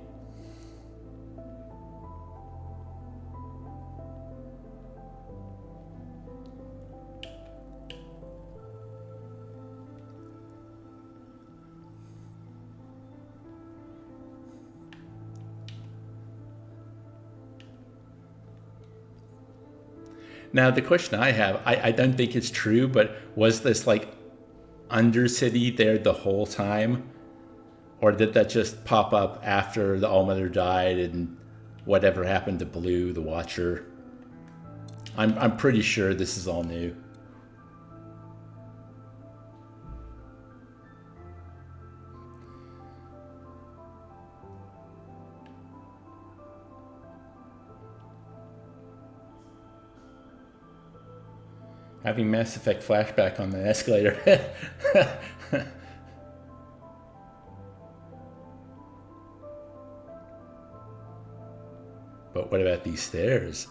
A: Now, the question I have, I don't think it's true, but was this like Undercity there the whole time? Or did that just pop up after the All-Mother died and whatever happened to Blue, the Watcher? I'm pretty sure this is all new. Having Mass Effect flashback on the escalator. But what about these stairs?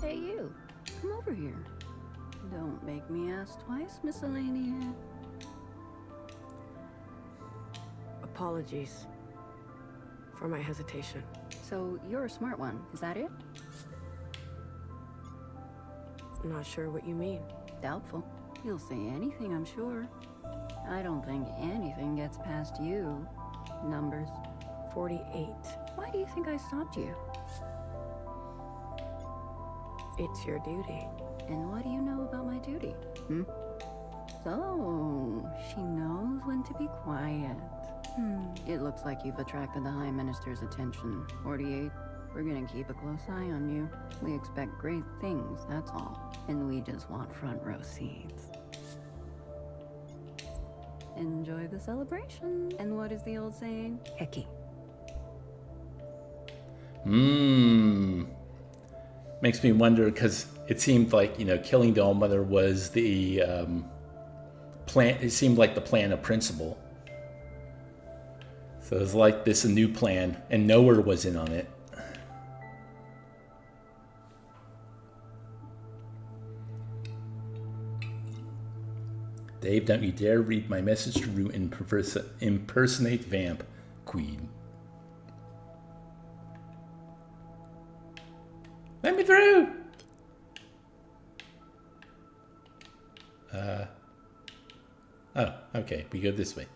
B: Hey, you. Come over here. Don't make me ask twice, Miscellaneous.
C: Apologies for my hesitation.
B: So, you're a smart one, is that it?
C: I'm not sure what you mean.
B: Doubtful. You'll say anything, I'm sure. I don't think anything gets past you. Numbers.
C: 48.
B: Why do you think I stopped you?
C: It's your duty.
B: And what do you know about my duty? So, she knows when to be quiet.
C: It looks like you've attracted the High Minister's attention. 48, we're gonna keep a close eye on you. We expect great things, that's all. And we just want front row seats. Enjoy the celebration. And what is the old saying? Hecky.
A: Makes me wonder, because it seemed like, killing the All-Mother was the plan. It seemed like the plan of principle. So it was like this a new plan, and nowhere was in on it. Dave, don't you dare read my message to Rue and impersonate Vamp, Queen. Let me through! Oh, okay, we go this way.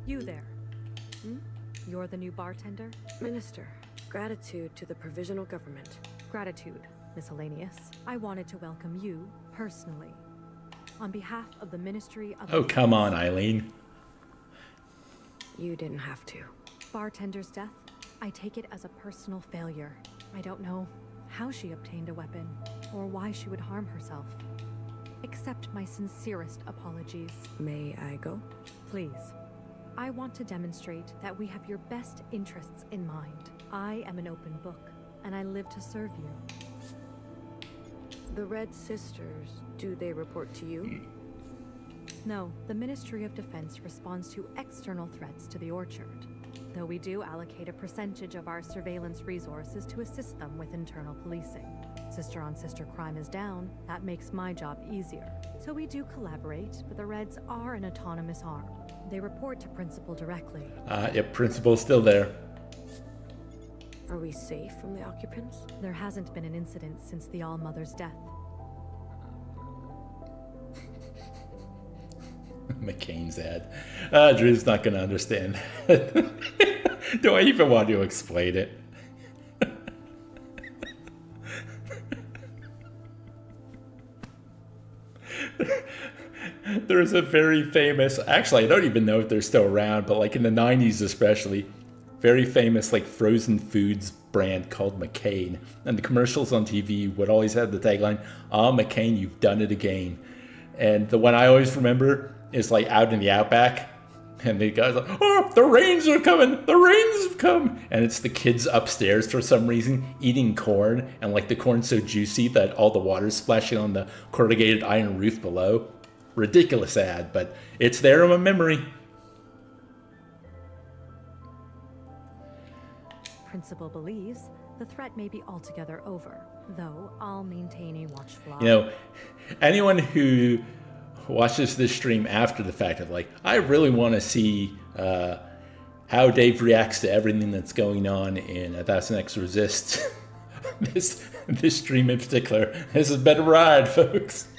B: You there. You're the new bartender?
C: Minister, gratitude to the provisional government.
B: Gratitude, miscellaneous. I wanted to welcome you, personally. On behalf of the Ministry of...
A: Oh, come on, Eileen.
C: You didn't have to.
B: Bartender's death, I take it as a personal failure. I don't know how she obtained a weapon, or why she would harm herself. Accept my sincerest apologies.
C: May I go?
B: Please. I want to demonstrate that we have your best interests in mind. I am an open book, and I live to serve you.
C: The Red Sisters, do they report to you?
B: No, the Ministry of Defense responds to external threats to the Orchard, though we do allocate a percentage of our surveillance resources to assist them with internal policing. Sister-on-sister crime is down, that makes my job easier. So we do collaborate, but the Reds are an autonomous arm. They report to Principal directly.
A: Yep, Principal's still there.
C: Are we safe from the occupants?
B: There hasn't been an incident since the All-Mother's death.
A: McCain's ad. Drew's not going to understand. Do I even want to explain it? There's a very famous, actually I don't even know if they're still around, but like in the 90s especially, very famous like frozen foods brand called McCain. And the commercials on TV would always have the tagline, "Ah, McCain, you've done it again." And the one I always remember is like out in the outback, and the guy's like, "Oh, the rains are coming, the rains have come." And it's the kids upstairs for some reason eating corn, and like the corn's so juicy that all the water's splashing on the corrugated iron roof below. Ridiculous ad, but it's there in my memory.
B: Principal believes the threat may be altogether over, though I'll maintain a watchful eye.
A: You know, anyone who watches this stream after the fact of like, I really want to see how Dave reacts to everything that's going on in 1000xRESIST. this stream in particular. This has been a ride, folks.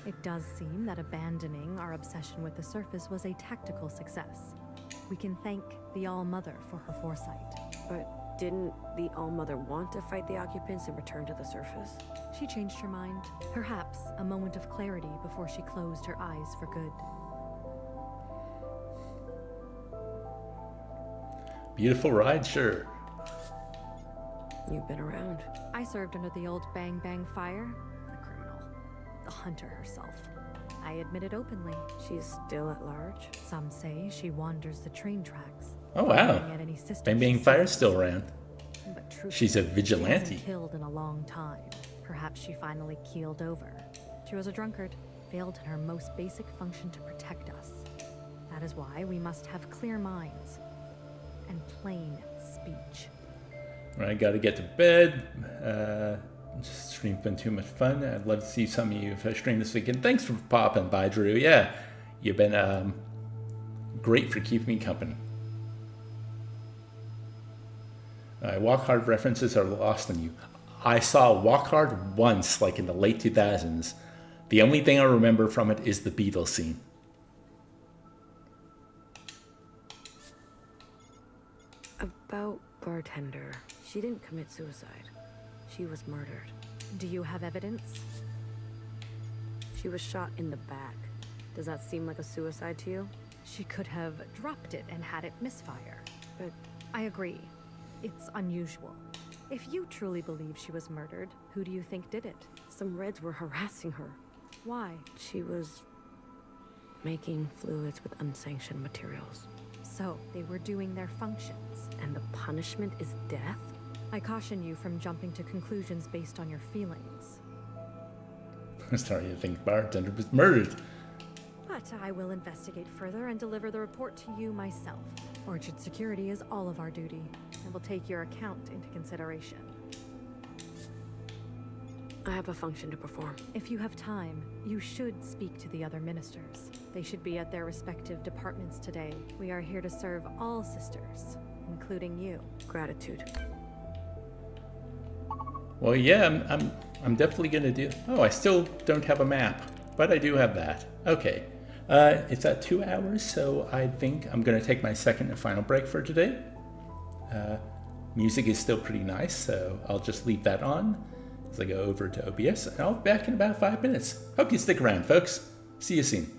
B: It does seem that abandoning our obsession with the surface was a tactical success. We can thank the All-Mother for her foresight.
C: But didn't the All-Mother want to fight the occupants and return to the surface?
B: She changed her mind. Perhaps a moment of clarity before she closed her eyes for good.
A: Beautiful ride, sure.
C: You've been around.
B: I served under the old Bang Bang Fire. The criminal. The hunter herself. I admit it openly.
C: She's still at large?
B: Some say she wanders the train tracks.
A: Oh, wow. Bang Bang Fire's still around.
B: But truthfully,
A: she's a vigilante.
B: She hasn't killed in a long time. Perhaps she finally keeled over. She was a drunkard, failed in her most basic function to protect us. That is why we must have clear minds and plain speech.
A: I gotta get to bed. Stream's been too much fun. I'd love to see some of you stream this weekend. Thanks for popping by, Drew. Yeah, you've been great for keeping me company. Walk Hard references are lost on you. I saw Walk Hard once, like in the late 2000s. The only thing I remember from it is the Beatles scene.
C: About Bartender. She didn't commit suicide. She was murdered.
B: Do you have evidence?
C: She was shot in the back. Does that seem like a suicide to you?
M: She could have dropped it and had it misfire.
C: But
M: I agree. It's unusual. If you truly believe she was murdered, who do you think did it?
C: some Reds were harassing her.
M: Why?
C: She was making fluids with unsanctioned materials.
M: So, they were doing their functions.
C: And the punishment is death?
M: I caution you from jumping to conclusions based on your feelings.
A: I'm starting to think bartender was murdered.
M: But I will investigate further and deliver the report to you myself. Orchard security is all of our duty, and will take your account into consideration.
C: I have a function to perform.
M: If you have time, you should speak to the other ministers. They should be at their respective departments today. We are here to serve all sisters, including you.
C: Gratitude.
A: Well, yeah, I'm definitely gonna do. Oh, I still don't have a map, but I do have that. Okay, it's at 2 hours, so I think I'm gonna take my second and final break for today. Music is still pretty nice, so I'll just leave that on as I go over to OBS, and I'll be back in about 5 minutes. Hope you stick around, folks. See you soon.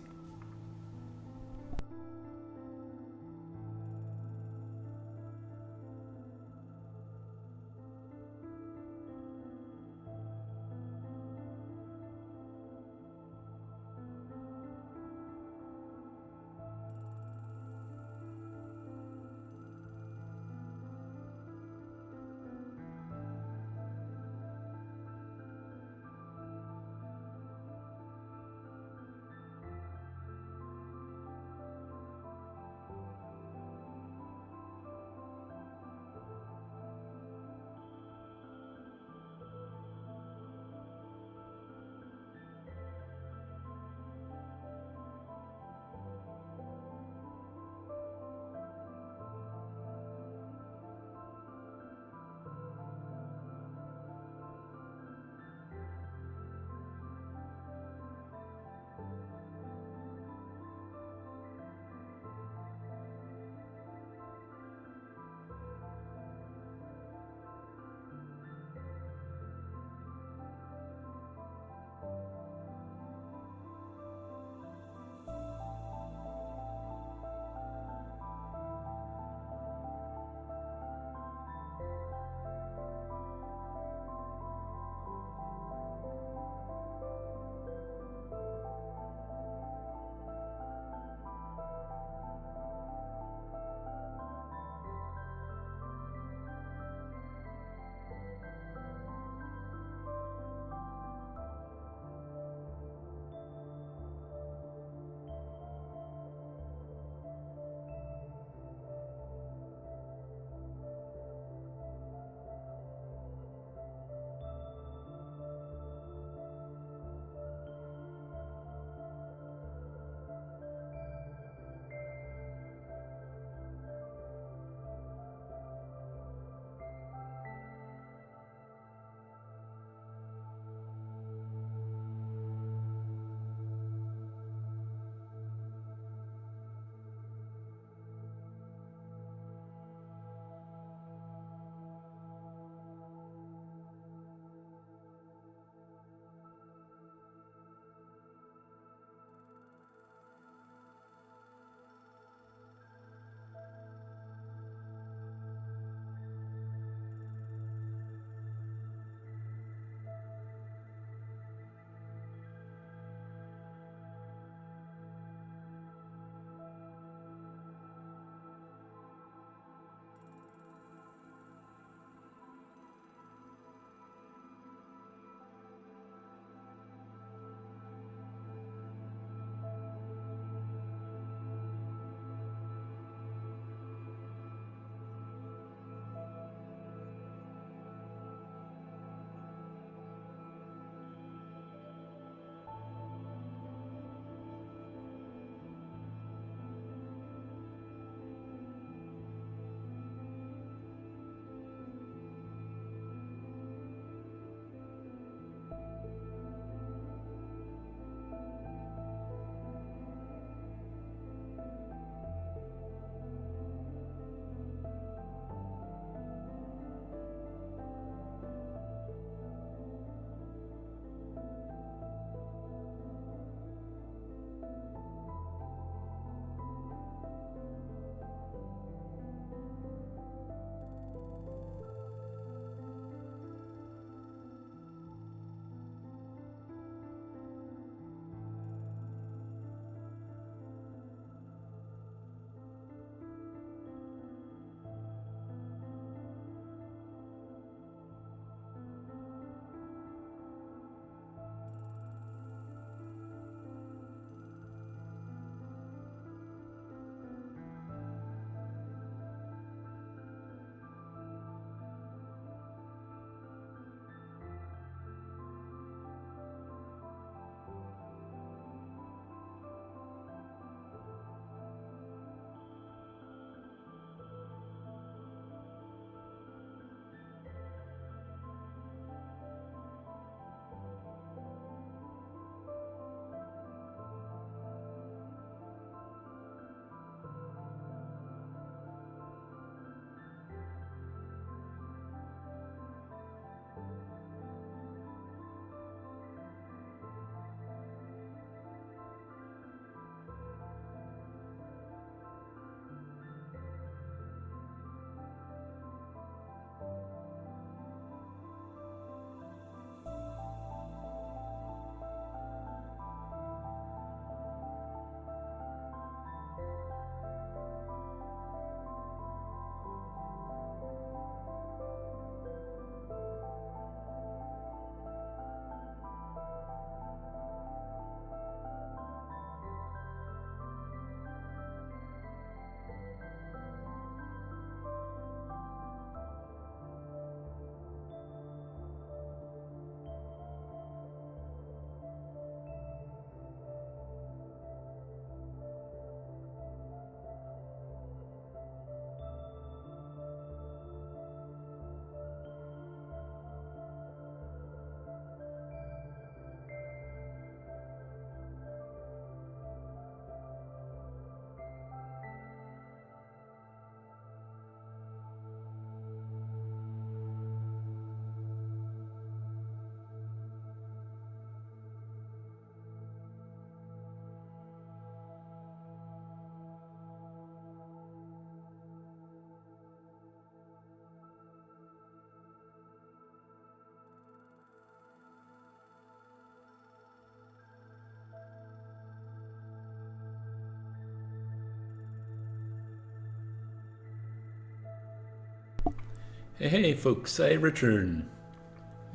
A: Hey folks, I return.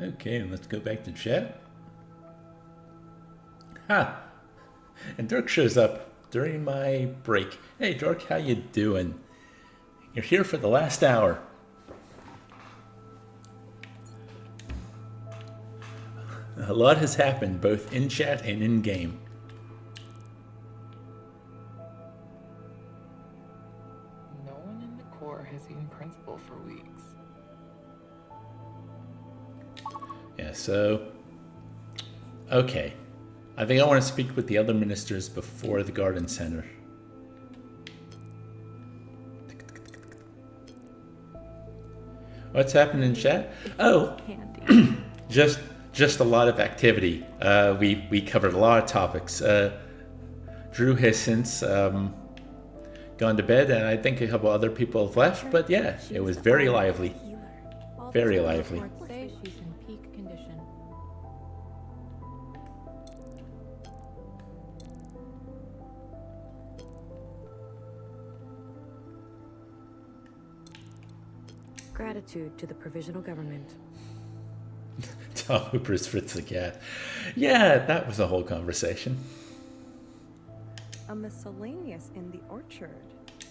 A: Okay, let's go back to chat. Ha! And Dirk shows up during my break. Hey Dirk, how you doing? You're here for the last hour. A lot has happened both in chat and in game.
G: No one in the Corps has seen Principal for weeks.
A: Yeah, so... Okay. I think I want to speak with the other ministers before the garden center. What's happening in chat? Oh, just a lot of activity. We covered a lot of topics. Drew has since gone to bed, and I think a couple other people have left. But yeah, it was very lively. Very lively.
D: Say she's in peak condition.
C: Gratitude to the provisional government.
A: Tom Hooper's Fritz the cat. Yeah, that was a whole conversation.
N: A miscellaneous in the orchard.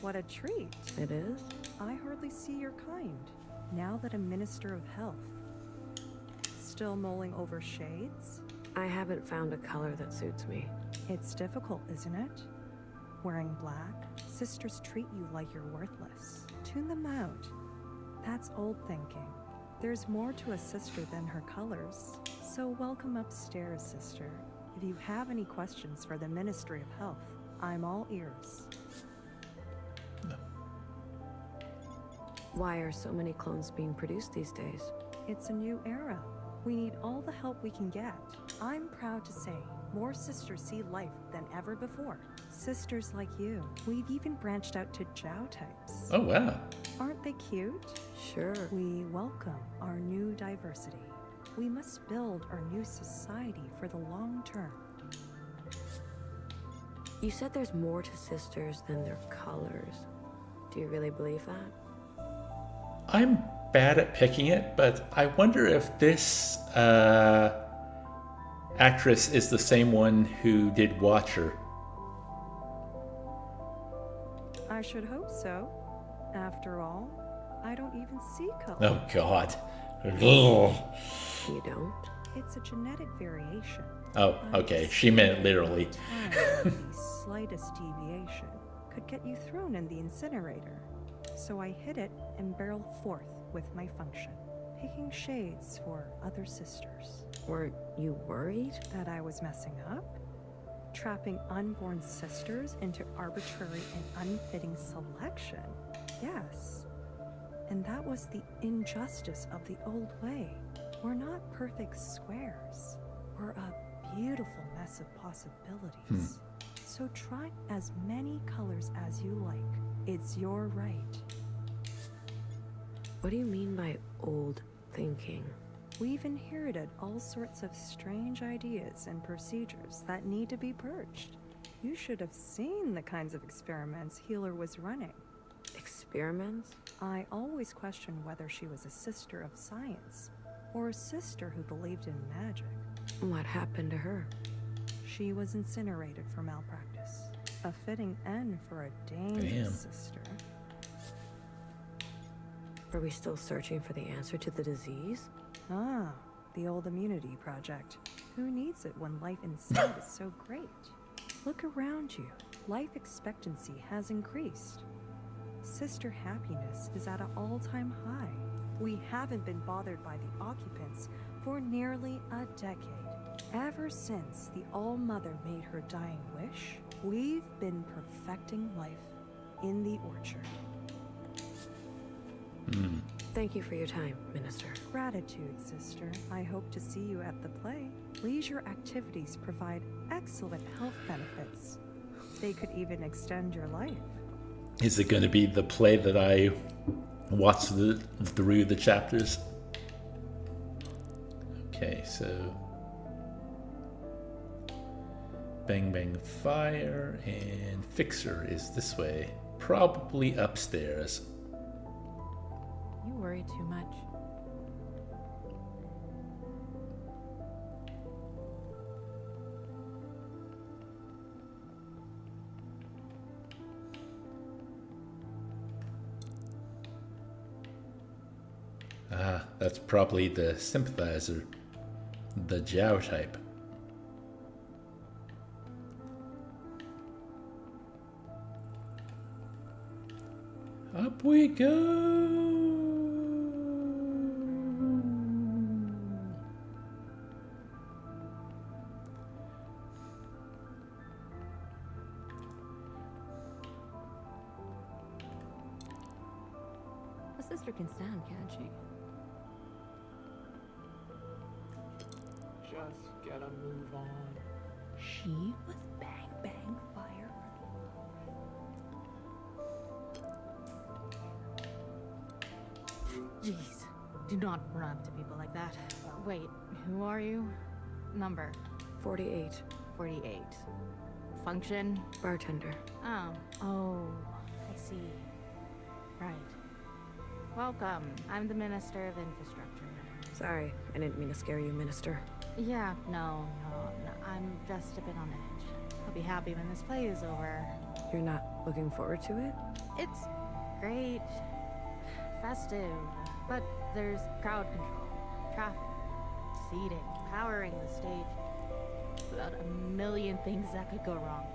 N: What a treat.
C: It is?
N: I hardly see your kind, now that I'm Minister of Health. Still mulling over shades?
C: I haven't found a color that suits me.
N: It's difficult, isn't it? Wearing black, sisters treat you like you're worthless. Tune them out. That's old thinking. There's more to a sister than her colors. So welcome upstairs, sister. If you have any questions for the Ministry of Health, I'm all ears.
C: Why are so many clones being produced these days?
N: It's a new era. We need all the help we can get. I'm proud to say more sisters see life than ever before. Sisters like you. We've even branched out to Jiao types.
A: Oh, wow.
N: Aren't they cute?
C: Sure.
N: We welcome our new diversity. We must build our new society for the long term.
C: You said there's more to sisters than their colors. Do you really believe that?
A: I'm bad at picking it, but I wonder if this actress is the same one who did Watcher.
N: I should hope so. After all, I don't even see color.
A: Oh, God.
C: You don't?
N: It's a genetic variation.
A: Oh, okay. She meant it literally.
N: The slightest deviation could get you thrown in the incinerator. So I hid it and barreled forth with my function, picking shades for other sisters.
C: Were you worried?
N: That I was messing up? Trapping unborn sisters into arbitrary and unfitting selection? Yes. And that was the injustice of the old way. We're not perfect squares. We're a beautiful mess of possibilities. So try as many colors as you like. It's your right.
C: What do you mean by old thinking?
N: We've inherited all sorts of strange ideas and procedures that need to be purged. You should have seen the kinds of experiments Healer was running.
C: Experiments?
N: I always questioned whether she was a sister of science or a sister who believed in magic.
C: What happened to her?
N: She was incinerated for malpractice. A fitting end for a dangerous sister.
C: Are we still searching for the answer to the disease?
N: Ah, the old immunity project. Who needs it when life inside is so great? Look around you. Life expectancy has increased. Sister happiness is at an all-time high. We haven't been bothered by the occupants for nearly a decade. Ever since the All-Mother made her dying wish, we've been perfecting life in the orchard.
C: Thank you for your time, Minister.
N: Gratitude, sister. I hope to see you at the play. Leisure activities provide excellent health benefits. They could even extend your life.
A: Is it going to be the play that I watch through the chapters? Okay, so Bang Bang Fire and Fixer is this way. Probably upstairs.
N: You
D: worry too much.
A: Ah, that's probably the sympathizer, the Jiao type. Up we go!
C: A sister can stand, can't she?
G: Just get a move on.
C: She was bang bang fire.
O: Jeez, do not run up to people like that. Wait, who are you? Number?
C: 48.
O: 48. Function?
C: Bartender.
O: Oh, I see. Right. Welcome. I'm the Minister of Infrastructure.
C: Sorry, I didn't mean to scare you, Minister.
O: Yeah, no. I'm just a bit on edge. I'll be happy when this play is over.
C: You're not looking forward to it?
O: It's great. Festive. But there's crowd control, traffic, seating, powering the stage. About a million things that could go wrong.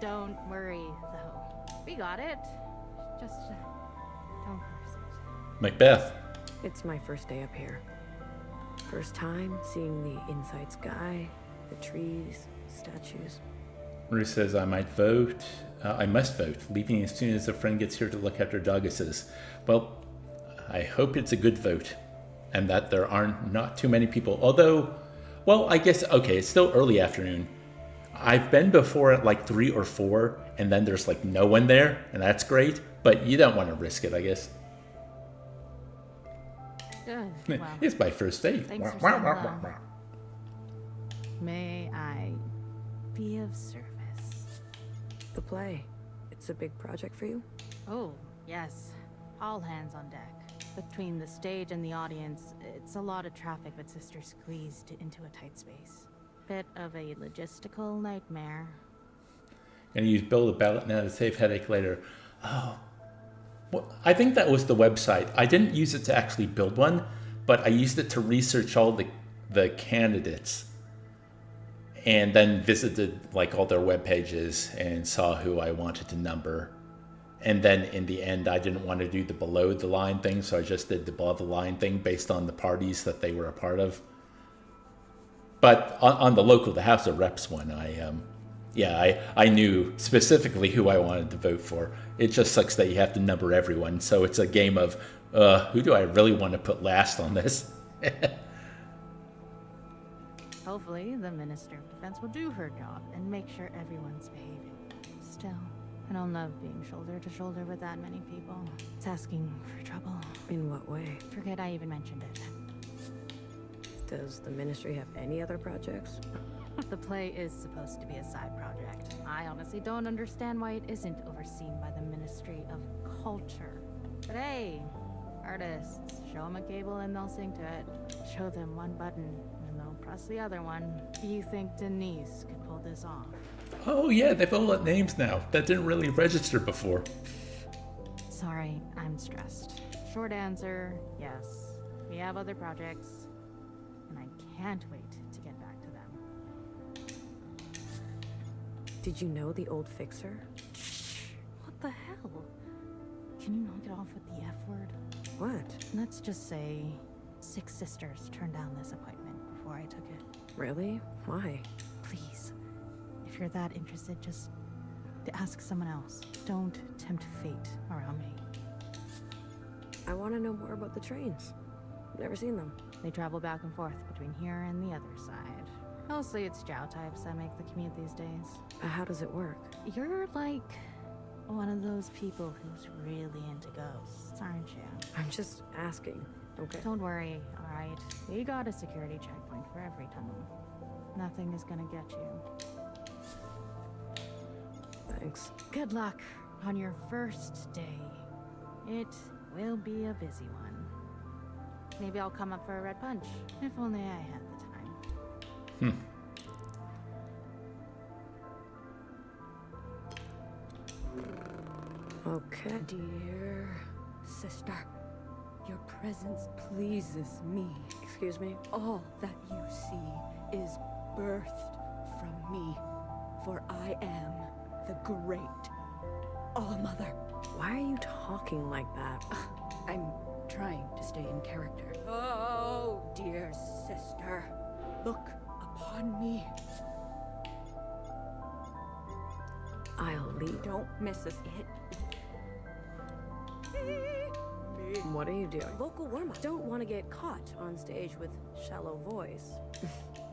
O: Don't worry, though. We got it. Just don't curse it.
A: Macbeth.
C: It's my first day up here. First time seeing the inside sky, the trees, statues.
A: Ruth says I might vote. I must vote, leaving as soon as a friend gets here to look after Douglas's. Well, I hope it's a good vote and that there aren't not too many people. Although, well, I guess, okay, it's still early afternoon. I've been before at like 3 or 4 and then there's like no one there and that's great, but you don't want to risk it, I guess.
O: Good. Well,
A: it's my first date.
O: Thanks for saying that. May I be of service?
C: The play. It's a big project for you?
O: Oh, yes. All hands on deck. Between the stage and the audience, it's a lot of traffic with Sister squeezed into a tight space. Bit of a logistical nightmare.
A: And you build a ballot now to save headache later. Oh, well, I think that was the website. I didn't use it to actually build one, but I used it to research all the candidates and then visited like all their web pages and saw who I wanted to number. And then in the end, I didn't want to do the below the line thing, so I just did the above the line thing based on the parties that they were a part of. But on the local, the House of Reps one, I knew specifically who I wanted to vote for. It just sucks that you have to number everyone, so it's a game of who do I really want to put last on this?
O: Hopefully, the Minister of Defense will do her job and make sure everyone's behaving. Still, I don't love being shoulder to shoulder with that many people. It's asking for trouble.
C: In what way?
O: Forget I even mentioned it.
C: Does the Ministry have any other projects?
O: The play is supposed to be a side project. I honestly don't understand why it isn't overseen by the Ministry of Culture. But hey, artists, show them a cable and they'll sing to it. Show them one button and they'll press the other one. Do you think Denise could pull this off?
A: Oh yeah, they've all got names now. That didn't really register before.
O: Sorry, I'm stressed. Short answer, yes. We have other projects, and I can't wait to get back to them.
C: Did you know the old fixer?
O: What the hell? Can you knock it off with the F word?
C: What?
O: Let's just say 6 sisters turned down this appointment before I took it.
C: Really? Why?
O: Please, if you're that interested, just ask someone else. Don't tempt fate around me.
C: I want to know more about the trains. Never seen them.
O: They travel back and forth between here and the other side. Mostly it's Jiao types that make the commute these days.
C: How does it work?
O: You're like one of those people who's really into ghosts, aren't you?
C: I'm just asking, okay?
O: Don't worry, alright? We got a security checkpoint for every tunnel. Nothing is gonna get you.
C: Thanks.
O: Good luck on your first day. It will be a busy one. Maybe I'll come up for a red punch. If only I had the time.
C: Okay.
B: Dear sister, your presence pleases me.
C: Excuse me?
B: All that you see is birthed from me, for I am the great All-Mother.
C: Why are you talking like that?
B: I'm trying to stay in character. Oh, dear sister, look upon me.
C: I'll leave.
B: Don't miss us it.
C: What are you doing? Vocal warm-up. Don't want to get caught on stage with shallow voice.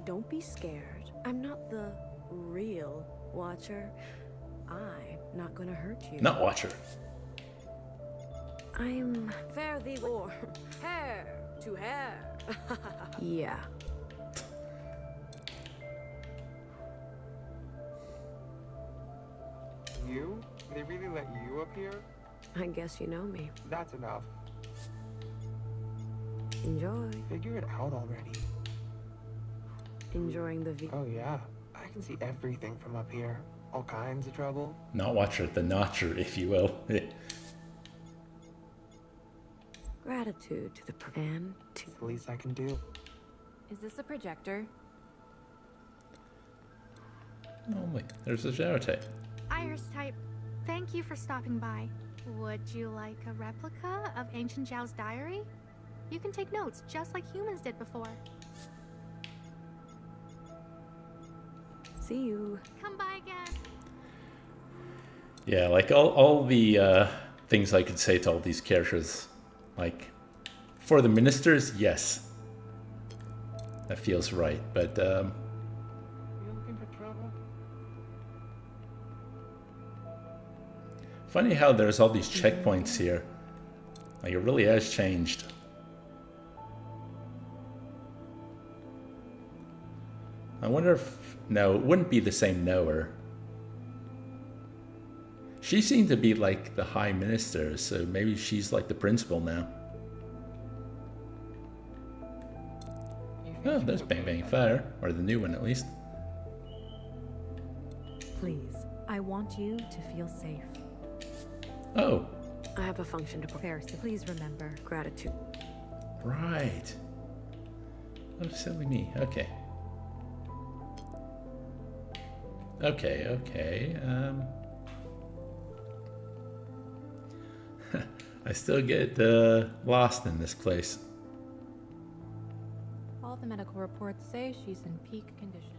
C: Don't be scared. I'm not the real Watcher. I'm not gonna hurt you.
A: Not Watcher.
C: I'm fare thee war. Hair to hair. Yeah.
G: You? They really let you up here?
C: I guess you know me.
G: That's enough.
C: Enjoy.
G: Figure it out already.
C: Enjoying the view.
G: Oh yeah, I can see everything from up here. All kinds of trouble.
A: Not Watcher, the Notcher, if you will.
C: Gratitude to the plan.
G: It's the least I can do.
O: Is this a projector?
A: Oh my, there's a shadow tape.
P: Iris type, thank you for stopping by. Would you like a replica of Ancient Zhao's diary? You can take notes just like humans did before.
C: See you.
P: Come by again.
A: Yeah, like all the things I could say to all these characters. Like, for the ministers, yes. That feels right, but
G: You looking for trouble?
A: funny how there's all these checkpoints here. Like, it really has changed. I wonder if... No, it wouldn't be the same knower. She seemed to be like the High Minister, so maybe she's like the principal now. Oh, there's Bang Bang Fire, or the new one at least.
M: Please, I want you to feel safe.
A: Oh,
C: I have a function to prepare.
M: So please remember.
C: Gratitude.
A: right. Oh, silly me. Okay. Okay. I still get lost in this place.
D: All the medical reports say she's in peak condition.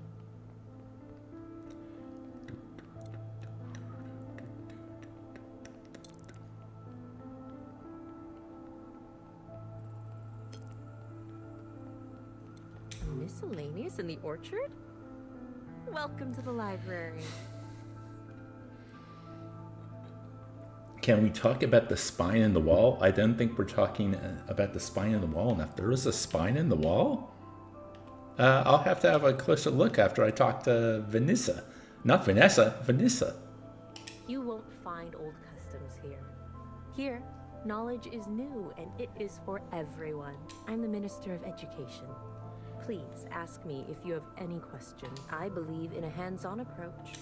C: Miscellaneous in the orchard? Welcome to the library.
A: Can we talk about the spine in the wall? I don't think we're talking about the spine in the wall enough. There is a spine in the wall? I'll have to have a closer look after I talk to Vanessa. Not Vanessa, Vanessa.
C: You won't find old customs here. Here, knowledge is new and it is for everyone. I'm the Minister of Education. Please ask me if you have any questions. I believe in a hands-on approach.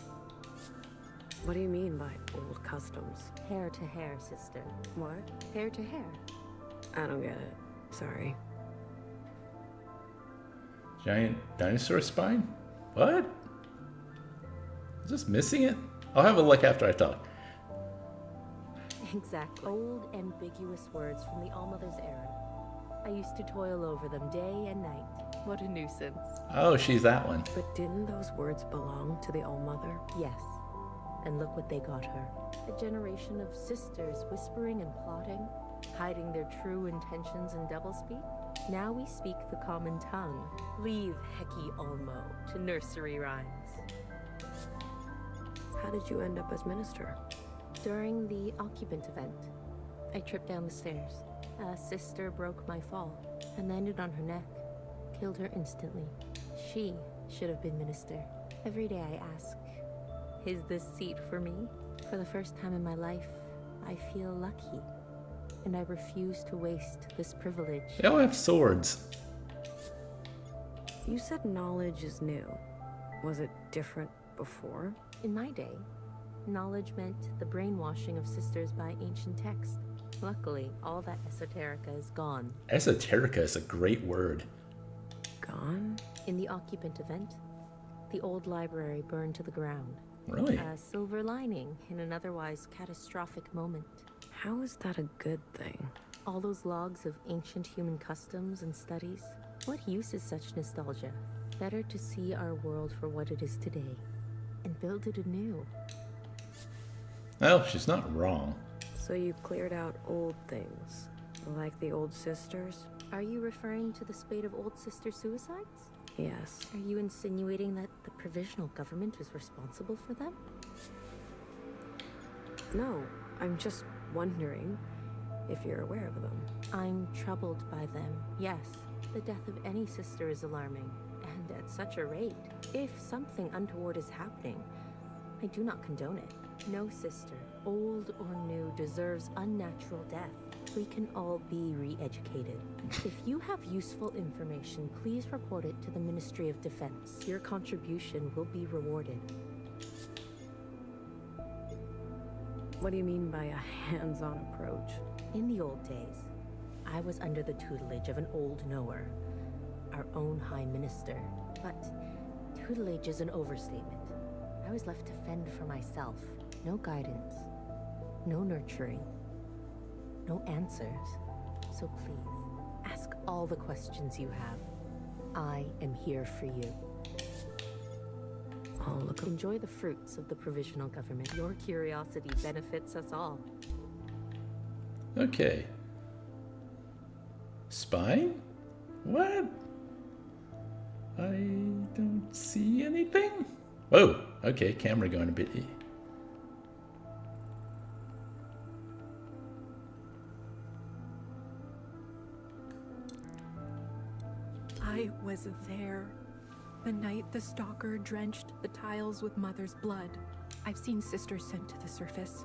C: What do you mean by old customs? Hair to hair, sister. What? Hair to hair. I don't get it. Sorry.
A: Giant dinosaur spine? What? Just missing it? I'll have a look after I talk.
C: Exactly. Old, ambiguous words from the All-Mother's era. I used to toil over them day and night. What a nuisance.
A: Oh, she's that one.
C: But didn't those words belong to the All-Mother? Yes. And look what they got her. A generation of sisters whispering and plotting, hiding their true intentions in doublespeak. Now we speak the common tongue. Leave Heki Olmo to nursery rhymes. How did you end up as minister? During the occupant event, I tripped down the stairs. A sister broke my fall and landed on her neck. Killed her instantly. She should have been minister. Every day I ask, is this seat for me? For the first time in my life, I feel lucky. and I refuse to waste this privilege.
A: They all have swords.
C: You said knowledge is new. Was it different before? In my day, knowledge meant the brainwashing of sisters by ancient text. Luckily, all that esoterica is gone.
A: Esoterica is a great word.
C: Gone? In the occupant event, the old library burned to the ground.
A: Really?
C: A silver lining in an otherwise catastrophic moment. How is that a good thing? All those logs of ancient human customs and studies. What use is such nostalgia? Better to see our world for what it is today and build it anew.
A: Well, she's not wrong.
C: So you cleared out old things, like the old sisters? Are you referring to the spate of old sister suicides? Yes. Are you insinuating that the provisional government is responsible for them? No, I'm just wondering if you're aware of them. I'm troubled by them, yes. The death of any sister is alarming, and at such a rate. If something untoward is happening, I do not condone it. No sister, old or new, deserves unnatural death. We can all be re-educated. If you have useful information, please report it to the Ministry of Defense. Your contribution will be rewarded. What do you mean by a hands-on approach? In the old days, I was under the tutelage of an old knower, our own High Minister. But tutelage is an overstatement. I was left to fend for myself. No guidance, no nurturing, no answers. So please, ask all the questions you have. I am here for you. Oh, look. Enjoy the fruits of the provisional government. Your curiosity benefits us all.
A: Okay. Spine? What? I don't see anything. Whoa, okay, camera going a bit.
J: I was there. The night the stalker drenched the tiles with Mother's blood. I've seen sisters sent to the surface.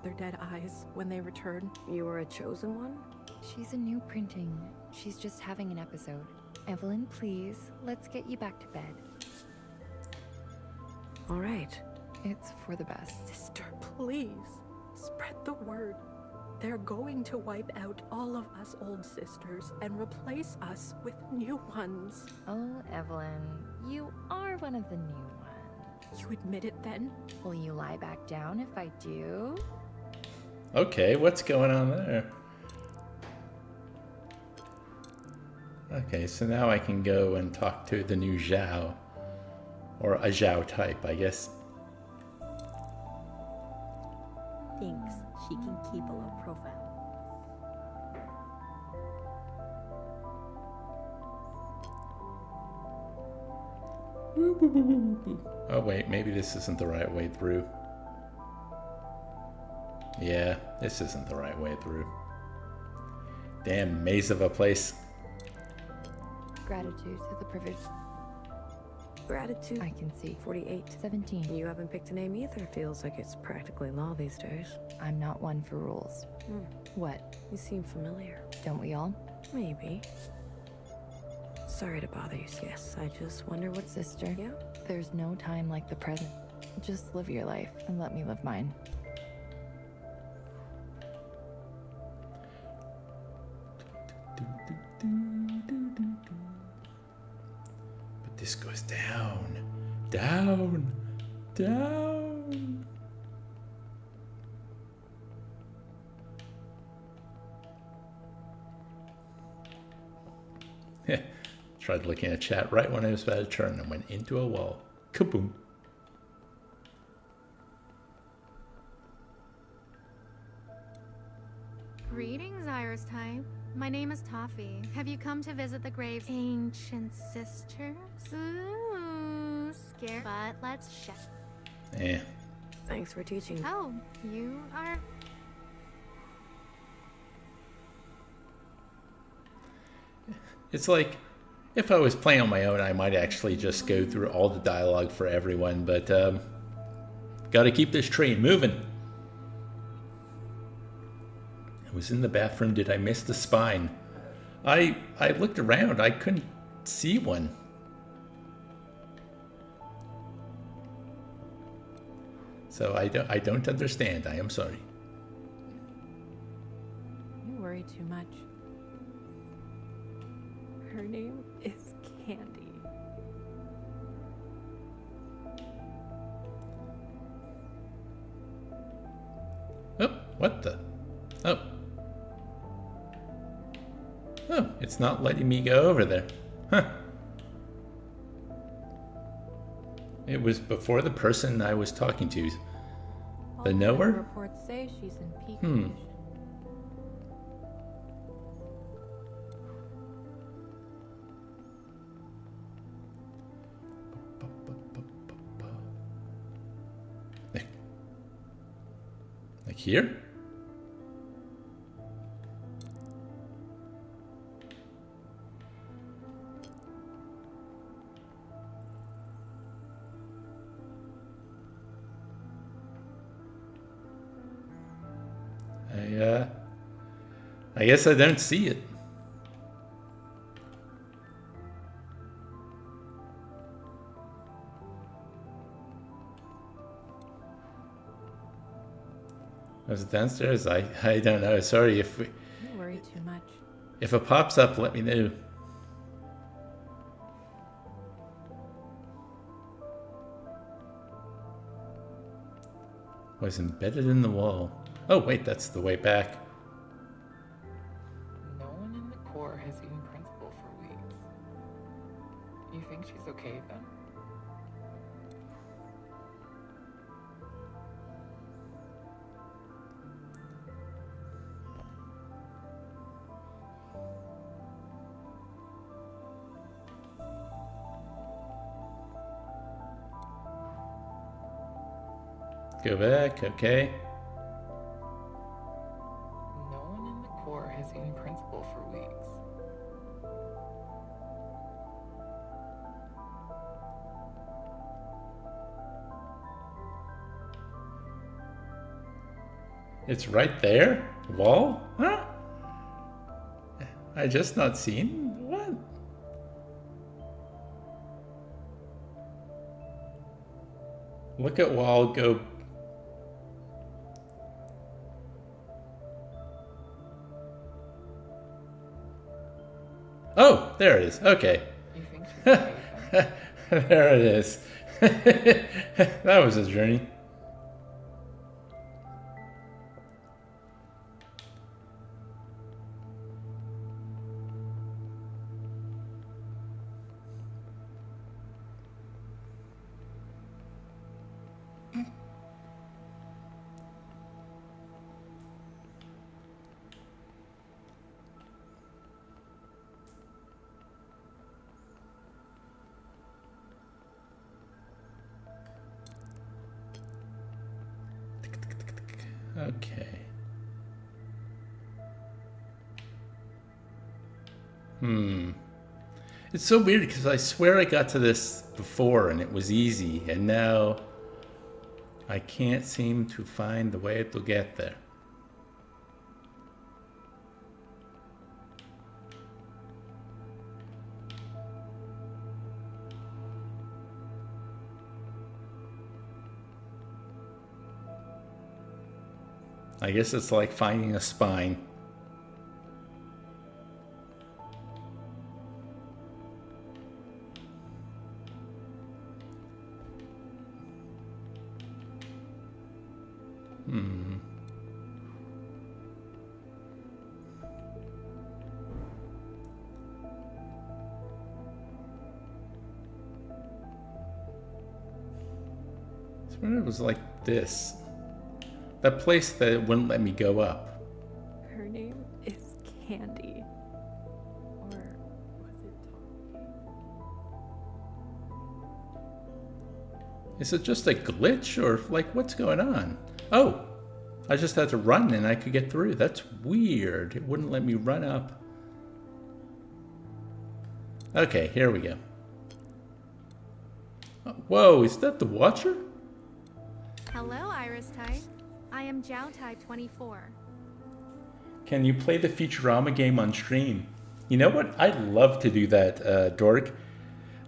J: Their dead eyes when they return.
C: You were a chosen one?
H: She's a new printing. She's just having an episode. Evelyn, please, let's get you back to bed.
C: All right.
H: It's for the best.
J: Sister, please, spread the word. They're going to wipe out all of us old sisters and replace us with new ones.
H: Oh, Evelyn, you are one of the new ones.
J: You admit it then?
H: Will you lie back down if I do?
A: Okay, what's going on there? Okay, so now I can go and talk to the new Zhao. Or a Zhao type, I guess.
E: Thinks she can keep a low profile.
A: Oh wait, maybe this isn't the right way through. Yeah, this isn't the right way through. Damn maze of a place.
H: Gratitude to the provision.
C: Gratitude?
H: I can see.
C: 48.
H: 17.
C: You haven't picked a name either. Feels like it's practically law these days.
H: I'm not one for rules. What?
C: You seem familiar.
H: Don't we all?
C: Maybe. Sorry to bother you, sis. I just wonder what...
H: Sister?
C: Yeah?
H: There's no time like the present. Just live your life and let me live mine.
A: But this goes down, down, down. Tried looking at chat right when I was about to turn and went into a wall. Kaboom.
P: Greetings, Iris type. My name is Toffee. Have you come to visit the graves of ancient sisters? Ooh, scared. But let's check.
A: Yeah.
C: Thanks for teaching.
P: Oh, you are...
A: It's like, if I was playing on my own, I might actually just go through all the dialogue for everyone, but gotta keep this train moving. was in the bathroom. Did I miss the spine? I looked around. I couldn't see one. So I don't understand. I am sorry.
J: You worry too much. Her name is Candy.
A: Oh, what the? Oh. Oh, it's not letting me go over there. Huh. It was before the person I was talking to. The knower?
O: Reports say she's in peak
A: Hmm.
O: condition.
A: Like here? I guess I don't see it. Was it downstairs? I don't know. Sorry if we,
J: You worry too much.
A: if it pops up, let me know. Was embedded in the wall. Oh wait, that's the way back.
G: No one in the Corps has seen Principal for weeks. You think she's okay then?
A: Go back, okay.
G: No one in the Corps has seen Principal for weeks.
A: It's right there? Wall? Huh? I just not seen? What? Look at wall, go. Oh, there it is. Okay.
G: You think she's okay then?
A: There it is. That was a journey. Okay. It's so weird because I swear I got to this before and it was easy, and now I can't seem to find the way to get there. I guess it's like finding a spine. I swear it was like this. That place that wouldn't let me go up.
J: Her name is Candy. Or was it Tommy?
A: Is it just a glitch or like what's going on? Oh, I just had to run and I could get through. That's weird. It wouldn't let me run up. Okay, here we go. Whoa, is that the Watcher?
P: Hello, Iris Type. I am Jiao Tai 24.
A: Can you play the Futurama game on stream? You know what? I'd love to do that, Dork.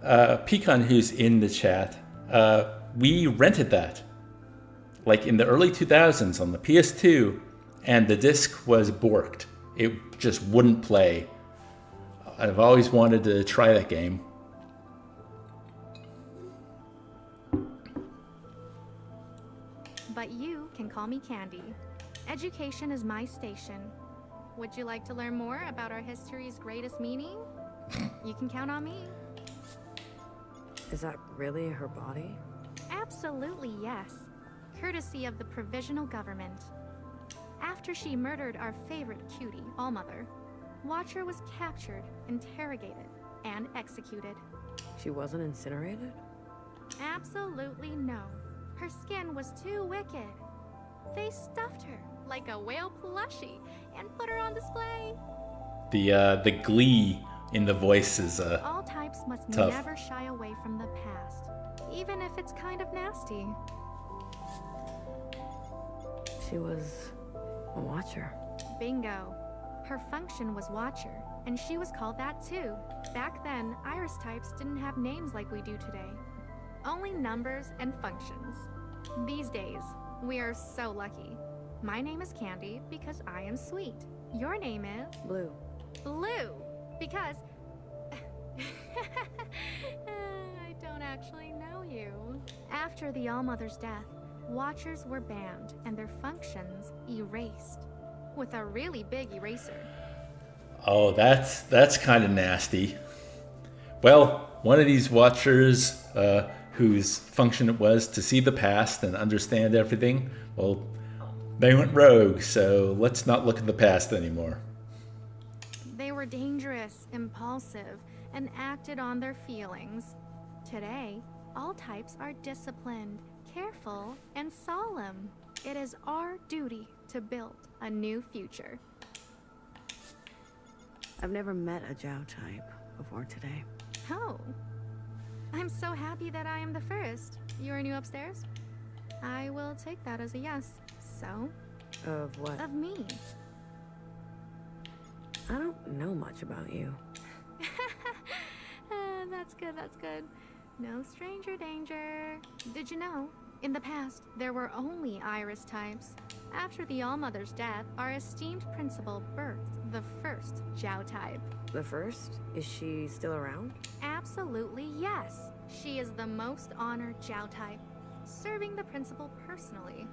A: Pecan, who's in the chat, we rented that. Like in the early 2000s on the PS2, and the disc was borked. It just wouldn't play. I've always wanted to try that game.
P: But you can call me Candy. Education is my station. Would you like to learn more about our history's greatest meaning? You can count on me.
C: Is that really her body?
P: Absolutely yes. Courtesy of the provisional government. After she murdered our favorite cutie, Allmother, Watcher was captured, interrogated, and executed.
C: She wasn't incinerated?
P: Absolutely no. Her skin was too wicked. They stuffed her like a whale plushie and put her on display.
A: The glee in the voice is
P: All types must
A: tough.
P: never shy away from the past, even if it's kind of nasty.
C: She was a Watcher.
P: Bingo. Her function was Watcher, and she was called that too. Back then, iris types didn't have names like we do today. Only numbers and functions. These days, we are so lucky. My name is Candy because I am sweet. Your name is?
C: Blue.
P: Blue, because... I don't actually know you. After the Allmother's death, Watchers were banned and their functions erased. With a really big eraser.
A: Oh, that's kind of nasty. Well, one of these Watchers whose function it was to see the past and understand everything, well, they went rogue, so let's not look at the past anymore.
P: They were dangerous, impulsive, and acted on their feelings. Today, all types are disciplined, careful, and solemn. It is our duty to build a new future.
C: I've never met a Jiao type before today.
P: Oh. I'm so happy that I am the first. You are new upstairs? I will take that as a yes. So?
C: Of what?
P: Of me.
C: I don't know much about you.
P: That's good, that's good. No stranger danger. Did you know? In the past, there were only iris types. After the Allmother's death, our esteemed principal birthed the first Jiao type.
C: The first? Is she still around?
P: Absolutely yes. She is the most honored Jiao type, serving the principal personally.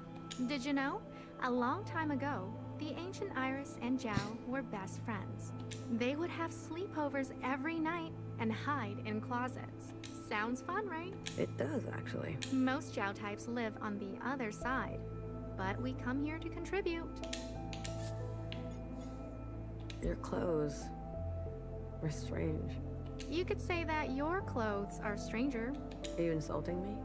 P: Did you know? A long time ago, the ancient Iris and Jiao were best friends. They would have sleepovers every night and hide in closets. Sounds fun, right?
C: It does, actually.
P: Most Jiao types live on the other side, but we come here to contribute.
C: Your clothes were strange.
P: You could say that your clothes are stranger.
C: Are you insulting me?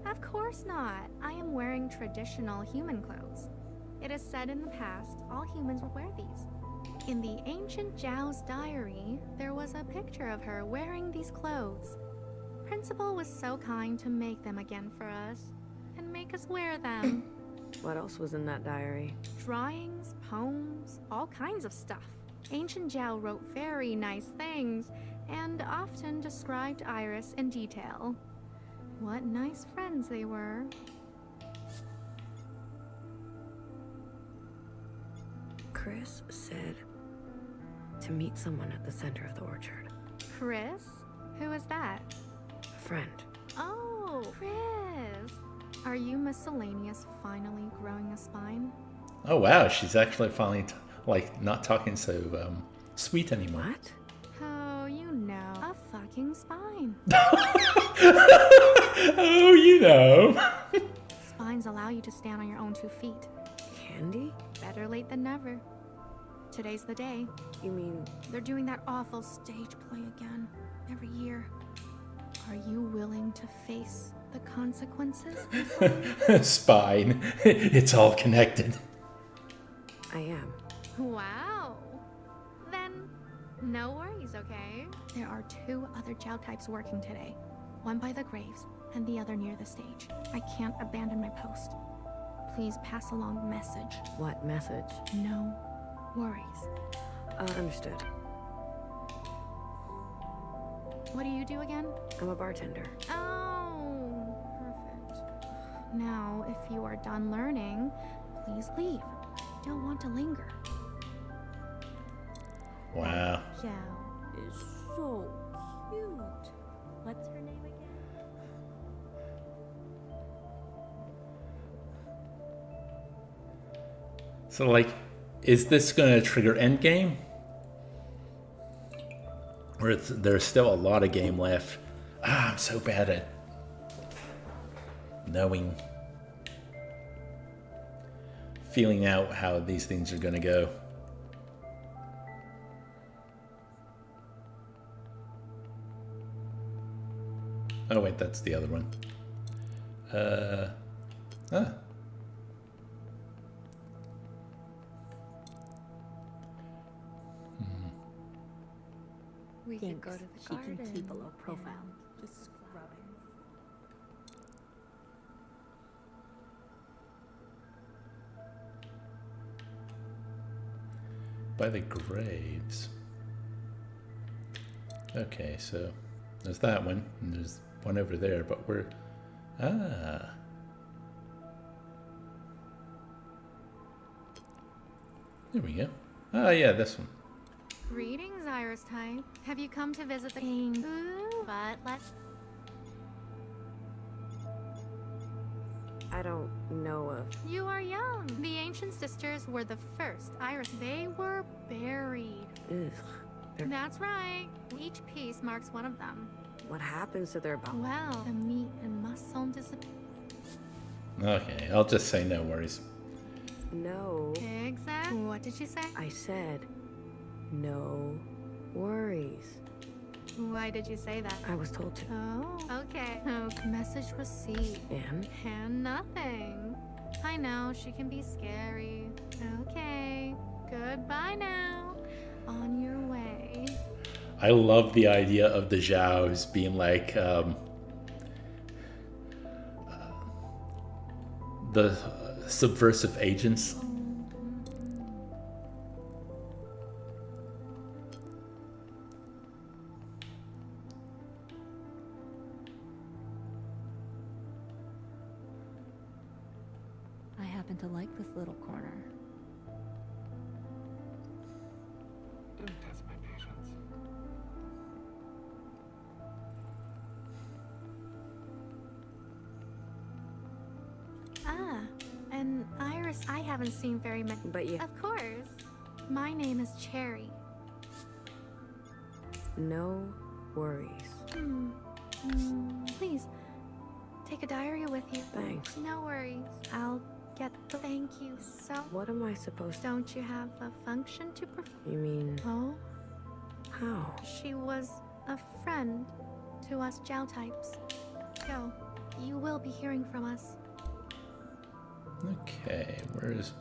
P: Of course not. I am wearing traditional human clothes. It is said in the past, all humans would wear these. In the ancient Jiao's diary, there was a picture of her wearing these clothes. Principal was so kind to make them again for us, and make us wear them.
C: What else was in that diary?
P: Drawings, poems, all kinds of stuff. Ancient Jiao wrote very nice things, and often described Iris in detail. What nice friends they were.
C: Chris said to meet someone at the center of the orchard.
P: Chris? Who is that?
C: A friend.
P: Oh, Chris. Are you Miscellaneous finally growing a spine?
A: Oh wow, she's actually finally not talking so sweet anymore.
C: What?
P: Oh, you know, a fucking spine.
A: Oh, you know.
P: Spines allow you to stand on your own 2 feet.
C: Candy?
P: Better late than never. Today's the day.
C: You mean...
P: They're doing that awful stage play again, every year. Are you willing to face the consequences?
A: Spine. It's all connected.
C: I am.
P: Wow. Then, no worries, okay? There are 2 other Jiao types working today. One by the graves, and the other near the stage. I can't abandon my post. please pass along the message.
C: What message?
P: No worries.
C: Understood.
P: What do you do again?
C: I'm a bartender.
P: Oh, perfect. Now, if you are done learning, please leave. I don't want to linger.
A: Wow.
E: Zhao is so cute. What's her name again?
A: So, like, is this going to trigger endgame? Or there's still a lot of game left? Ah, I'm so bad at knowing, feeling out how these things are going to go. Oh, wait, that's the other one.
H: We could go to the
E: she
H: garden.
E: can keep a low profile. Just scrubbing.
A: By the graves. Okay, so there's that one, and there's one over there, but we're... Ah. There we go. Ah, yeah, this one.
P: Greetings, Iris type. Have you come to visit the king? Ooh, but let's...
C: I don't know of...
P: You are young. The ancient sisters were the first Iris. They were buried.
C: Ugh.
P: That's right. Each piece marks one of them.
C: What happens to their body?
P: Well, the meat and muscle disappear.
A: Okay, I'll just say no worries.
C: No.
P: Exactly. What did you say?
C: I said, no worries.
P: Why did you say that?
C: I was told to.
P: Oh, okay. Oh, message received. And nothing. I know, she can be scary. Okay. Goodbye now. On your way.
A: I love the idea of the Zhaos being like the subversive agents.
E: I happen to like this little corner.
G: Don't test my patience.
P: Ah, and Iris I haven't seen very much.
C: But you...
P: Of course. My name is Cherry.
C: No worries.
P: Please, take a diary with you.
C: Thanks.
P: No worries. I'll get the thank you so...
C: What am I supposed to...
P: Don't you have a function to perform?
C: You mean...
P: Oh?
C: How?
P: She was a friend to us Zhao types. Go. You will be hearing from us.
A: Okay, where's...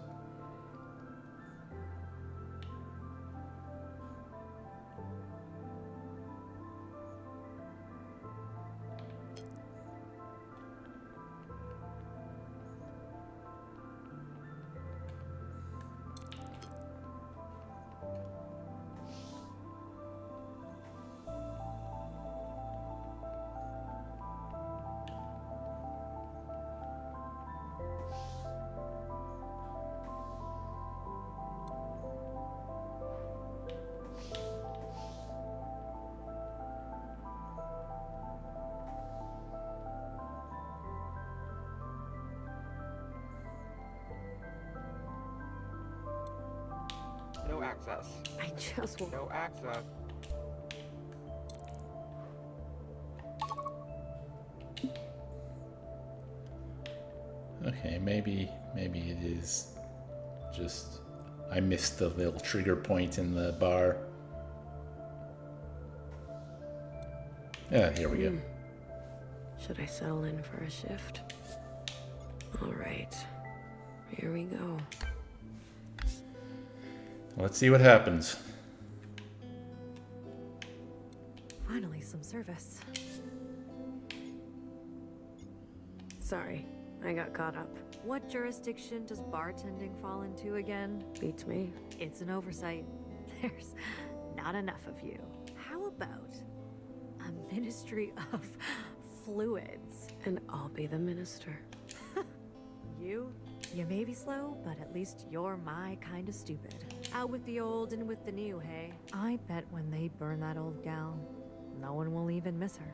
G: No access.
C: I just want...
G: No access.
A: Okay, maybe it is just... I missed the little trigger point in the bar. Yeah, here we go.
C: Should I settle in for a shift? All right. Here we go.
A: Let's see what happens.
M: Finally, some service.
C: Sorry. I got caught up.
M: What jurisdiction does bartending fall into again?
C: Beats me.
M: It's an oversight. There's not enough of you. How about a ministry of fluids?
C: And I'll be the minister.
M: You may be slow, but at least you're my kind of stupid. Out with the old and with the new, hey? I bet when they burn that old gal, no one will even miss her.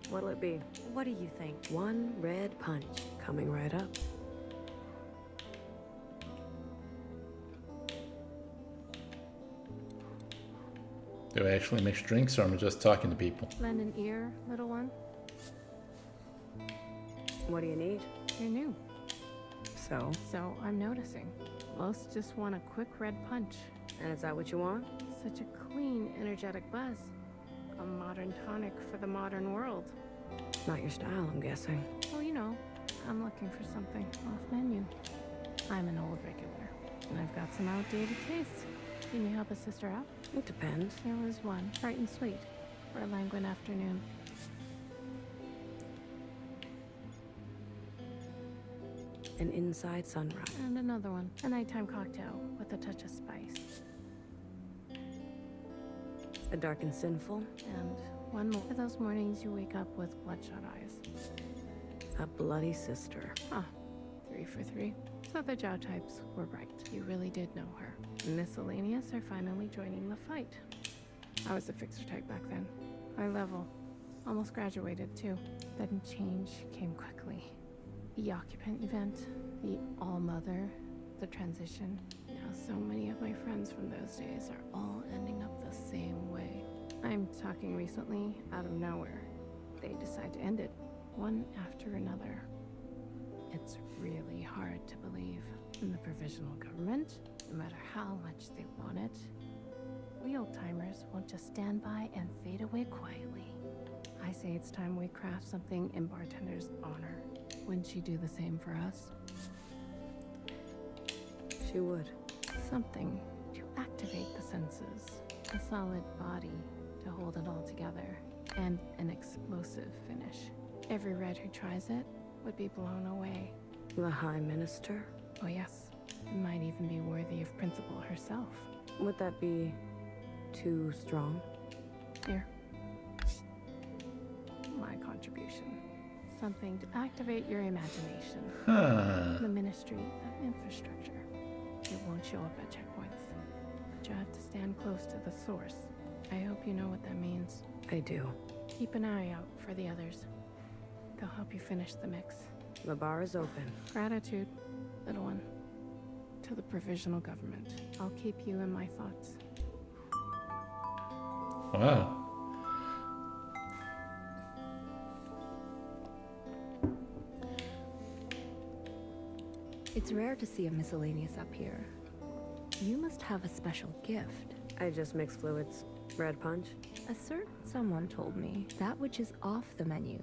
C: What'll it be?
M: What do you think?
C: One red punch coming right up.
A: Do I actually mix drinks, or am I just talking to people?
O: Lend an ear, little one.
C: What do you need?
O: You're new.
C: So
O: I'm noticing. Most just want a quick red punch.
C: And is that what you want?
O: Such a clean, energetic buzz. A modern tonic for the modern world.
C: Not your style, I'm guessing.
O: Oh, you know, I'm looking for something off menu. I'm an old regular, and I've got some outdated tastes. Can you help a sister out?
C: It depends.
O: There was one, bright and sweet, for a languid afternoon.
C: An inside sunrise.
O: And another one, a nighttime cocktail with a touch of spice.
C: A dark and sinful.
O: And one more. For those mornings you wake up with bloodshot eyes.
C: A bloody sister.
O: Ah, 3 for 3. So the Zhao types were right. You really did know her. Miscellaneous are finally joining the fight. I was a fixer type back then. High level. Almost graduated too. Then change came quickly. The occupant event, the all-mother, the transition. Now so many of my friends from those days are all ending up the same way. I'm talking recently, out of nowhere. They decide to end it, one after another. It's really hard to believe. In the provisional government, no matter how much they want it, we old-timers won't just stand by and fade away quietly. I say it's time we craft something in bartender's honor. Wouldn't she do the same for us?
C: She would.
O: Something to activate the senses. A solid body to hold it all together. And an explosive finish. Every red who tries it would be blown away.
C: The High Minister?
O: Oh yes. It might even be worthy of Principal herself.
C: Would that be too strong?
O: Here. My contribution. Something to activate your imagination. The Ministry of Infrastructure. It won't show up at checkpoints, but you have to stand close to the source. I hope you know what that means.
C: I do.
O: Keep an eye out for the others. They'll help you finish the mix.
C: The bar is open.
O: Gratitude, little one. To the provisional government. I'll keep you in my thoughts.
A: Wow.
M: It's rare to see a miscellaneous up here. You must have a special gift.
C: I just mix fluids. Red punch?
M: A certain someone told me that which is off the menu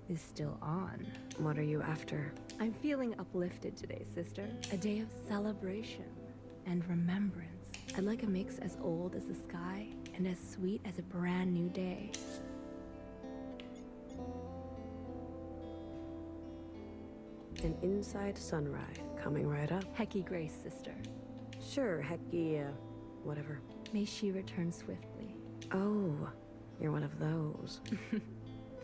M: is still on.
C: What are you after?
M: I'm feeling uplifted today, sister. A day of celebration and remembrance. I'd like a mix as old as the sky and as sweet as a brand new day.
C: An inside sunrise coming right up.
M: Hecky Grace, sister.
C: Sure, Hecky, whatever.
M: May she return swiftly.
C: Oh, you're one of those.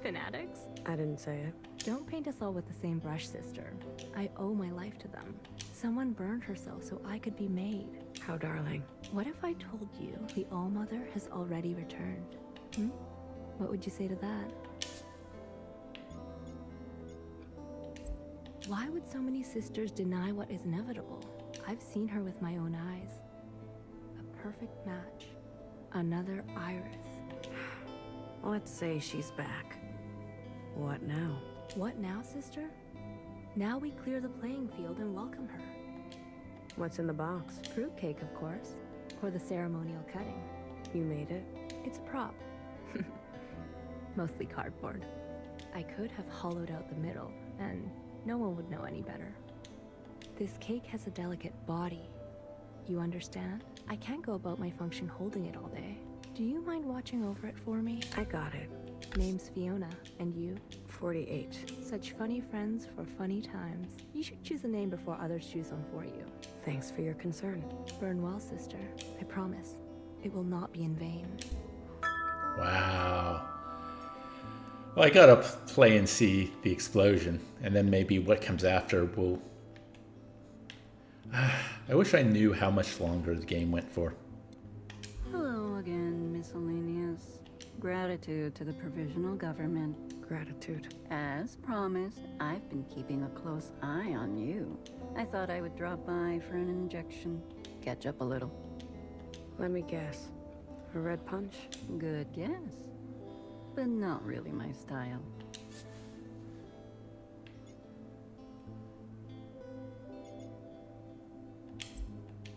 M: Fanatics?
C: I didn't say it.
M: Don't paint us all with the same brush, sister. I owe my life to them. Someone burned herself so I could be made.
C: How darling.
M: What if I told you the All-Mother has already returned? What would you say to that? Why would so many sisters deny what is inevitable? I've seen her with my own eyes. A perfect match. Another Iris.
C: Let's say she's back. What now?
M: What now, sister? Now we clear the playing field and welcome her.
C: What's in the box?
M: Fruitcake, of course. For the ceremonial cutting.
C: You made it?
M: It's a prop. Mostly cardboard. I could have hollowed out the middle, and no one would know any better. This cake has a delicate body. You understand? I can't go about my function holding it all day. Do you mind watching over it for me?
C: I got it.
J: Name's Fiona, and you?
C: 48.
J: Such funny friends for funny times. You should choose a name before others choose one for you.
C: Thanks for your concern.
J: Burn well, sister. I promise. It will not be in vain.
A: Wow. Well, I gotta play and see the explosion, and then maybe what comes after will... I wish I knew how much longer the game went for.
B: Hello again, miscellaneous. Gratitude to the provisional government.
C: Gratitude.
B: As promised, I've been keeping a close eye on you. I thought I would drop by for an injection. Catch up a little.
C: Let me guess. A red punch?
B: Good guess. But not really my style.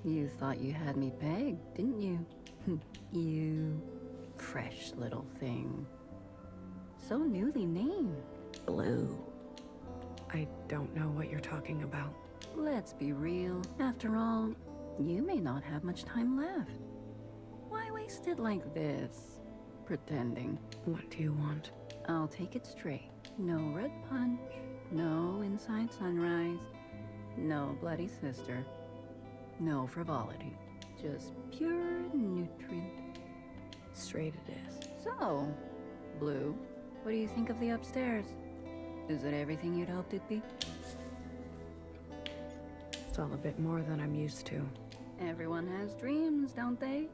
B: You thought you had me pegged, didn't you? You fresh little thing. So newly named. Blue.
C: I don't know what you're talking about.
B: Let's be real. After all, you may not have much time left. Why waste it like this? Pretending.
C: What do you want?
B: I'll take it straight. No red punch, no inside sunrise, no bloody sister, no frivolity. Just pure nutrient.
C: Straight it is.
B: So, Blue, what do you think of the upstairs? Is it everything you'd hoped it'd be?
C: It's all a bit more than I'm used to.
B: Everyone has dreams, don't they?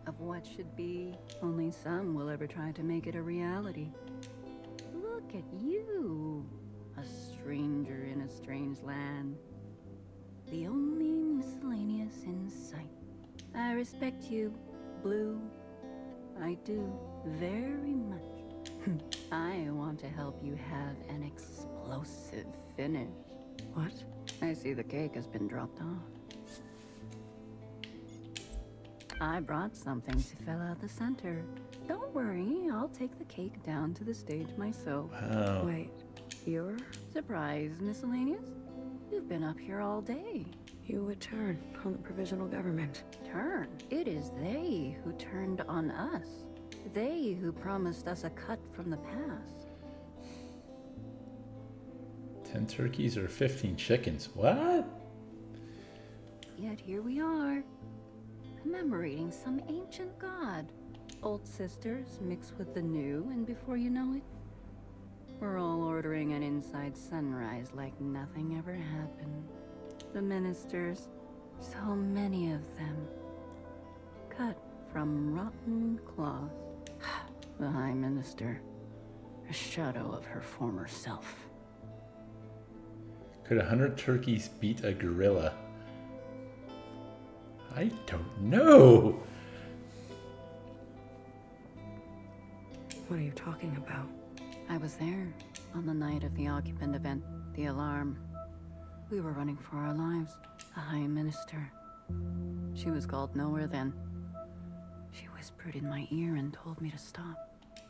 B: Of what should be. Only some will ever try to make it a reality. Look at you, a stranger in a strange land. The only miscellaneous in sight. I respect you, Blue. I do, very much. I want to help you have an explosive finish.
C: What?
B: I see the cake has been dropped off. I brought something to fill out the center. Don't worry, I'll take the cake down to the stage myself.
A: Wow.
C: Wait, you're?
B: Surprise, miscellaneous? You've been up here all day.
C: You would turn on the provisional government.
B: Turn? It is they who turned on us. They who promised us a cut from the past.
A: 10 turkeys or 15 chickens? What?
B: Yet here we are, commemorating some ancient god. Old sisters mixed with the new, and before you know it, we're all ordering an inside sunrise like nothing ever happened. The ministers, so many of them, cut from rotten cloth. The High Minister, a shadow of her former self.
A: Could 100 turkeys beat a gorilla? I don't know.
C: What are you talking about?
B: I was there on the night of the occupant event, the alarm. We were running for our lives. The High Minister. She was called nowhere then. She whispered in my ear and told me to stop,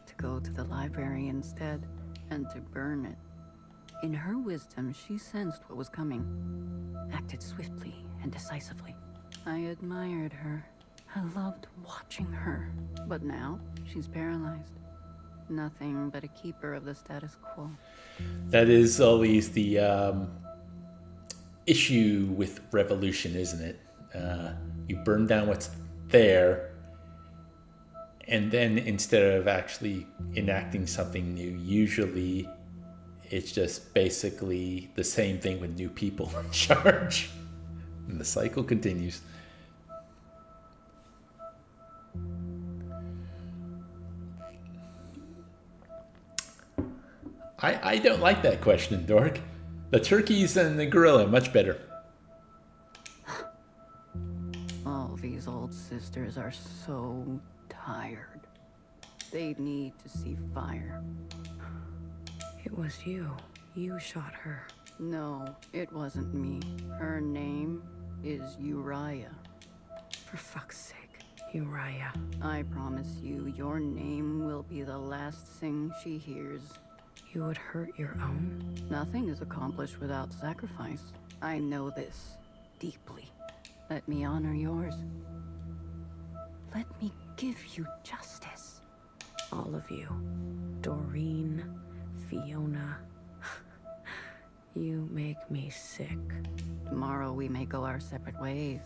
B: to go to the library instead, and to burn it. In her wisdom, she sensed what was coming, acted swiftly and decisively. I admired her. I loved watching her. But now, she's paralyzed. Nothing but a keeper of the status quo.
A: That is always the issue with revolution, isn't it? You burn down what's there, and then instead of actually enacting something new, usually it's just basically the same thing with new people in charge. And the cycle continues. I don't like that question, Dork. The turkeys and the gorilla, much better.
B: All these old sisters are so tired. They need to see fire.
C: It was you. You shot her.
B: No, it wasn't me. Her name is Uriah.
C: For fuck's sake, Uriah.
B: I promise you, your name will be the last thing she hears.
C: You would hurt your own?
B: Nothing is accomplished without sacrifice. I know this deeply. Let me honor yours. Let me give you justice.
C: All of you. Doreen, Fiona. You make me sick.
Q: Tomorrow we may go our separate ways,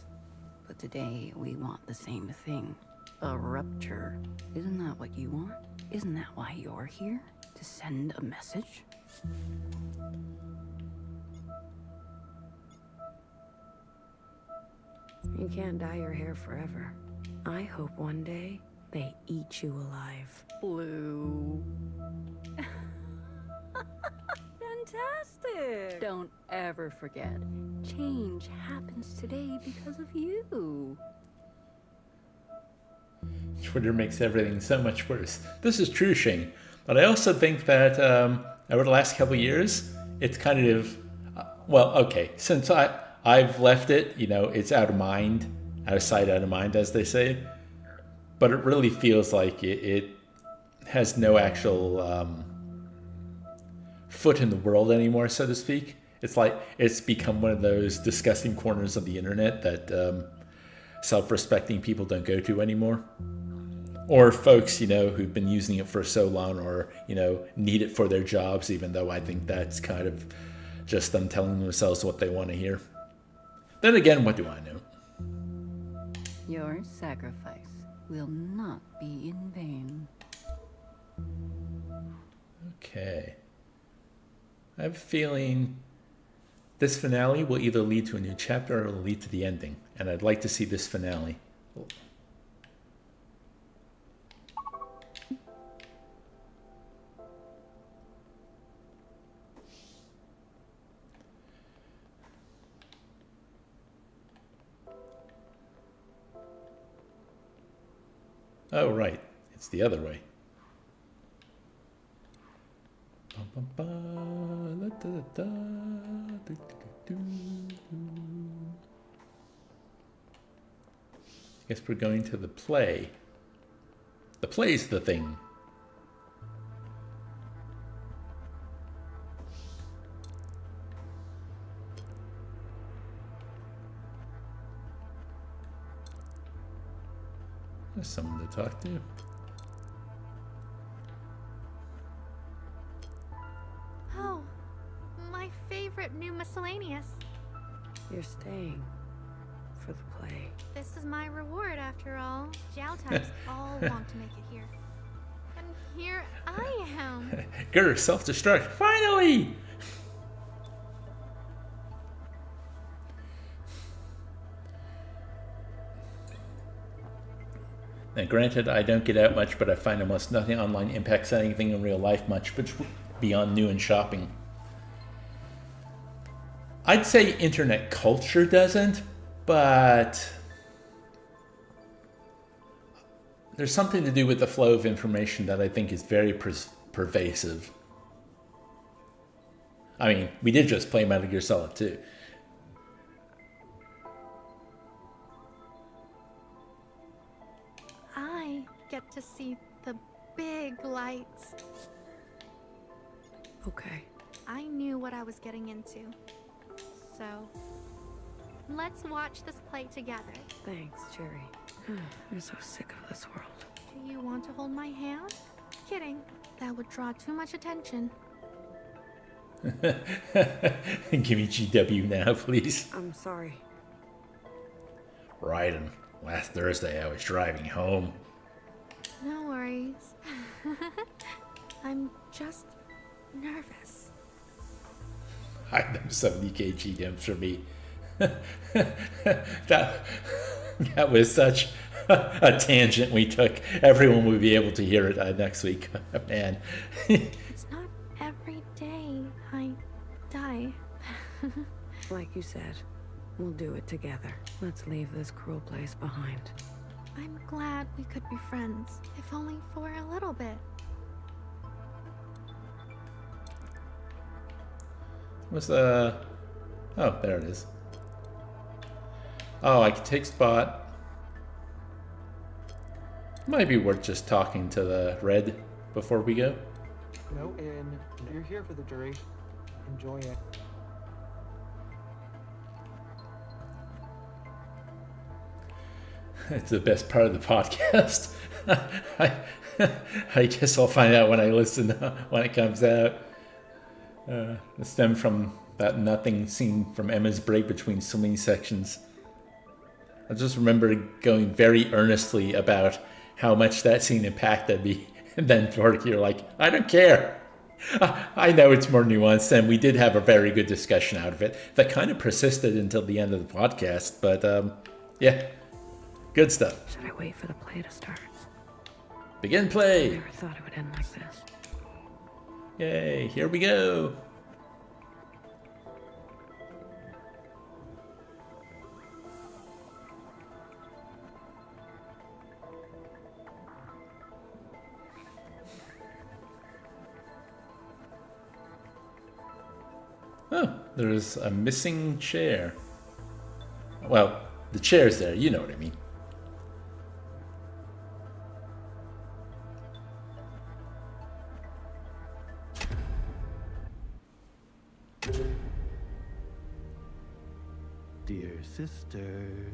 Q: but today we want the same thing. A rupture. Isn't that what you want? Isn't that why you're here? To send a message?
C: You can't dye your hair forever. I hope one day they eat you alive.
Q: Blue.
C: Fantastic!
Q: Don't ever forget, change happens today because of you.
A: Twitter makes everything so much worse. This is true, Shane. But I also think that over the last couple of years, it's kind of, well, okay, since I've left it, you know, it's out of mind, out of sight, out of mind, as they say. But it really feels like it has no actual foot in the world anymore, so to speak. It's like it's become one of those disgusting corners of the internet that self-respecting people don't go to anymore. Or folks, you know, who've been using it for so long or, you know, need it for their jobs, even though I think that's kind of just them telling themselves what they want to hear. Then again, what do I know?
Q: Your sacrifice will not be in vain.
A: Okay. I have a feeling this finale will either lead to a new chapter or it will lead to the ending. And I'd like to see this finale. Oh, right. It's the other way. Guess we're going to the play. The play's the thing. There's someone to talk to.
P: Oh, my favorite new miscellaneous.
C: You're staying for the play.
P: This is my reward after all. Jiao types all want to make it here. And here I am.
A: Grr, self-destruct. Finally! Now, granted, I don't get out much, but I find almost nothing online impacts anything in real life much, but beyond new and shopping. I'd say internet culture doesn't, but there's something to do with the flow of information that I think is very pervasive. I mean, we did just play Metal Gear Solid 2.
P: I get to see the big lights.
C: Okay.
P: I knew what I was getting into. So, let's watch this play together.
C: Thanks, Cherry. I'm so sick of this world.
P: Do you want to hold my hand? Kidding. That would draw too much attention.
A: Give me GW now, please.
C: I'm sorry.
A: Raiden, last Thursday I was driving home.
P: No worries. I'm just nervous.
A: Hide them 70k GWs for me. that was such a tangent we took. Everyone will be able to hear it next week. Man.
P: It's not every day I die.
C: Like you said, we'll do it together. Let's leave this cruel place behind.
P: I'm glad we could be friends, if only for a little bit.
A: What's the... Oh, there it is. Oh, I can take spot. Might be worth just talking to the red before we go.
G: No, and you're here for the duration. Enjoy it.
A: It's the best part of the podcast. I guess I'll find out when I listen, when it comes out. It stemmed from that nothing scene from Emma's break between swimming sections. I just remember going very earnestly about how much that scene impacted me. And then Torque, you're like, I don't care. I know it's more nuanced, and we did have a very good discussion out of it that kind of persisted until the end of the podcast. But yeah, good stuff.
C: Should I wait for the play to start?
A: Begin play.
C: I never thought it would end like this.
A: Yay, here we go. Oh, there's a missing chair. Well, the chair's there, you know what I mean.
R: Dear sisters,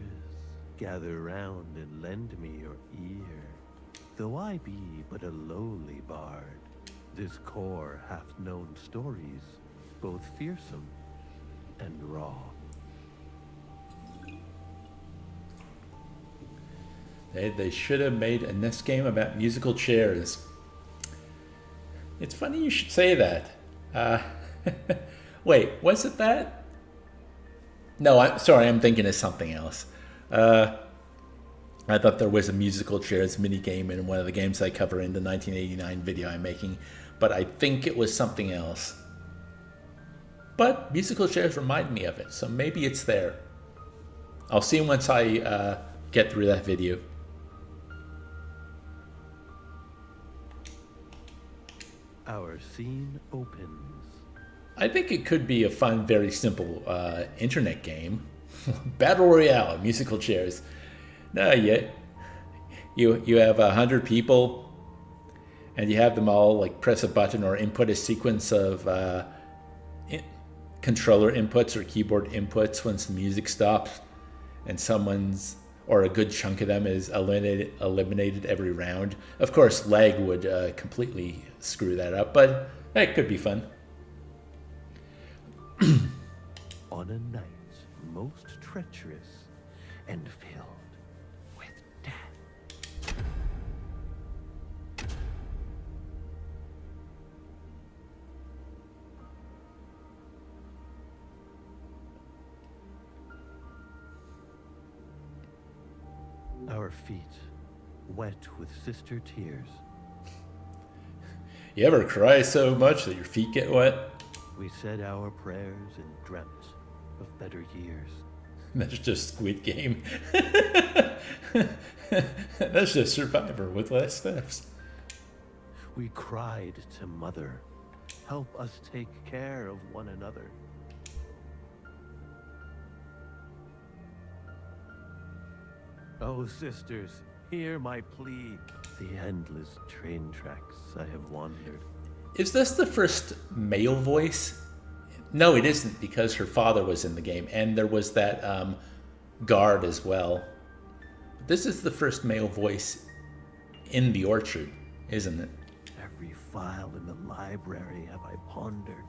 R: gather round and lend me your ear. Though I be but a lowly bard, this core hath known stories, both fearsome and raw.
A: They should have made a NES game about musical chairs. It's funny you should say that. Wait, was it that? No, I'm sorry, I'm thinking of something else. I thought there was a musical chairs minigame in one of the games I cover in the 1989 video I'm making, but I think it was something else. But musical chairs remind me of it, so maybe it's there. I'll see once I get through that video.
R: Our scene opens.
A: I think it could be a fun, very simple internet game. Battle Royale, musical chairs. No, you have 100 people, and you have them all like press a button or input a sequence of controller inputs or keyboard inputs once the music stops, and someone's, or a good chunk of them, is eliminated every round. Of course, lag would completely screw that up, but it could be fun.
R: On a night most treacherous and filled with death. Our feet wet with sister tears.
A: You ever cry so much that your feet get wet?
R: We said our prayers and dreamt of better years.
A: That's just Squid Game. That's just Survivor with less steps.
R: We cried to Mother, help us take care of one another. Oh, sisters, hear my plea. The endless train tracks I have wandered.
A: Is this the first male voice? No, it isn't, because her father was in the game, and there was that guard as well. This is the first male voice in the orchard, isn't it?
R: Every file in the library have I pondered.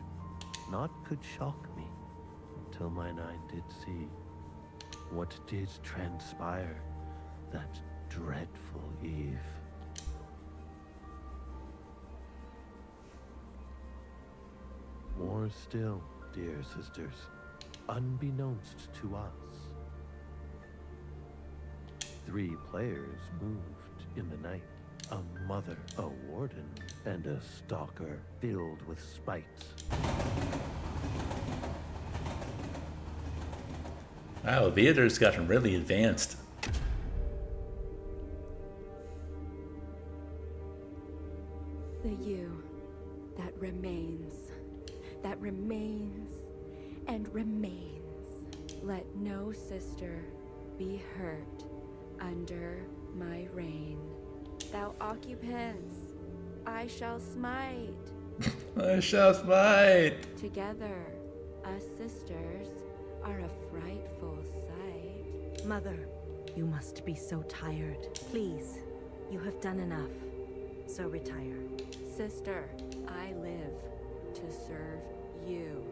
R: Naught could shock me until mine eye did see what did transpire that dreadful eve. More still, dear sisters, unbeknownst to us. 3 players moved in the night. A mother, a warden, and a stalker filled with spite.
A: Wow, theater's gotten really advanced.
B: The you that remains and remains. Let no sister be hurt under my reign. Thou occupants, I shall smite.
A: I shall smite.
B: Together, us sisters are a frightful sight.
C: Mother, you must be so tired. Please, you have done enough. so retire. Sister, I live to serve you.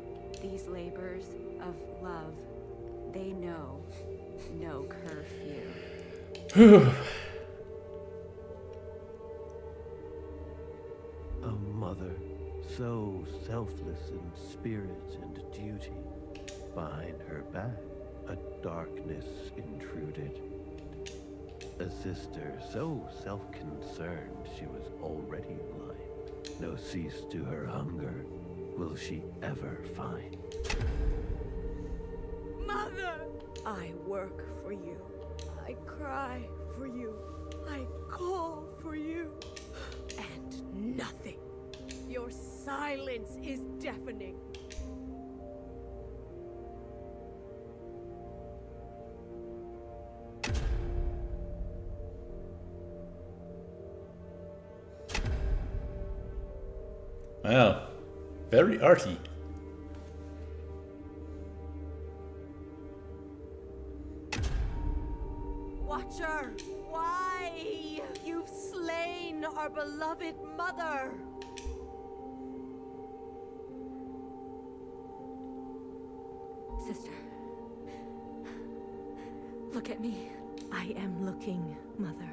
C: These labors of love, they know no curfew.
R: A mother, so selfless in spirit and duty. Behind her back, a darkness intruded. A sister so self-concerned she was already blind. No cease to her hunger will she ever find.
C: Mother! I work for you. I cry for you. I call for you. And nothing. Your silence is deafening.
A: Wow, very arty.
C: Watcher, why? You've slain our beloved mother. Sister, look at me. I am looking, Mother.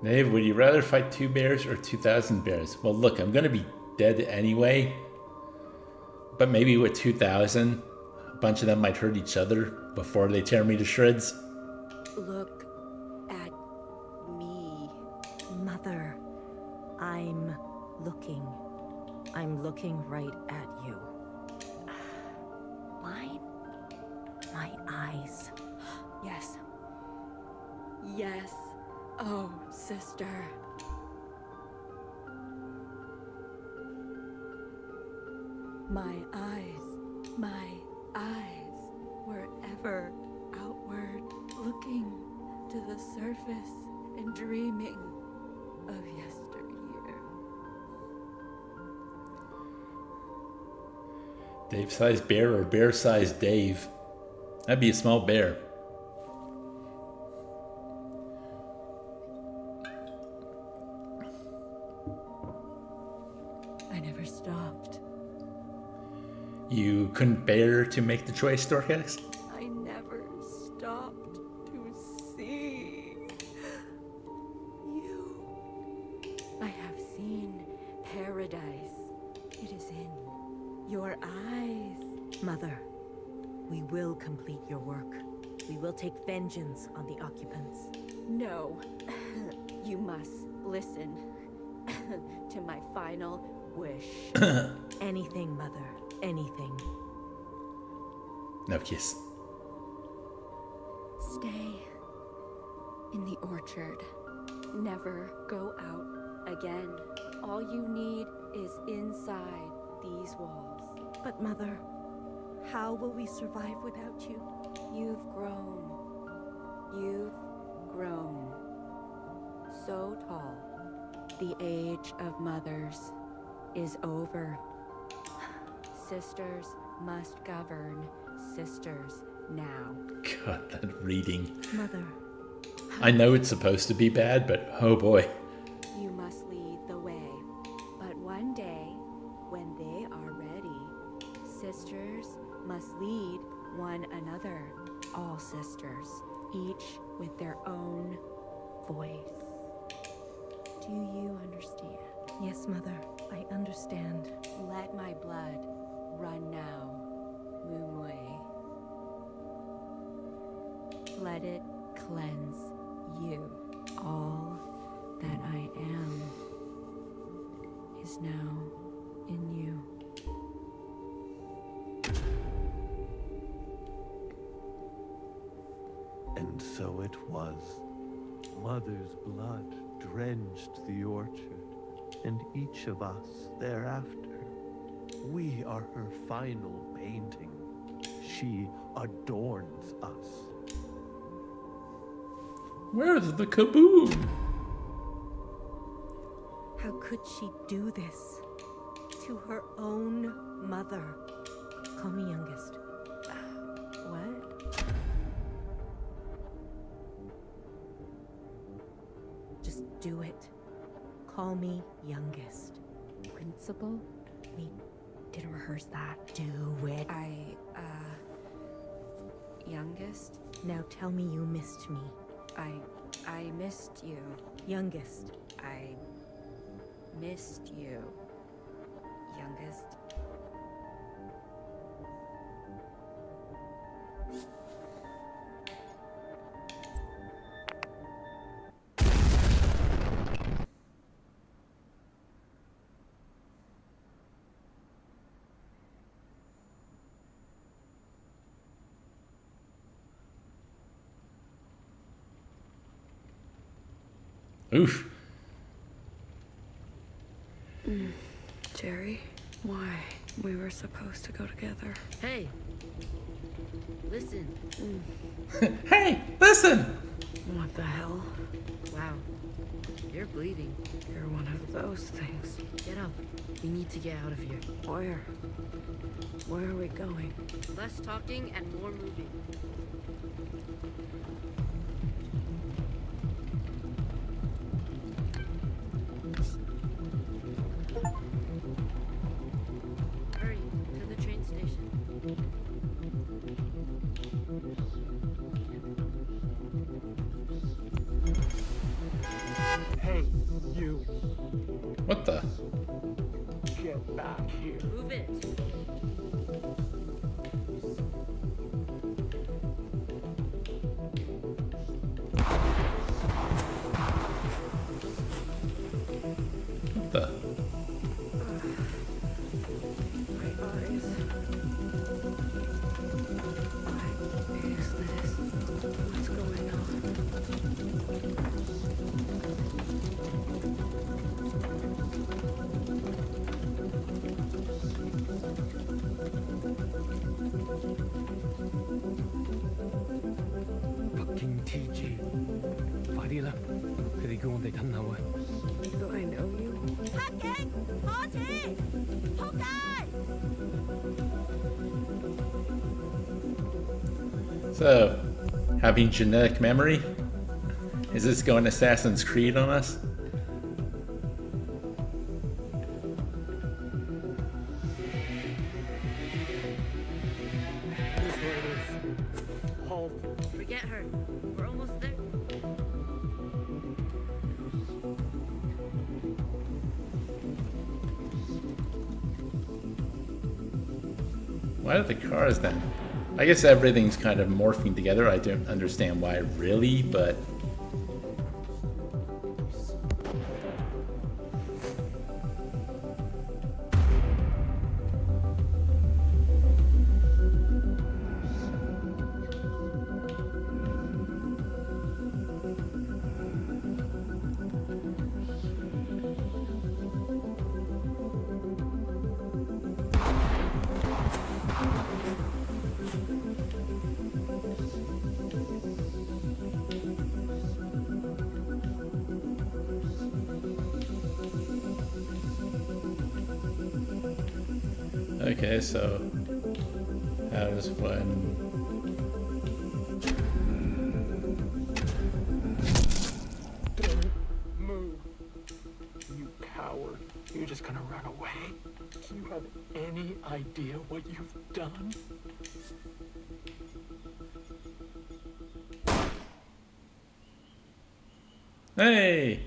A: Nave, would you rather fight 2 bears or 2,000 bears? Well, look, I'm gonna be dead anyway. But maybe with 2,000, a bunch of them might hurt each other before they tear me to shreds.
C: Look at me, Mother. I'm looking. I'm looking right at you. Mine? My eyes. Yes. Yes. Oh, sister. My eyes were ever outward, looking to the surface and dreaming of yesteryear.
A: Dave-sized bear or bear-sized Dave? That'd be a small bear.
C: I never stopped.
A: You couldn't bear to make the choice, Dorcas?
C: I never stopped to see you. I have seen paradise. It is in your eyes. Mother, we will complete your work. We will take vengeance on the occupants. No, you must listen to my final wish. Anything, Mother, anything.
A: No kiss.
B: Stay in the orchard. Never go out again. All you need is inside these walls.
C: But Mother, how will we survive without you?
B: You've grown. You've grown. So tall. The age of mothers is over. Sisters must govern sisters now.
A: God, that reading.
C: Mother.
A: I know it's supposed to be bad, but oh boy.
B: You must lead the way. But one day, when they are ready, sisters must lead one another. All sisters, each with their own voice. Do you understand?
C: Yes, Mother, I understand.
B: Let my blood run now, Mumwe. Let it cleanse you. All that I am is now in you.
R: And so it was. Mother's blood drenched the orchard, and each of us thereafter. We are her final painting. She adorns us.
A: Where's the kaboom?
C: How could she do this to her own mother? Call me youngest.
B: What?
C: Just do it. Call me youngest.
D: Principal?
C: We didn't rehearse that. Do it.
L: Youngest?
C: Now tell me you missed me.
L: I missed you.
C: Youngest.
L: I missed you. Youngest.
A: Oof.
B: Jerry, why? We were supposed to go together.
C: Hey! Listen.
A: Hey, listen!
B: What the hell?
C: Wow. You're bleeding.
B: You're one of those things.
C: Get up. We need to get out of here.
B: Where? Where are we going?
C: Less talking and more moving. Hurry, to the train station.
G: Hey, you.
A: What the?
G: Get back here.
C: Move it.
A: What the?
B: My eyes. What is this? What's going on? Do I know you?
A: So, having genetic memory? Is this going Assassin's Creed on us?
G: These ladies. Halt.
C: Forget her. We're almost there.
A: Why are the cars then? I guess everything's kind of morphing together. I don't understand why really, but... Okay, so how does one...
G: Don't move. You coward. You're just gonna run away? Do you have any idea what you've done?
A: Hey!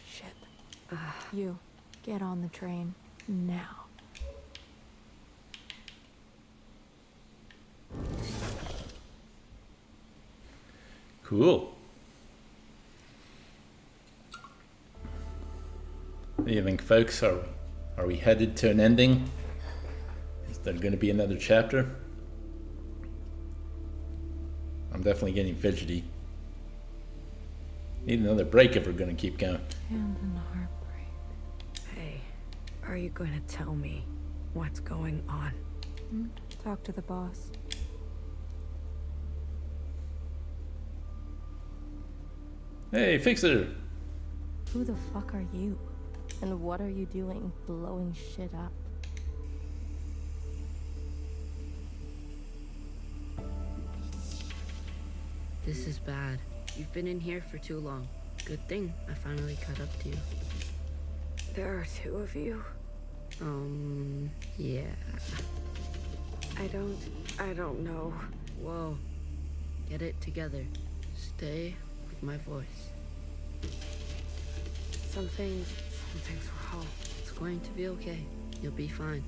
J: Shit. You, get on the train now.
A: Cool. What do you think, folks? Are we headed to an ending? Is there going to be another chapter? I'm definitely getting fidgety. Need another break if we're going to keep going.
B: And an heartbreak. Hey, are you going to tell me what's going on?
J: Talk to the boss.
A: Hey, Fixer!
E: Who the fuck are you? And what are you doing blowing shit up?
C: This is bad. You've been in here for too long. Good thing I finally caught up to you.
L: There are two of you.
C: Yeah.
L: I don't know.
C: Whoa. Get it together. Stay with my voice.
L: Something's wrong.
C: It's going to be okay. You'll be fine.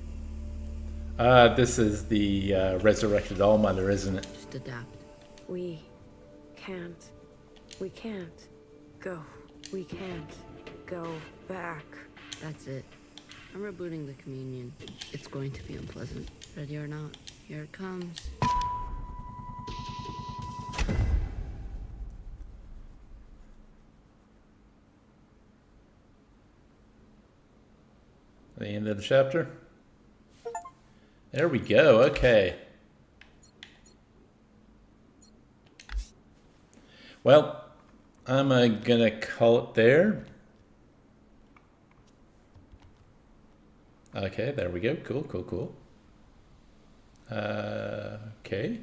A: This is the resurrected All-Mother, isn't it?
C: Just adapt.
L: We can't go. We can't go back.
C: That's it. I'm rebooting the communion. It's going to be unpleasant. Ready or not, here it comes.
A: The end of the chapter. There we go. Okay. Well, I'm gonna call it there. Okay, there we go. Cool. Okay.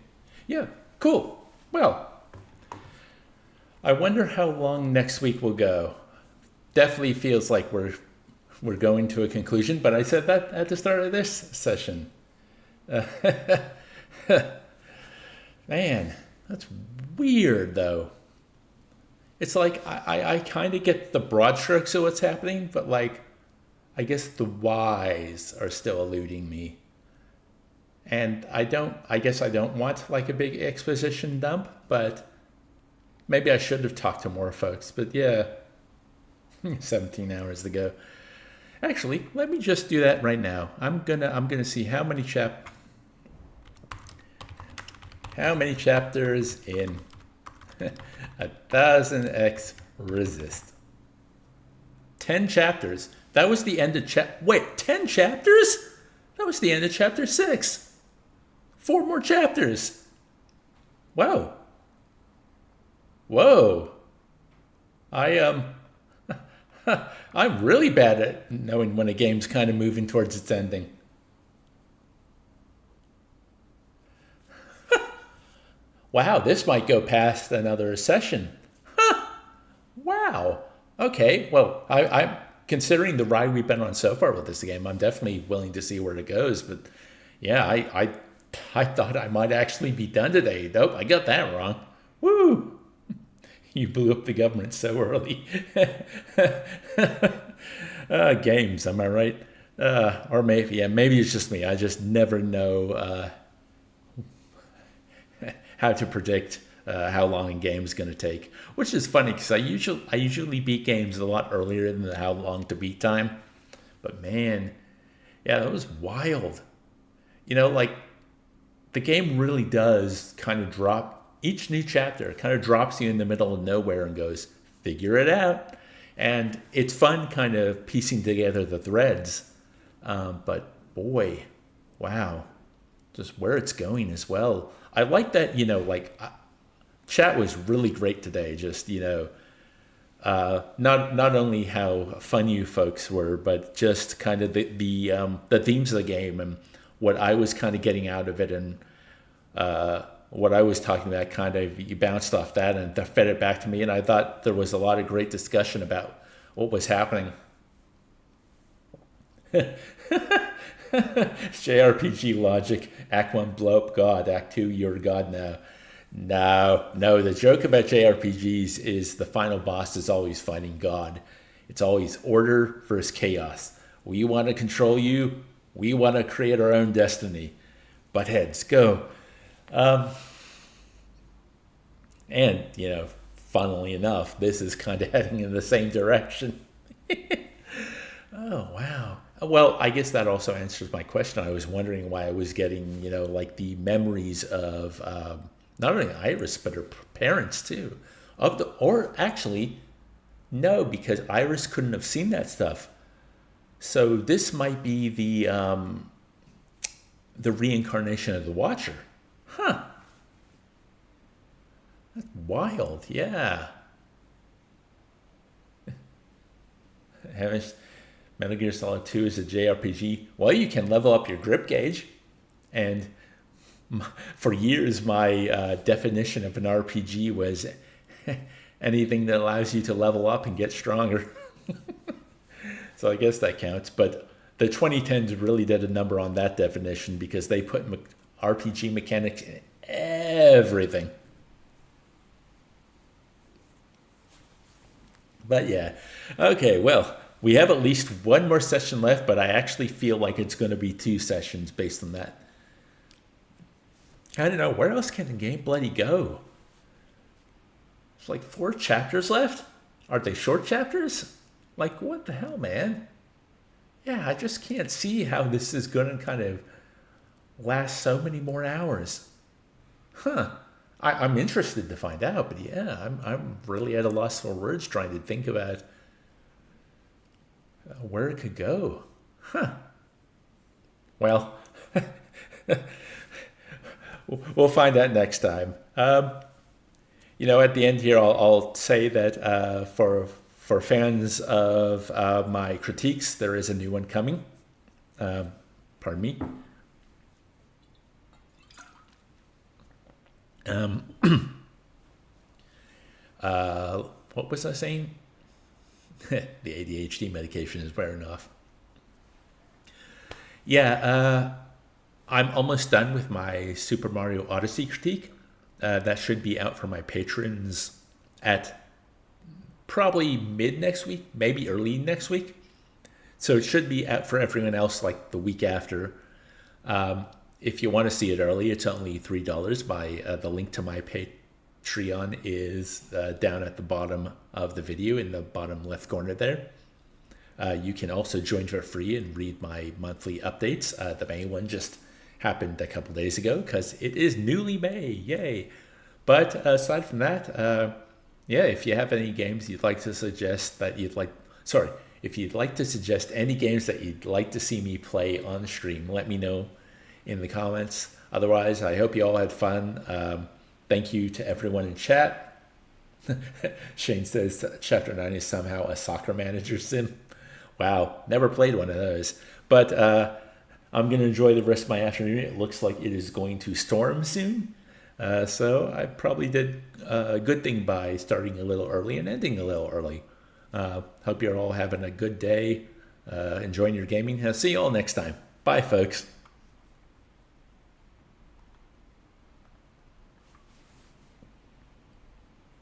A: Yeah, cool. Well, I wonder how long next week will go. Definitely feels like we're going to a conclusion, but I said that at the start of this session. Man, that's weird, though. It's like I kind of get the broad strokes of what's happening, but like, I guess the whys are still eluding me. And I guess I don't want like a big exposition dump, but maybe I should have talked to more folks. But yeah, 17 hours to go. Actually, let me just do that right now. I'm gonna see how many chapters in 1000xRESIST. 10 chapters. That was the end of wait, 10 chapters? That was the end of chapter 6. 4 more chapters. Wow. Whoa. I'm really bad at knowing when a game's kind of moving towards its ending. Wow, this might go past another session. Wow. Okay, well, I'm considering the ride we've been on so far with this game, I'm definitely willing to see where it goes. But yeah, I thought I might actually be done today. Nope, I got that wrong. Woo! You blew up the government so early. Games, am I right? Or maybe it's just me. I just never know how to predict how long a game is going to take, which is funny because I usually beat games a lot earlier than the how long to beat time. But man, yeah, that was wild. You know, like the game really does kind of drop. Each new chapter kind of drops you in the middle of nowhere and goes, figure it out. And it's fun kind of piecing together the threads. But boy, wow, just where it's going as well. I like that, you know, like chat was really great today. Just, you know, not only how fun you folks were, but just kind of the themes of the game and what I was kind of getting out of it, and what I was talking about, kind of you bounced off that and fed it back to me. And I thought there was a lot of great discussion about what was happening. JRPG logic, Act 1 blow up God, Act 2 you're God now. No, the joke about JRPGs is the final boss is always fighting God. It's always order versus chaos. We want to control you. We want to create our own destiny. Butt heads, go. And, you know, funnily enough, this is kind of heading in the same direction. Oh, wow. Well, I guess that also answers my question. I was wondering why I was getting, you know, like the memories of not only Iris, but her parents too. Or actually, no, because Iris couldn't have seen that stuff. So this might be the reincarnation of the Watcher. Huh. That's wild, yeah. Metal Gear Solid 2 is a JRPG. Well, you can level up your grip gauge. And for years, my definition of an RPG was anything that allows you to level up and get stronger. So I guess that counts. But the 2010s really did a number on that definition because they put RPG mechanics in everything. But yeah, okay, well, we have at least one more session left, but I actually feel like it's going to be 2 sessions based on that. I don't know, where else can the game bloody go? It's like 4 chapters left? Are they short chapters? Like, what the hell, man? Yeah, I just can't see how this is going to kind of last so many more hours. Huh. I'm interested to find out, but yeah, I'm really at a loss for words trying to think about where it could go. Huh. Well, we'll find out next time. You know, at the end here, I'll say that for fans of my critiques, there is a new one coming. Pardon me. What was I saying? The ADHD medication is wearing off. Yeah, I'm almost done with my Super Mario Odyssey critique. That should be out for my patrons at probably mid next week, maybe early next week. So it should be out for everyone else like the week after. If you want to see it early, it's only $3. The link to my Patreon is down at the bottom of the video in the bottom left corner there. You can also join for free and read my monthly updates. The May one just happened a couple days ago because it is newly May. Yay. But aside from that, yeah, if you have any games you'd like to suggest that you'd like, if you'd like to suggest any games that you'd like to see me play on stream, let me know in the comments. Otherwise, I hope you all had fun. Thank you to everyone in chat. Shane says Chapter 9 is somehow a soccer manager sim. Wow, never played one of those. But I'm going to enjoy the rest of my afternoon. It looks like it is going to storm soon. So I probably did a good thing by starting a little early and ending a little early. Hope you're all having a good day, enjoying your gaming. I'll see you all next time. Bye, folks.